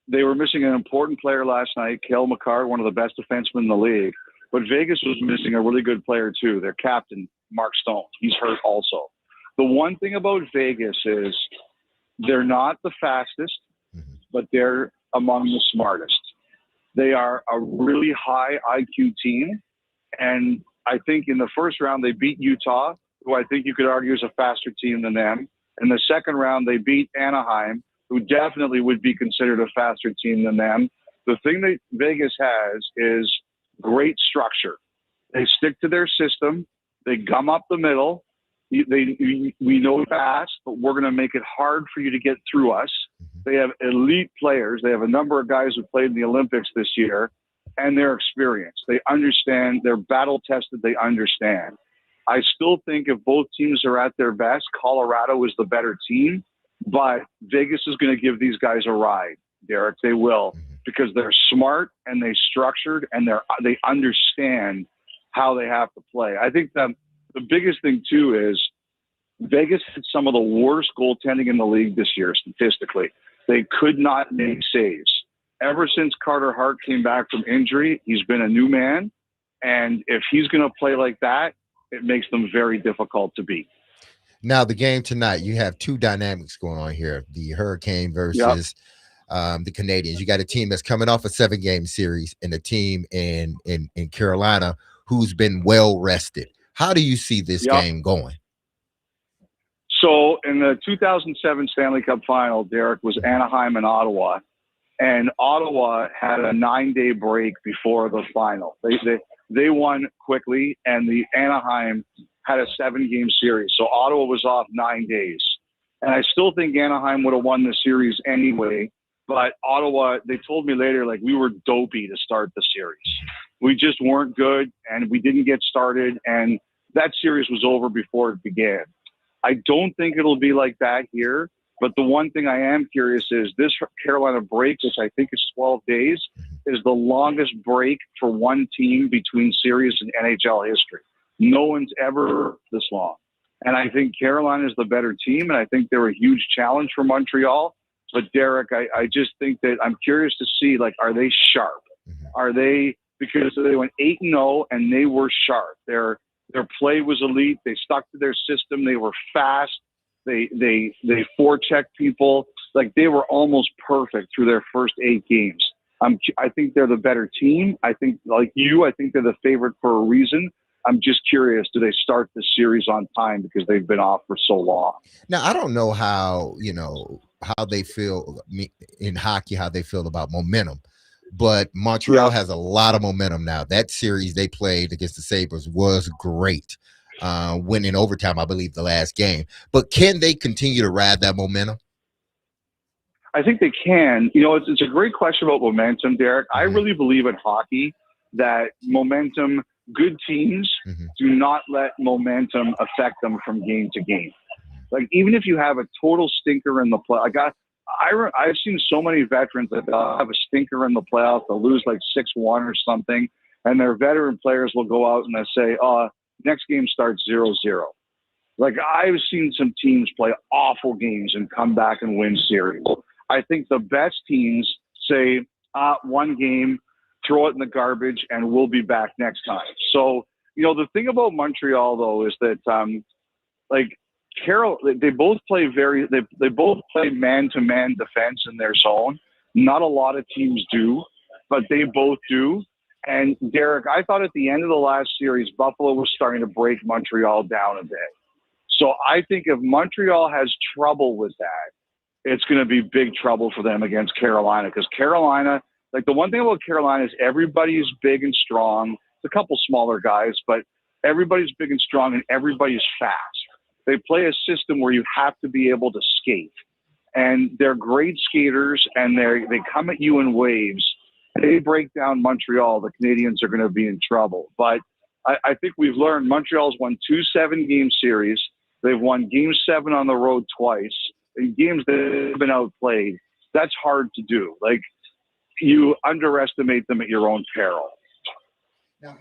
they were missing an important player last night, Cale Makar, one of the best defensemen in the league. But Vegas was missing a really good player too. Their captain, Mark Stone, he's hurt also. The one thing about Vegas is they're not the fastest, but they're among the smartest. They are a really high IQ team. And I think in the first round, they beat Utah, who I think you could argue is a faster team than them. In the second round, they beat Anaheim, who definitely would be considered a faster team than them. The thing that Vegas has is great structure. They stick to their system. They gum up the middle. We know fast, but we're going to make it hard for you to get through us. They have elite players. They have a number of guys who played in the Olympics this year, and they're experienced. They understand. They're battle tested. They understand. I still think if both teams are at their best, Colorado is the better team, but Vegas is going to give these guys a ride, Derrick. They will, because they're smart and they structured and they understand how they have to play. I think the biggest thing too is Vegas had some of the worst goaltending in the league this year statistically. They could not make saves. Ever since Carter Hart came back from injury, he's been a new man. And if he's going to play like that, it makes them very difficult to beat. Now, the game tonight, you have two dynamics going on here. The Hurricane versus the Canadians. You got a team that's coming off a 7-game series and a team in Carolina who's been well rested. How do you see this game going? So in the 2007 Stanley Cup final, Derrick, was Anaheim and Ottawa. And Ottawa had a 9-day break before the final. They won quickly, and the Anaheim had a 7-game series. So Ottawa was off 9 days. And I still think Anaheim would have won the series anyway. But Ottawa, they told me later, like, we were dopey to start the series. We just weren't good, and we didn't get started. And that series was over before it began. I don't think it'll be like that here. But the one thing I am curious is this Carolina break, which I think is 12 days, is the longest break for one team between series in NHL history. No one's ever this long. And I think Carolina is the better team, and I think they're a huge challenge for Montreal. But Derrick, I just think that I'm curious to see, like, are they sharp? Are they, because they went 8-0 and they were sharp. Their play was elite. They stuck to their system. They were fast. They forechecked people. Like, they were almost perfect through their first 8 games. I think they're the better team. I think, like you, I think they're the favorite for a reason. I'm just curious, do they start the series on time because they've been off for so long? Now, I don't know how they feel in hockey, how they feel about momentum, but Montreal has a lot of momentum now. That series they played against the Sabres was great. Winning overtime, I believe, the last game. But can they continue to ride that momentum? I think they can. It's a great question about momentum, Derrick. I really believe in hockey that momentum, good teams do not let momentum affect them from game to game. Like, even if you have a total stinker in the play, I've seen so many veterans that have a stinker in the playoffs. They'll lose like 6-1 or something, and their veteran players will go out and they say, next game starts 0-0. Like, I've seen some teams play awful games and come back and win series. I think the best teams say, one game, throw it in the garbage, and we'll be back next time. So, the thing about Montreal, though, is that, they both play they both play man-to-man defense in their zone. Not a lot of teams do, but they both do. And Derrick, I thought at the end of the last series, Buffalo was starting to break Montreal down a bit. So I think if Montreal has trouble with that, it's going to be big trouble for them against Carolina, because Carolina, like, the one thing about Carolina is everybody's big and strong. It's a couple smaller guys, but everybody's big and strong and everybody's fast. They play a system where you have to be able to skate. and they're great skaters, and they come at you in waves. They break down Montreal, the Canadians are going to be in trouble. But I think we've learned Montreal's won 2 7-game series. They've won Game 7 on the road twice. In games that have been outplayed, that's hard to do. Like, you underestimate them at your own peril. Now,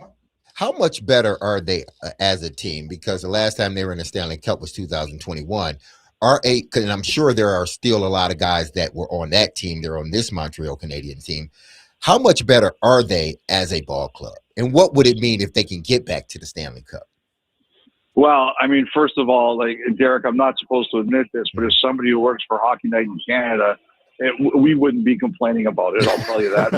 how much better are they as a team? Because the last time they were in the Stanley Cup was 2021. And I'm sure there are still a lot of guys that were on that team. They're on this Montreal Canadian team. How much better are they as a ball club? And what would it mean if they can get back to the Stanley Cup? Well, I mean, first of all, like, Derrick, I'm not supposed to admit this, but as somebody who works for Hockey Night in Canada, we wouldn't be complaining about it. I'll tell you that.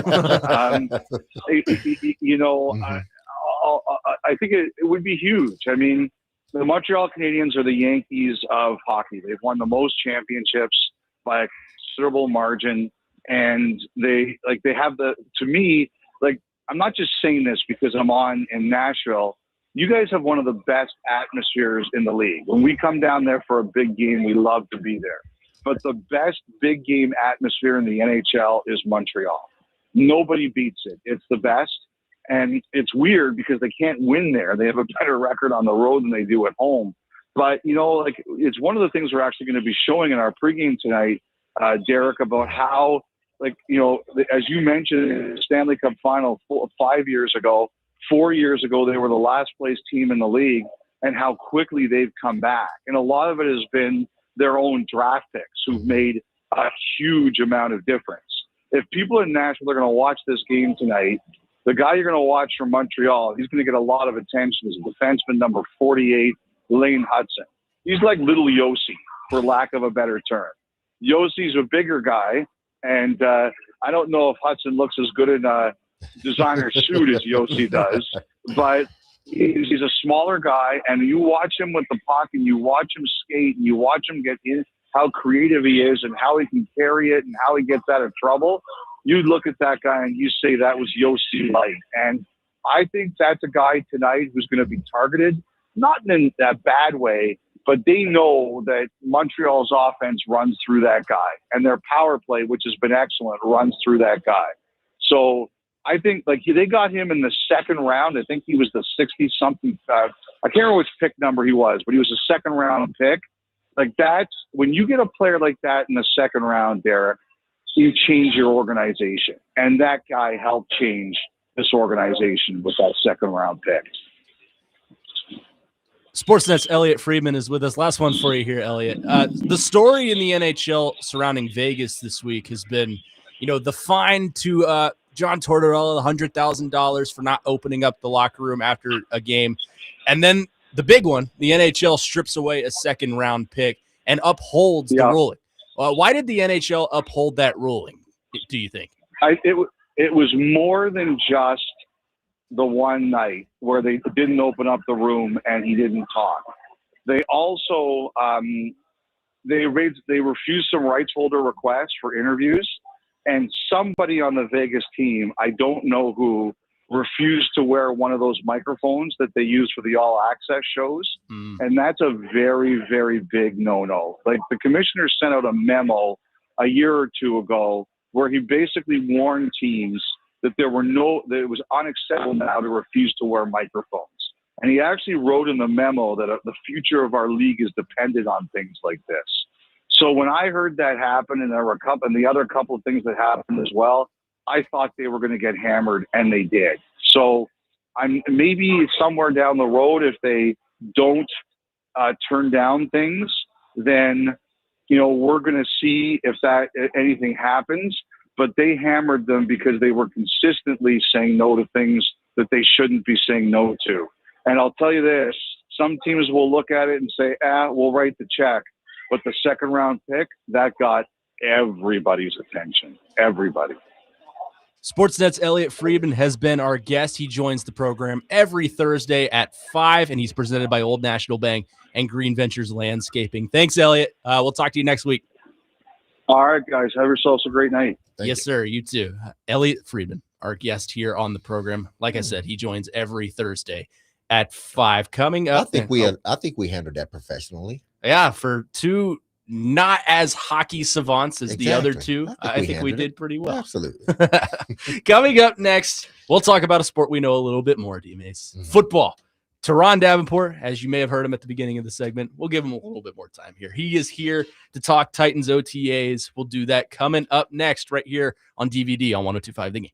I think it would be huge. I mean, the Montreal Canadiens are the Yankees of hockey. They've won the most championships by a considerable margin. And they have to me, like, I'm not just saying this because I'm on in Nashville. You guys have one of the best atmospheres in the league. When we come down there for a big game, we love to be there. But the best big game atmosphere in the NHL is Montreal. Nobody beats it. It's the best. And it's weird because they can't win there. They have a better record on the road than they do at home. But, like, it's one of the things we're actually going to be showing in our pregame tonight, Derrick, about how, like, as you mentioned in the Stanley Cup final 5 years ago, 4 years ago, they were the last place team in the league, and how quickly they've come back. And a lot of it has been their own draft picks who've made a huge amount of difference. If people in Nashville are going to watch this game tonight, the guy you're going to watch from Montreal, he's going to get a lot of attention, is defenseman number 48, Lane Hudson. He's like little Yossi, for lack of a better term. Yossi's a bigger guy, and I don't know if Hudson looks as good in a designer suit as Yossi does, but he's a smaller guy, and you watch him with the puck, and you watch him skate, and you watch him get in, how creative he is, and how he can carry it, and how he gets out of trouble. You look at that guy, and you say that was Yossi light. And I think that's a guy tonight who's going to be targeted, not in that bad way, but they know that Montreal's offense runs through that guy, and their power play, which has been excellent, runs through that guy. So I think, like, they got him in the second round. I think he was the 60-something. I can't remember which pick number he was, but he was a second-round pick. Like, that's when you get a player like that in the second round, Derrick, you change your organization, and that guy helped change this organization with that second-round pick. SportsNet's Elliotte Friedman is with us. Last one for you here, Elliotte. The story in the NHL surrounding Vegas this week has been, the fine to John Tortorella, $100,000 for not opening up the locker room after a game. And then the big one, the NHL strips away a second-round pick and upholds the ruling. Why did the NHL uphold that ruling, do you think? It was more than just the one night where they didn't open up the room and he didn't talk. They also they refused some rights holder requests for interviews, and somebody on the Vegas team, I don't know who, refused to wear one of those microphones that they use for the all access shows. And that's a very, very big no-no. Like, the commissioner sent out a memo a year or two ago where he basically warned teams that that it was unacceptable now to refuse to wear microphones. And he actually wrote in the memo that the future of our league is dependent on things like this. So when I heard that happen, and there were the other couple of things that happened as well, I thought they were going to get hammered, and they did. So maybe somewhere down the road, if they don't turn down things, then, we're going to see if anything happens. But they hammered them because they were consistently saying no to things that they shouldn't be saying no to. And I'll tell you this, some teams will look at it and say, we'll write the check. But the second round pick, that got everybody's attention. Everybody. SportsNet's Elliotte Friedman has been our guest. He joins the program every Thursday at 5, and he's presented by Old National Bank and Green Ventures Landscaping. Thanks, Elliotte. We'll talk to you next week. All right, guys. Have yourselves a great night. Thank you, sir. You too. Elliotte Friedman, our guest here on the program. Like I said, he joins every Thursday at 5. Coming up, I think we handled that professionally. Yeah, for two not as hockey savants as the other two. I think we handled did it. pretty well. Absolutely. Coming up next, we'll talk about a sport we know a little bit more, D-Mace. Football. Teron Davenport, as you may have heard him at the beginning of the segment, we'll give him a little bit more time here. He is here to talk Titans OTAs. We'll do that coming up next right here on DVD on 102.5 The Game.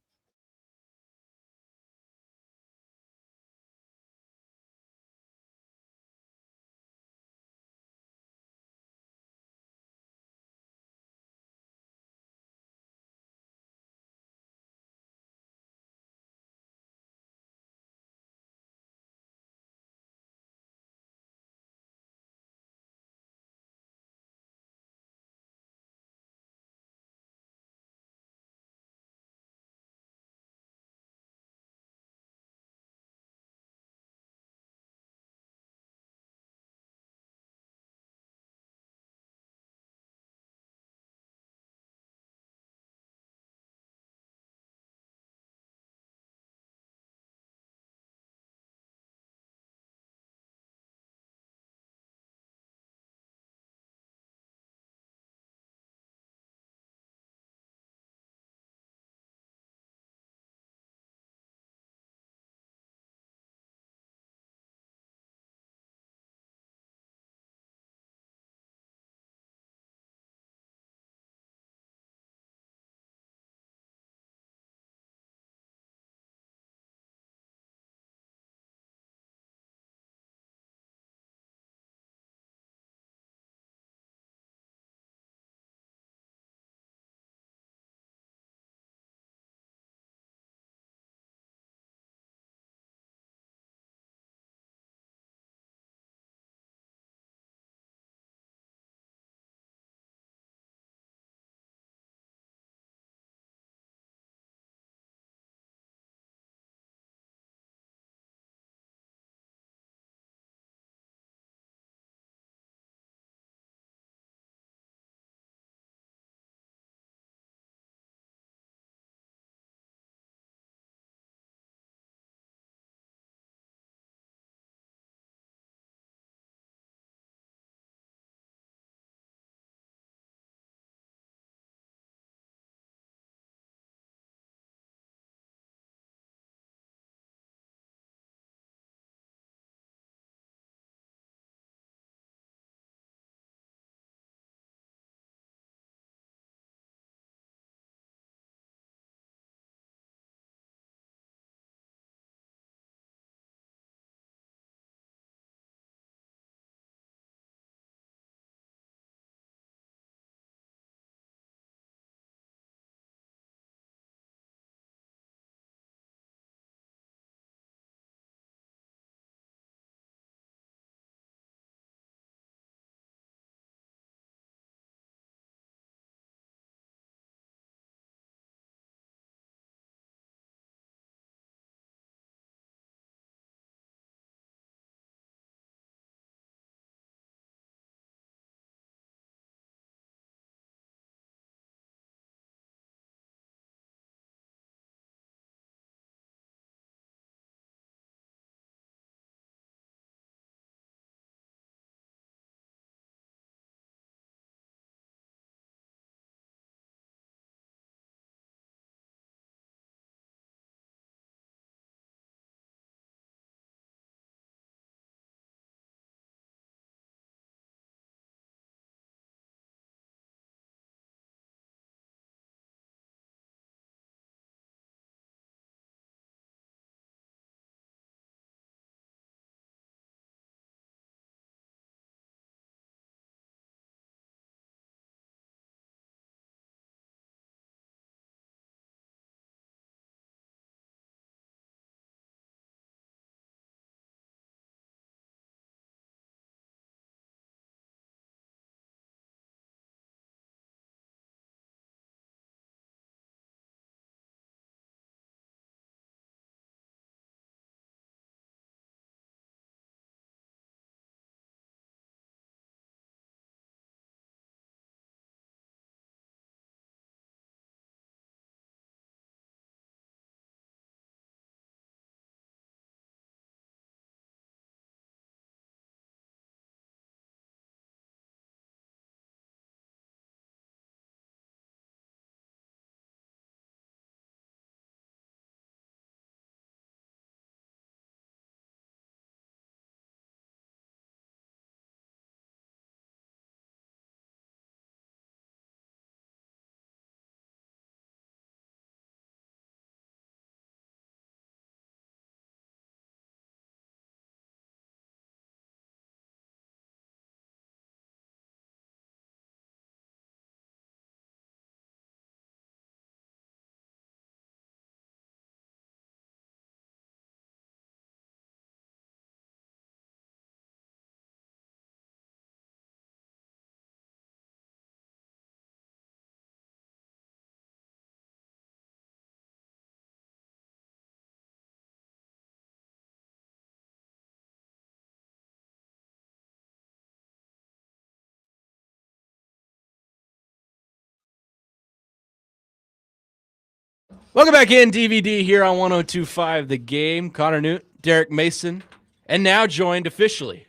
Welcome back in, DVD here on 102.5 The Game. Connor Nute, Derrick Mason, and now joined officially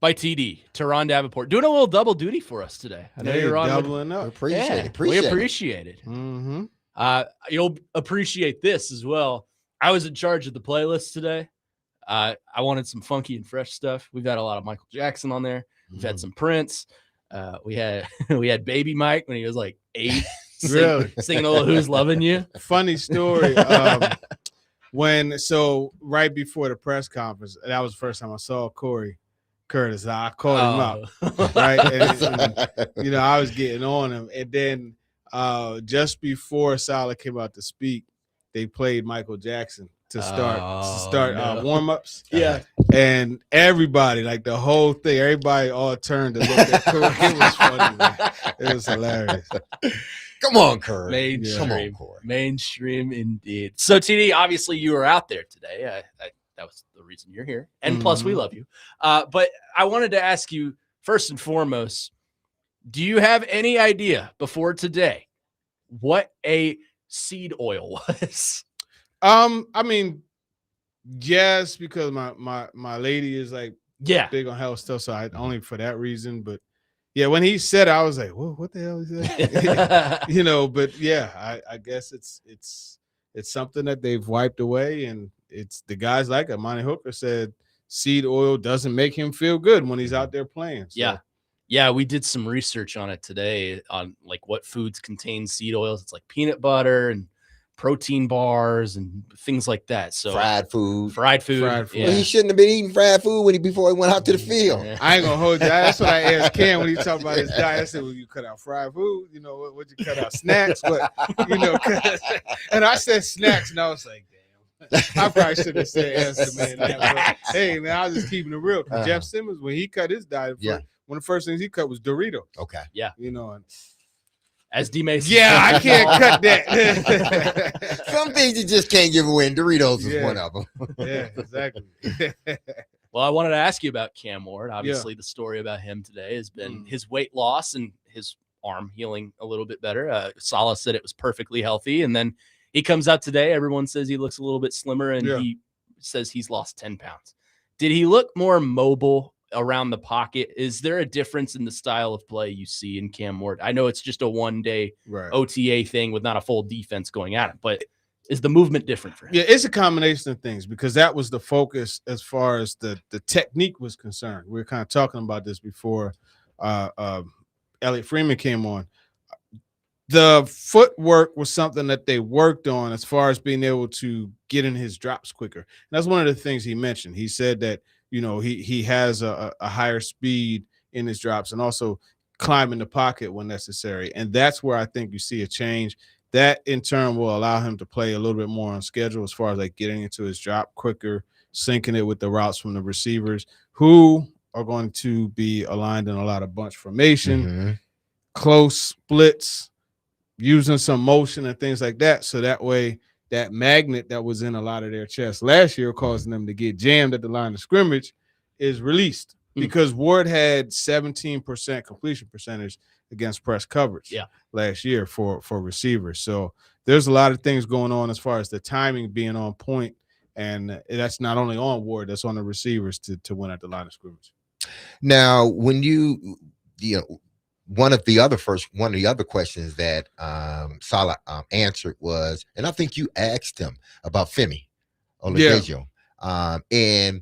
by TD, Teron Davenport. Doing a little double duty for us today. I know you're on doubling up. Appreciate it. We appreciate it. Mm-hmm. You'll appreciate this as well. I was in charge of the playlist today. I wanted some funky and fresh stuff. We've had a lot of Michael Jackson on there. We've had some Prince. We had Baby Mike when he was like 8. Singing a little Who's Loving You. Funny story. Right before the press conference, that was the first time I saw Corey Curtis. I called him up, right? And, I was getting on him. And then just before Salah came out to speak, they played Michael Jackson to start warm-ups. Yeah. And everybody, like the whole thing, everybody all turned to look at Corey. It was funny, man. It was hilarious. Come on, Curry. Mainstream. Come on, Corey. Mainstream indeed. So, TD, obviously you were out there today. That was the reason you're here. And plus, we love you. But I wanted to ask you, first and foremost, do you have any idea before today what a seed oil was? I mean, yes, because my lady is like big on health stuff, so I only for that reason. But yeah, when he said it, I was like, "Whoa, what the hell is that?" But yeah, I guess it's something that they've wiped away, and it's the guys like Amani Hooker said, seed oil doesn't make him feel good when he's out there playing. So. Yeah, we did some research on it today on like what foods contain seed oils. It's like peanut butter and protein bars and things like that. So fried food. Yeah. Well, he shouldn't have been eating fried food before he went out to the field. Yeah. I ain't gonna hold you. That's what I asked Cam when he talked about his diet. I said, "Well, you cut out fried food. Would you cut out snacks? What, And I said snacks, and I was like, damn. I probably should have said answer, man. But, hey, man, I was just keeping it real. Jeff Simmons, when he cut his diet, one of the first things he cut was Doritos. Okay. Yeah. And as D Mason. Yeah, I can't cut that. Some things you just can't give away, and Doritos is one of them. Yeah, exactly. Well, I wanted to ask you about Cam Ward. Obviously, the story about him today has been his weight loss and his arm healing a little bit better. Salah said it was perfectly healthy, and then he comes out today. Everyone says he looks a little bit slimmer, and he says he's lost 10 pounds. Did he look more mobile around the pocket? Is there a difference in the style of play you see in Cam Ward? I know it's just a one-day OTA thing with not a full defense going at it, but is the movement different for him? Yeah, it's a combination of things because that was the focus as far as the technique was concerned. We were kind of talking about this before Elliotte Friedman came on. The footwork was something that they worked on as far as being able to get in his drops quicker. And that's one of the things he mentioned. He said that he has a higher speed in his drops and also climbing the pocket when necessary. And that's where I think you see a change. That in turn will allow him to play a little bit more on schedule as far as like getting into his drop quicker, syncing it with the routes from the receivers who are going to be aligned in a lot of bunch formation, close splits, using some motion and things like that. So that way that magnet that was in a lot of their chests last year, causing them to get jammed at the line of scrimmage, is released because Ward had 17% completion percentage against press coverage last year for receivers. So there's a lot of things going on as far as the timing being on point, and that's not only on Ward, that's on the receivers to win at the line of scrimmage. Now, when one of the other questions that Salah answered was, and I think you asked him about Femi Oladipo, and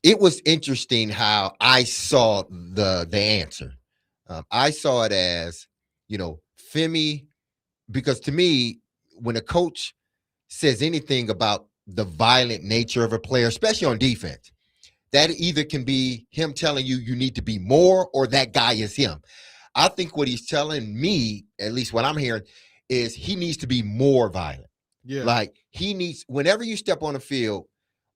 it was interesting how I saw the answer. I saw it as, Femi, because to me, when a coach says anything about the violent nature of a player, especially on defense, that either can be him telling you need to be more or that guy is him. I think what he's telling me, at least what I'm hearing, is he needs to be more violent. Yeah. Like he needs, whenever you step on the field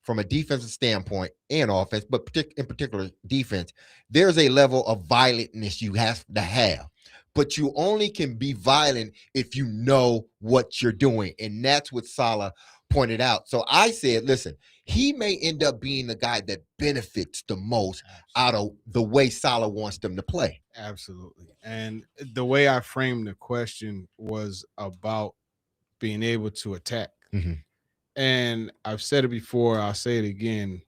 from a defensive standpoint and offense, but in particular defense, there's a level of violentness you have to have. But you only can be violent if you know what you're doing. And that's what Salah pointed out. So I said, listen, he may end up being the guy that benefits the most out of the way Salah wants them to play. Absolutely. And the way I framed the question was about being able to attack. Mm-hmm. And I've said it before, I'll say it again.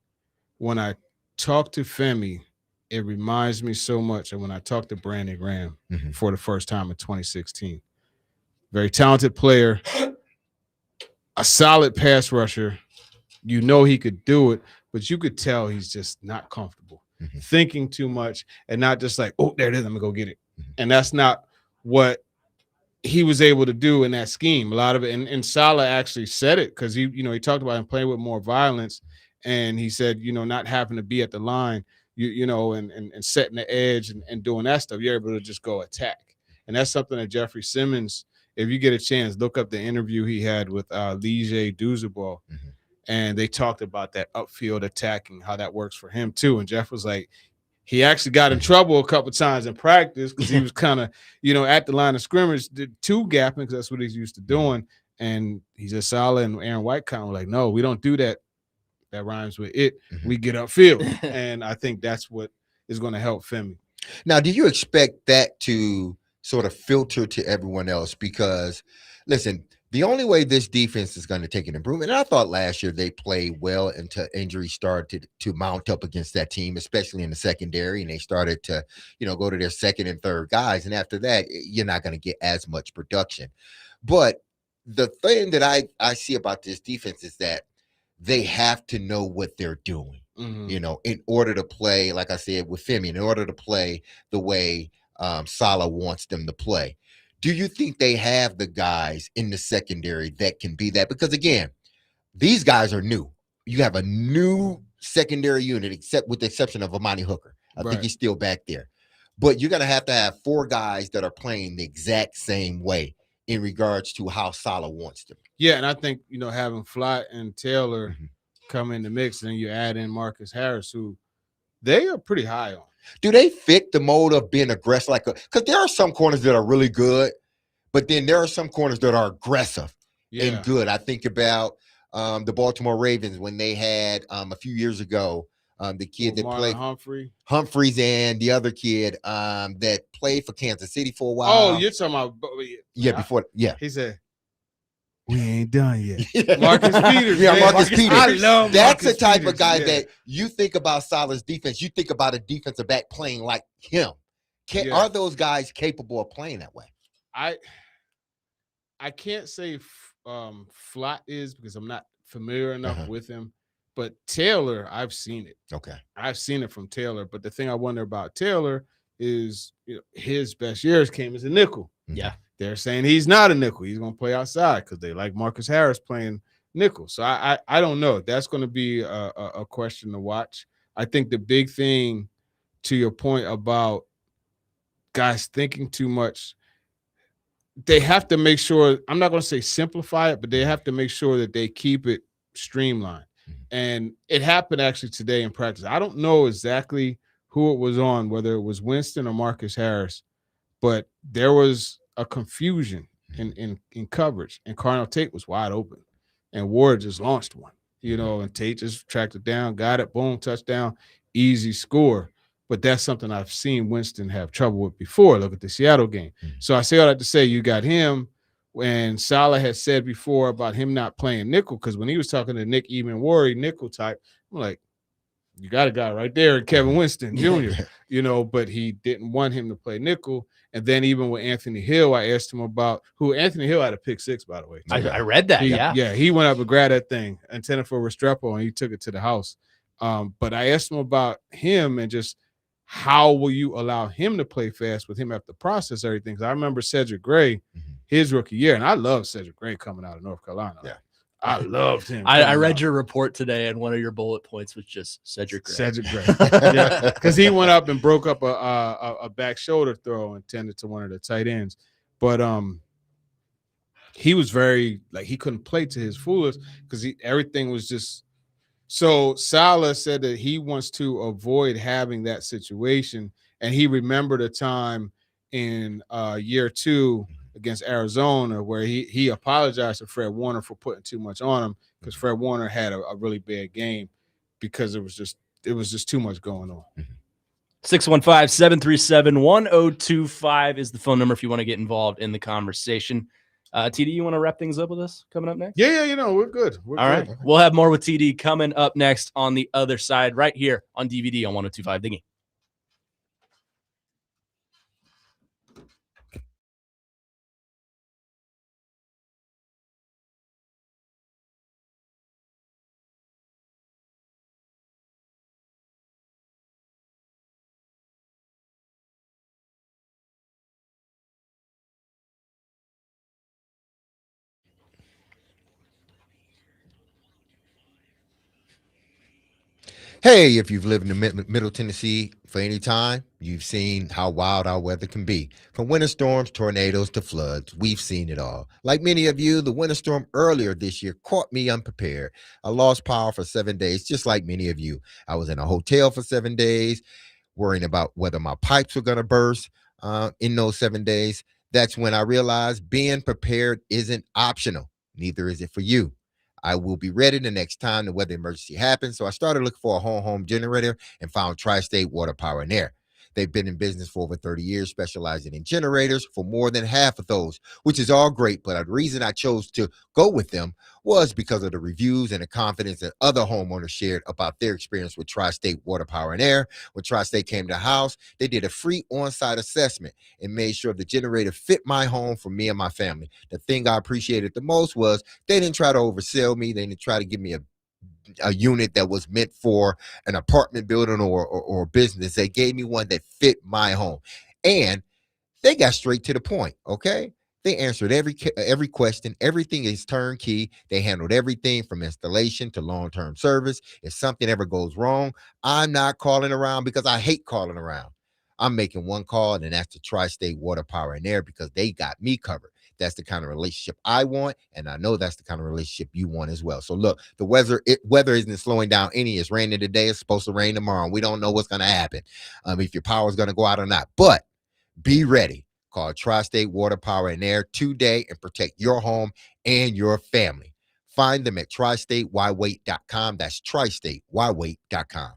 When I talk to Femi, it reminds me so much of when I talked to Brandon Graham for the first time in 2016. Very talented player, a solid pass rusher. You know he could do it, but you could tell he's just not comfortable, thinking too much, and not just like, oh, there it is, I'm going to go get it. And that's not what he was able to do in that scheme. A lot of it, and Saleh actually said it because he talked about him playing with more violence, and he said, not having to be at the line, and setting the edge and doing that stuff, you're able to just go attack. And that's something that Jeffrey Simmons, if you get a chance, look up the interview he had with Lige Duzabal, and they talked about that upfield attacking, how that works for him too. And Jeff was like, he actually got in trouble a couple times in practice because he was kind of, at the line of scrimmage, did two gapping because that's what he's used to doing. And he said Saleh and Aaron White kind of were like, no, we don't do that. That rhymes with it. We get upfield. And I think that's what is going to help Femi. Now, do you expect that to sort of filter to everyone else? Because, listen, the only way this defense is going to take an improvement, and I thought last year they played well until injuries started to mount up against that team, especially in the secondary, and they started to, go to their second and third guys. And after that, you're not going to get as much production. But the thing that I see about this defense is that they have to know what they're doing, in order to play, like I said, with Femi, in order to play the way Saleh wants them to play. Do you think they have the guys in the secondary that can be that? Because, again, these guys are new. You have a new secondary unit, except with the exception of Amani Hooker. I think he's still back there. But you're going to have 4 guys that are playing the exact same way in regards to how Saleh wants them. Yeah, and I think, having Flott and Taylor come in the mix, and then you add in Marcus Harris, who they are pretty high on. Do they fit the mold of being aggressive? Because there are some corners that are really good, but then there are some corners that are aggressive and good. I think about the Baltimore Ravens when they had a few years ago the kid that played Humphreys and the other kid that played for Kansas City for a while. Oh, you're talking about before. He said, we ain't done yet. Marcus Peters. Yeah, Marcus Peters. I love That's Marcus the type Peters, of guy that you think about Saleh's defense. You think about a defensive back playing like him. Are those guys capable of playing that way? I can't say Flott is because I'm not familiar enough with him. But Taylor, I've seen it. Okay. I've seen it from Taylor. But the thing I wonder about Taylor is his best years came as a nickel. Yeah. They're saying he's not a nickel. He's going to play outside because they like Marcus Harris playing nickel. So I don't know. That's going to be a question to watch. I think the big thing, to your point about guys thinking too much, they have to make sure, I'm not going to say simplify it, but they have to make sure that they keep it streamlined. And it happened actually today in practice. I don't know exactly who it was on, whether it was Winston or Marcus Harris, but there was a confusion in coverage, and Carnell Tate was wide open, and Ward just launched one, and Tate just tracked it down, got it, boom, touchdown, easy score. But that's something I've seen Winston have trouble with before. Look at the Seattle game. So I say all that to say you got him when Saleh had said before about him not playing nickel, because when he was talking to Nick Ebenwari, nickel type, I'm like, you got a guy right there, Kevin Winston Jr., but he didn't want him to play nickel. And then even with Anthony Hill, I asked him about who Anthony Hill had a pick 6, by the way. I read that. Yeah, he went up and grabbed that thing, intended for Restrepo, and he took it to the house. But I asked him about him and just how will you allow him to play fast with him have to process everything. Because I remember Cedric Gray, his rookie year, and I love Cedric Gray coming out of North Carolina. Yeah. I loved him. I read your report today, and one of your bullet points was just Cedric Gray. Cedric Gray. Yeah, because he went up and broke up a back shoulder throw intended to one of the tight ends. But he was very, he couldn't play to his fullest because everything was just. So Saleh said that he wants to avoid having that situation, and he remembered a time in year 2 against Arizona where he apologized to Fred Warner for putting too much on him because Fred Warner had a really bad game because it was just too much going on. 615-737-1025 is the phone number if you want to get involved in the conversation. TD, you want to wrap things up with us coming up next? Yeah, we're good. All right. We'll have more with TD coming up next on the other side, right here on DVD on 102.5 The Game. Hey, if you've lived in the Middle Tennessee for any time, you've seen how wild our weather can be. From winter storms, tornadoes, to floods, we've seen it all. Like many of you, the winter storm earlier this year caught me unprepared. I lost power for 7 days, just like many of you. I was in a hotel for 7 days, worrying about whether my pipes were going to burst in those 7 days. That's when I realized being prepared isn't optional. Neither is it for you. I will be ready the next time the weather emergency happens. So I started looking for a home generator and found Tri-State Water Power and Air. They've been in business for over 30 years, specializing in generators for more than half of those, which is all great. But the reason I chose to go with them was because of the reviews and the confidence that other homeowners shared about their experience with Tri-State Water Power and Air. When Tri-State came to the house, they did a free on-site assessment and made sure the generator fit my home for me and my family. The thing I appreciated the most was they didn't try to oversell me. They didn't try to give me a unit that was meant for an apartment building or business. They gave me one that fit my home. And they got straight to the point, okay? They answered every question. Everything is turnkey. They handled everything from installation to long-term service. If something ever goes wrong, I'm not calling around because I hate calling around. I'm making one call, and that's the Tri-State Water Power and Air because they got me covered. That's the kind of relationship I want, and I know that's the kind of relationship you want as well. So look, the weather isn't slowing down any. It's raining today. It's supposed to rain tomorrow. We don't know what's going to happen, if your power is going to go out or not. But be ready. Call Tri-State Water Power and Air today and protect your home and your family. Find them at tristatewhywait.com. That's tristatewhywait.com.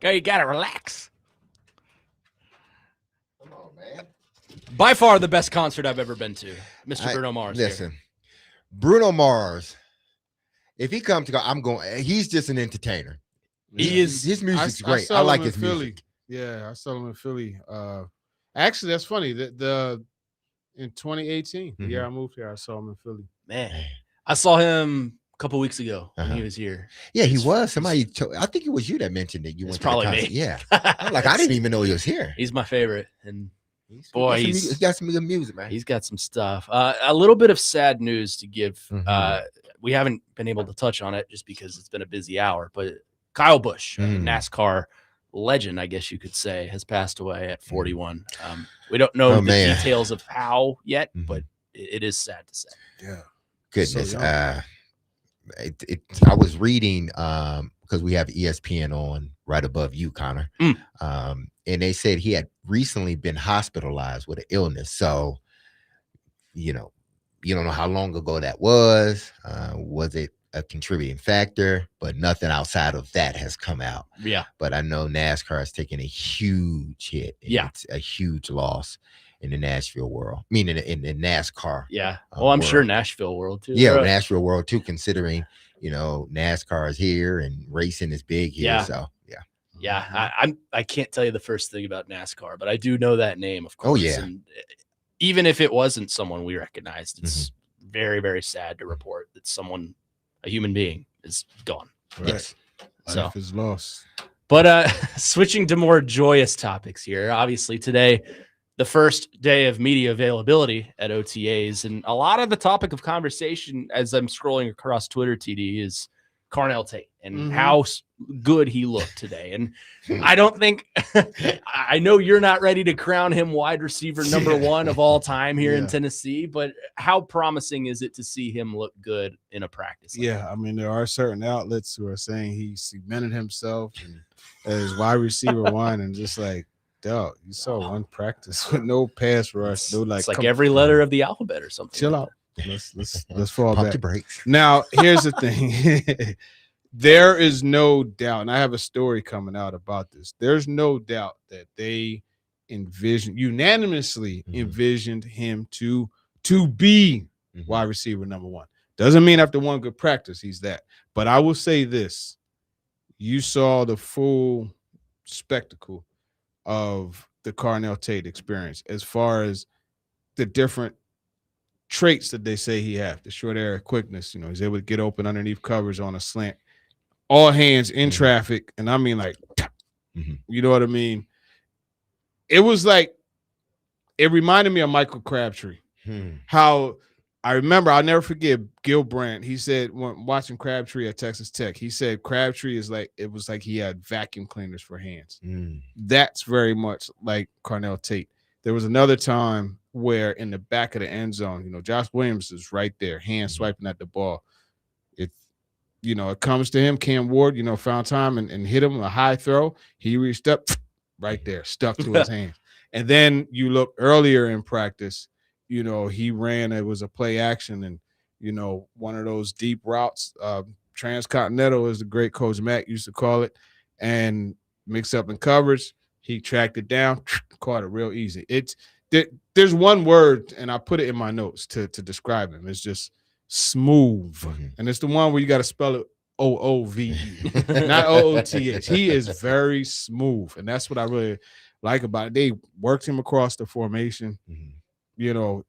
You gotta relax. Come on, man. By far the best concert I've ever been to, Mr. Bruno Mars. Listen, Bruno Mars. If he comes to go, I'm going. He's just an entertainer. His music's great. I like his music. Yeah, I saw him in Philly. Actually, that's funny. The in 2018, the year I moved here, I saw him in Philly. Man, I saw him a couple weeks ago when he was here. Yeah, he was. Somebody, I think it was you that mentioned that you went to the concert. Me. Yeah, I'm like, I didn't even know he was here. He's my favorite, and he's got some good music, man. He's got some stuff. A little bit of sad news to give. We haven't been able to touch on it just because it's been a busy hour, but Kyle Busch, NASCAR legend, I guess you could say, has passed away at 41. We don't know the details of how yet, but it is sad to say. Yeah. Goodness. So I was reading because we have ESPN on right above you, Connor. And they said he had recently been hospitalized with an illness. So, you don't know how long ago that was. Was it a contributing factor? But nothing outside of that has come out. Yeah. But I know NASCAR has taken a huge hit. It's a huge loss in the Nashville world. I mean, in the NASCAR. Yeah. Well, I'm sure Nashville world too. Yeah, Nashville world too, considering, NASCAR is here and racing is big here. Yeah. So, yeah. Yeah. I can't tell you the first thing about NASCAR, but I do know that name, of course. Oh, yeah. And even if it wasn't someone we recognized, it's very, very sad to report that a human being, is gone. Right. Yes. Life is lost. But switching to more joyous topics here, obviously today, the first day of media availability at OTAs, and a lot of the topic of conversation as I'm scrolling across Twitter, TD, is Carnell Tate and how good he looked today. And I don't think I know you're not ready to crown him wide receiver number one of all time here in Tennessee, but how promising is it to see him look good in a practice? I mean, there are certain outlets who are saying he cemented himself as wide receiver one, and just like, dog, you saw one practice with no pass rush, it's like every letter of the alphabet or something. Chill out. Let's fall Pump back. the brakes. Now, here's the thing. There is no doubt, and I have a story coming out about this. There's no doubt that they unanimously envisioned him to be wide receiver number one. Doesn't mean after one good practice he's that. But I will say this. You saw the full spectacle of the Carnell Tate experience as far as the different traits that they say he has. The short area quickness, he's able to get open underneath covers on a slant, all hands in traffic, and I mean like, you know what I mean? It was like, it reminded me of Michael Crabtree. How I remember, I'll never forget Gil Brandt. He said when watching Crabtree at Texas Tech, he said Crabtree it was like he had vacuum cleaners for hands. That's very much like Carnell Tate. There was another time where in the back of the end zone, Josh Williams is right there, hand swiping at the ball. It comes to him, Cam Ward, found time and hit him a high throw. He reached up right there, stuck to his hand. And then you look earlier in practice, he ran, it was a play action and, one of those deep routes, transcontinental, as the great Coach Mack used to call it, and mix up in coverage. He tracked it down, caught it real easy. There's one word, and I put it in my notes to describe him. It's just smooth. And it's the one where you got to spell it O-O-V-E, not O-O-T-H. He is very smooth, and that's what I really like about it. They worked him across the formation.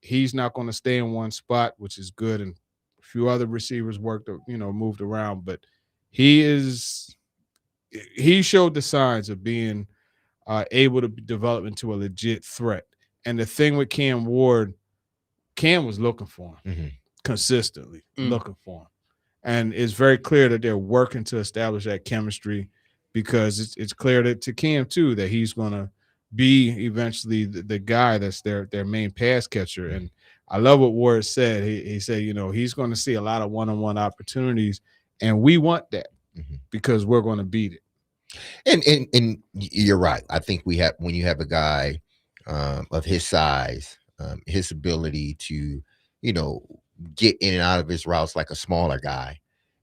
He's not going to stay in one spot, which is good, and a few other receivers moved around, but he showed the signs of being able to develop into a legit threat. And the thing with Cam Ward, Cam was looking for him consistently, looking for him. And it's very clear that they're working to establish that chemistry, because it's clear to Cam, too, that he's going to be eventually the guy that's their main pass catcher. And I love what Ward said. He said, he's going to see a lot of one-on-one opportunities, and we want that because we're going to beat it. And you're right. I think when you have a guy of his size, his ability to, get in and out of his routes like a smaller guy,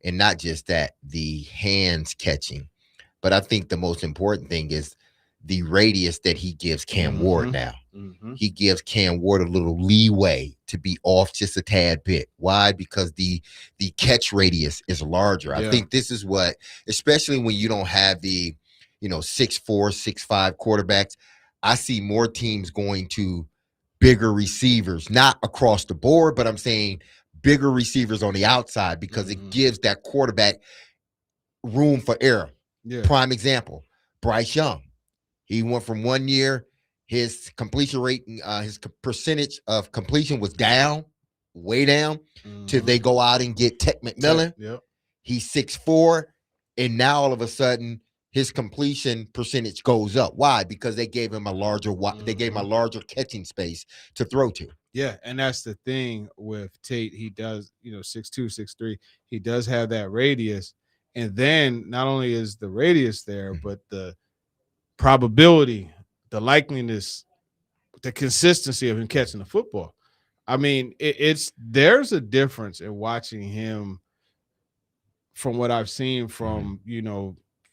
and not just that, the hands catching, But I think the most important thing is the radius that he gives Cam Ward now. He gives Cam Ward a little leeway to be off just a tad bit. Why? Because the catch radius is larger. I think this is what, especially when you don't have the, 6'4", 6'5" quarterbacks, I see more teams going to bigger receivers, not across the board, but I'm saying bigger receivers on the outside because it gives that quarterback room for error. Prime example, Bryce Young. He went from 1 year, his completion rate, his percentage of completion was down, way down, till they go out and get Tech McMillan. He's 6'4", and now all of a sudden his completion percentage goes up. Why? Because they gave him a larger catching space to throw to. Yeah, and that's the thing with Tate. He does, 6'2", 6'3". He does have that radius, and then not only is the radius there, but the probability, the likeliness, the consistency of him catching the football. I mean, there's a difference in watching him from what I've seen from,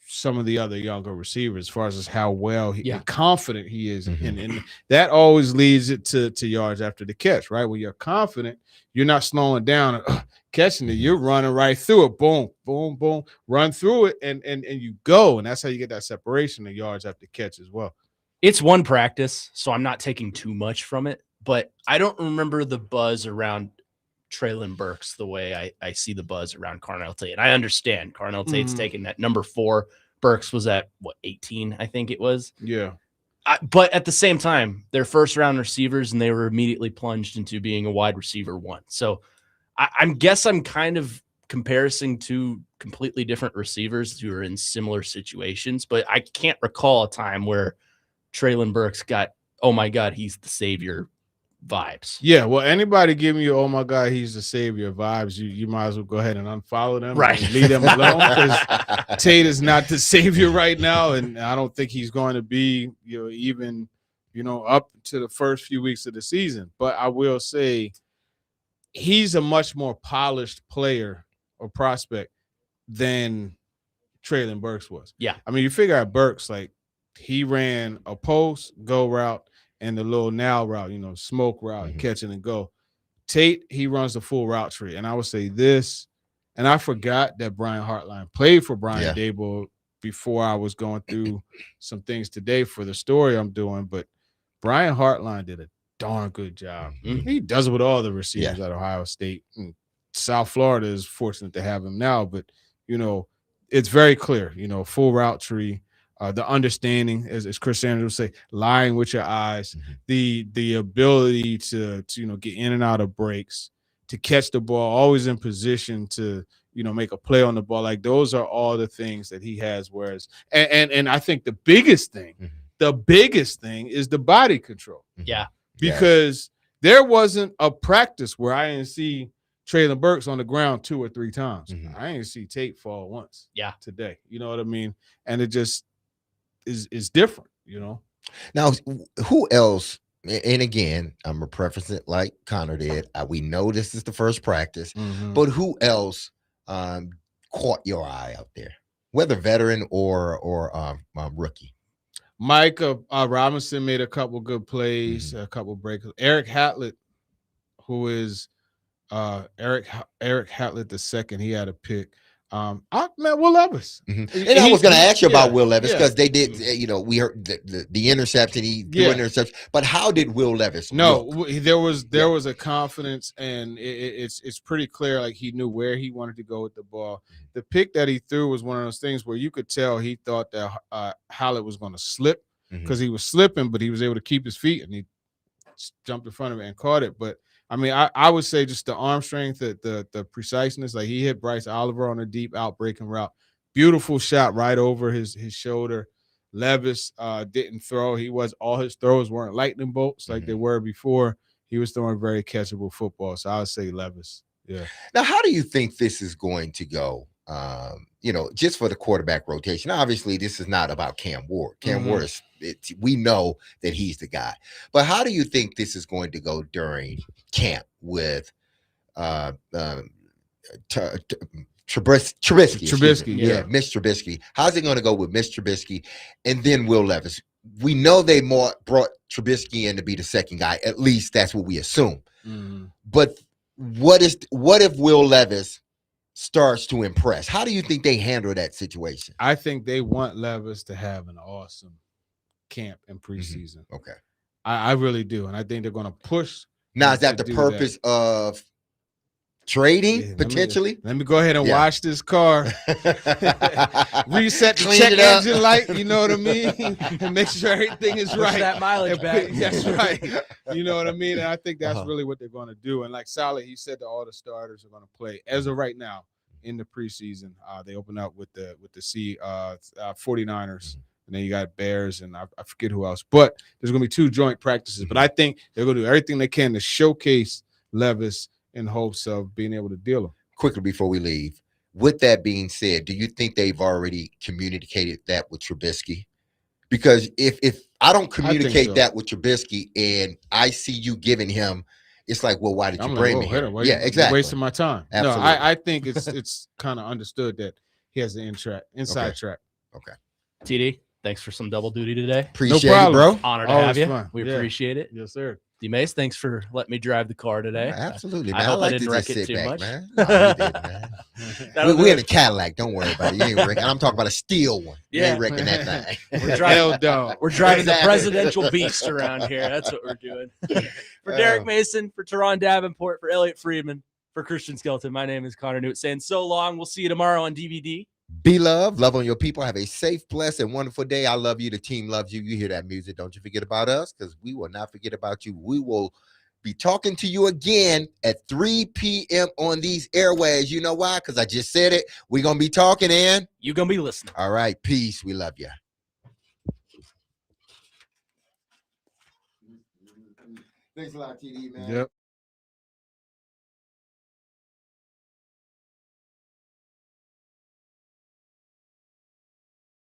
some of the other younger receivers as far as how well and confident he is. And that always leads it to yards after the catch, right? When you're confident, you're not slowing down and catching it. You're running right through it. Boom, boom, boom. Run through it and you go. And that's how you get that separation of yards after catch as well. It's one practice, so I'm not taking too much from it, but I don't remember the buzz around Treylon Burks the way I see the buzz around Carnell Tate. And I understand Carnell Tate's taking that number 4. Burks was at 18, I think it was. Yeah. But at the same time, they're first round receivers and they were immediately plunged into being a wide receiver 1. So I guess I'm kind of comparing to completely different receivers who are in similar situations, but I can't recall a time where Treylon Burks got, oh my God, he's the savior vibes. Yeah, well, anybody giving you, oh my God, he's the savior vibes, you might as well go ahead and unfollow them, right? And leave them alone, because Tate is not the savior right now, and I don't think he's going to be, even, up to the first few weeks of the season. But I will say, he's a much more polished player or prospect than Treylon Burks was. Yeah, I mean, you figure out Burks, like, he ran a post go route and the little now route, smoke route, and catch it and go. Tate, he runs the full route tree. And I would say this, and I forgot that Brian Hartline played for Brian Daboll before I was going through some things today for the story I'm doing, but Brian Hartline did a darn good job. He does it with all the receivers at Ohio State. And South Florida is fortunate to have him now, but, it's very clear, full route tree. The understanding, as Chris Sanders would say, lying with your eyes, the ability to get in and out of breaks, to catch the ball, always in position to make a play on the ball. Like, those are all the things that he has. Whereas, and I think the biggest thing is the body control. Yeah, because there wasn't a practice where I didn't see Treylon Burks on the ground 2 or 3 times. I didn't see Tate fall once. Yeah, today. You know what I mean? And it just is different, Now, who else? And again, I'm gonna preface it like Connor did. We know this is the first practice, but who else caught your eye out there, whether veteran or rookie? Mike Robinson made a couple good plays, a couple breaks. Eric Hatlett, who is Eric Hatlett II, he had a pick. Will Levis. And I was going to ask you about Will Levis because they did, we heard the interception, he threw an interception. But how did Will Levis look? There was a confidence, and it's pretty clear, like, he knew where he wanted to go with the ball. The pick that he threw was one of those things where you could tell he thought that Hallett was going to slip because he was slipping, but he was able to keep his feet, and he jumped in front of it and caught it. But I mean, I would say just the arm strength, the preciseness. Like, he hit Bryce Oliver on a deep out breaking route. Beautiful shot right over his shoulder. Levis didn't throw. All his throws weren't lightning bolts like they were before. He was throwing very catchable football. So I would say Levis. Yeah. Now, how do you think this is going to go? Just for the quarterback rotation. Obviously, this is not about Cam Ward. Cam Ward is, we know that he's the guy. But how do you think this is going to go during camp with Trubisky. yeah. Mitch Trubisky. How's it going to go with Mitch Trubisky and then Will Levis? We know they brought Trubisky in to be the second guy. At least that's what we assume. Mm-hmm. But what if Will Levis starts to impress? How do you think they handle that situation? I think they want Levis to have an awesome camp in preseason. Mm-hmm. Okay. I really do. And I think they're going to push. Now, is that the purpose of trading potentially? Let me go ahead and wash this car. Reset the check engine light, you know what I mean? And make sure everything is right. That mileage back. That's right. You know what I mean? And I think that's really what they're going to do. And like Sally, he said that all the starters are going to play as of right now in the preseason. They open up with the 49ers. And then you got Bears and I forget who else. But there's going to be 2 joint practices. But I think they're going to do everything they can to showcase Levis in hopes of being able to deal him. Quickly before we leave, with that being said, do you think they've already communicated that with Trubisky? Because if I don't communicate that with Trubisky and I see you giving him, it's like, well, why did you bring me here? Yeah, exactly. Wasting my time. Absolutely. No, I think it's kind of understood that he has an inside track. Okay. TD, thanks for some double duty today. Appreciate it, bro. Honored to Always have you. fun. We appreciate it. Yes, sir. D-Mace, thanks for letting me drive the car today. Absolutely, man. I hope I like didn't to wreck just it sit too back, much. man. No, you didn't, man. We're in a Cadillac. Don't worry about it. You ain't wrecking. I'm talking about a steel one. You ain't wrecking that thing. We're driving the presidential beast around here. That's what we're doing. For Derrick Mason, for Teron Davenport, for Elliotte Friedman, for Christian Skelton, my name is Connor Nute saying so long. We'll see you tomorrow on DVD. Be loved. Love on your people. Have a safe, blessed, and wonderful day. I love you. The team loves you. You hear that music. Don't you forget about us, because we will not forget about you. We will be talking to you again at 3 p.m. on these airways. You know why? Because I just said it. We're going to be talking and you're going to be listening. All right. Peace. We love you. Thanks a lot, TD, man. Yep.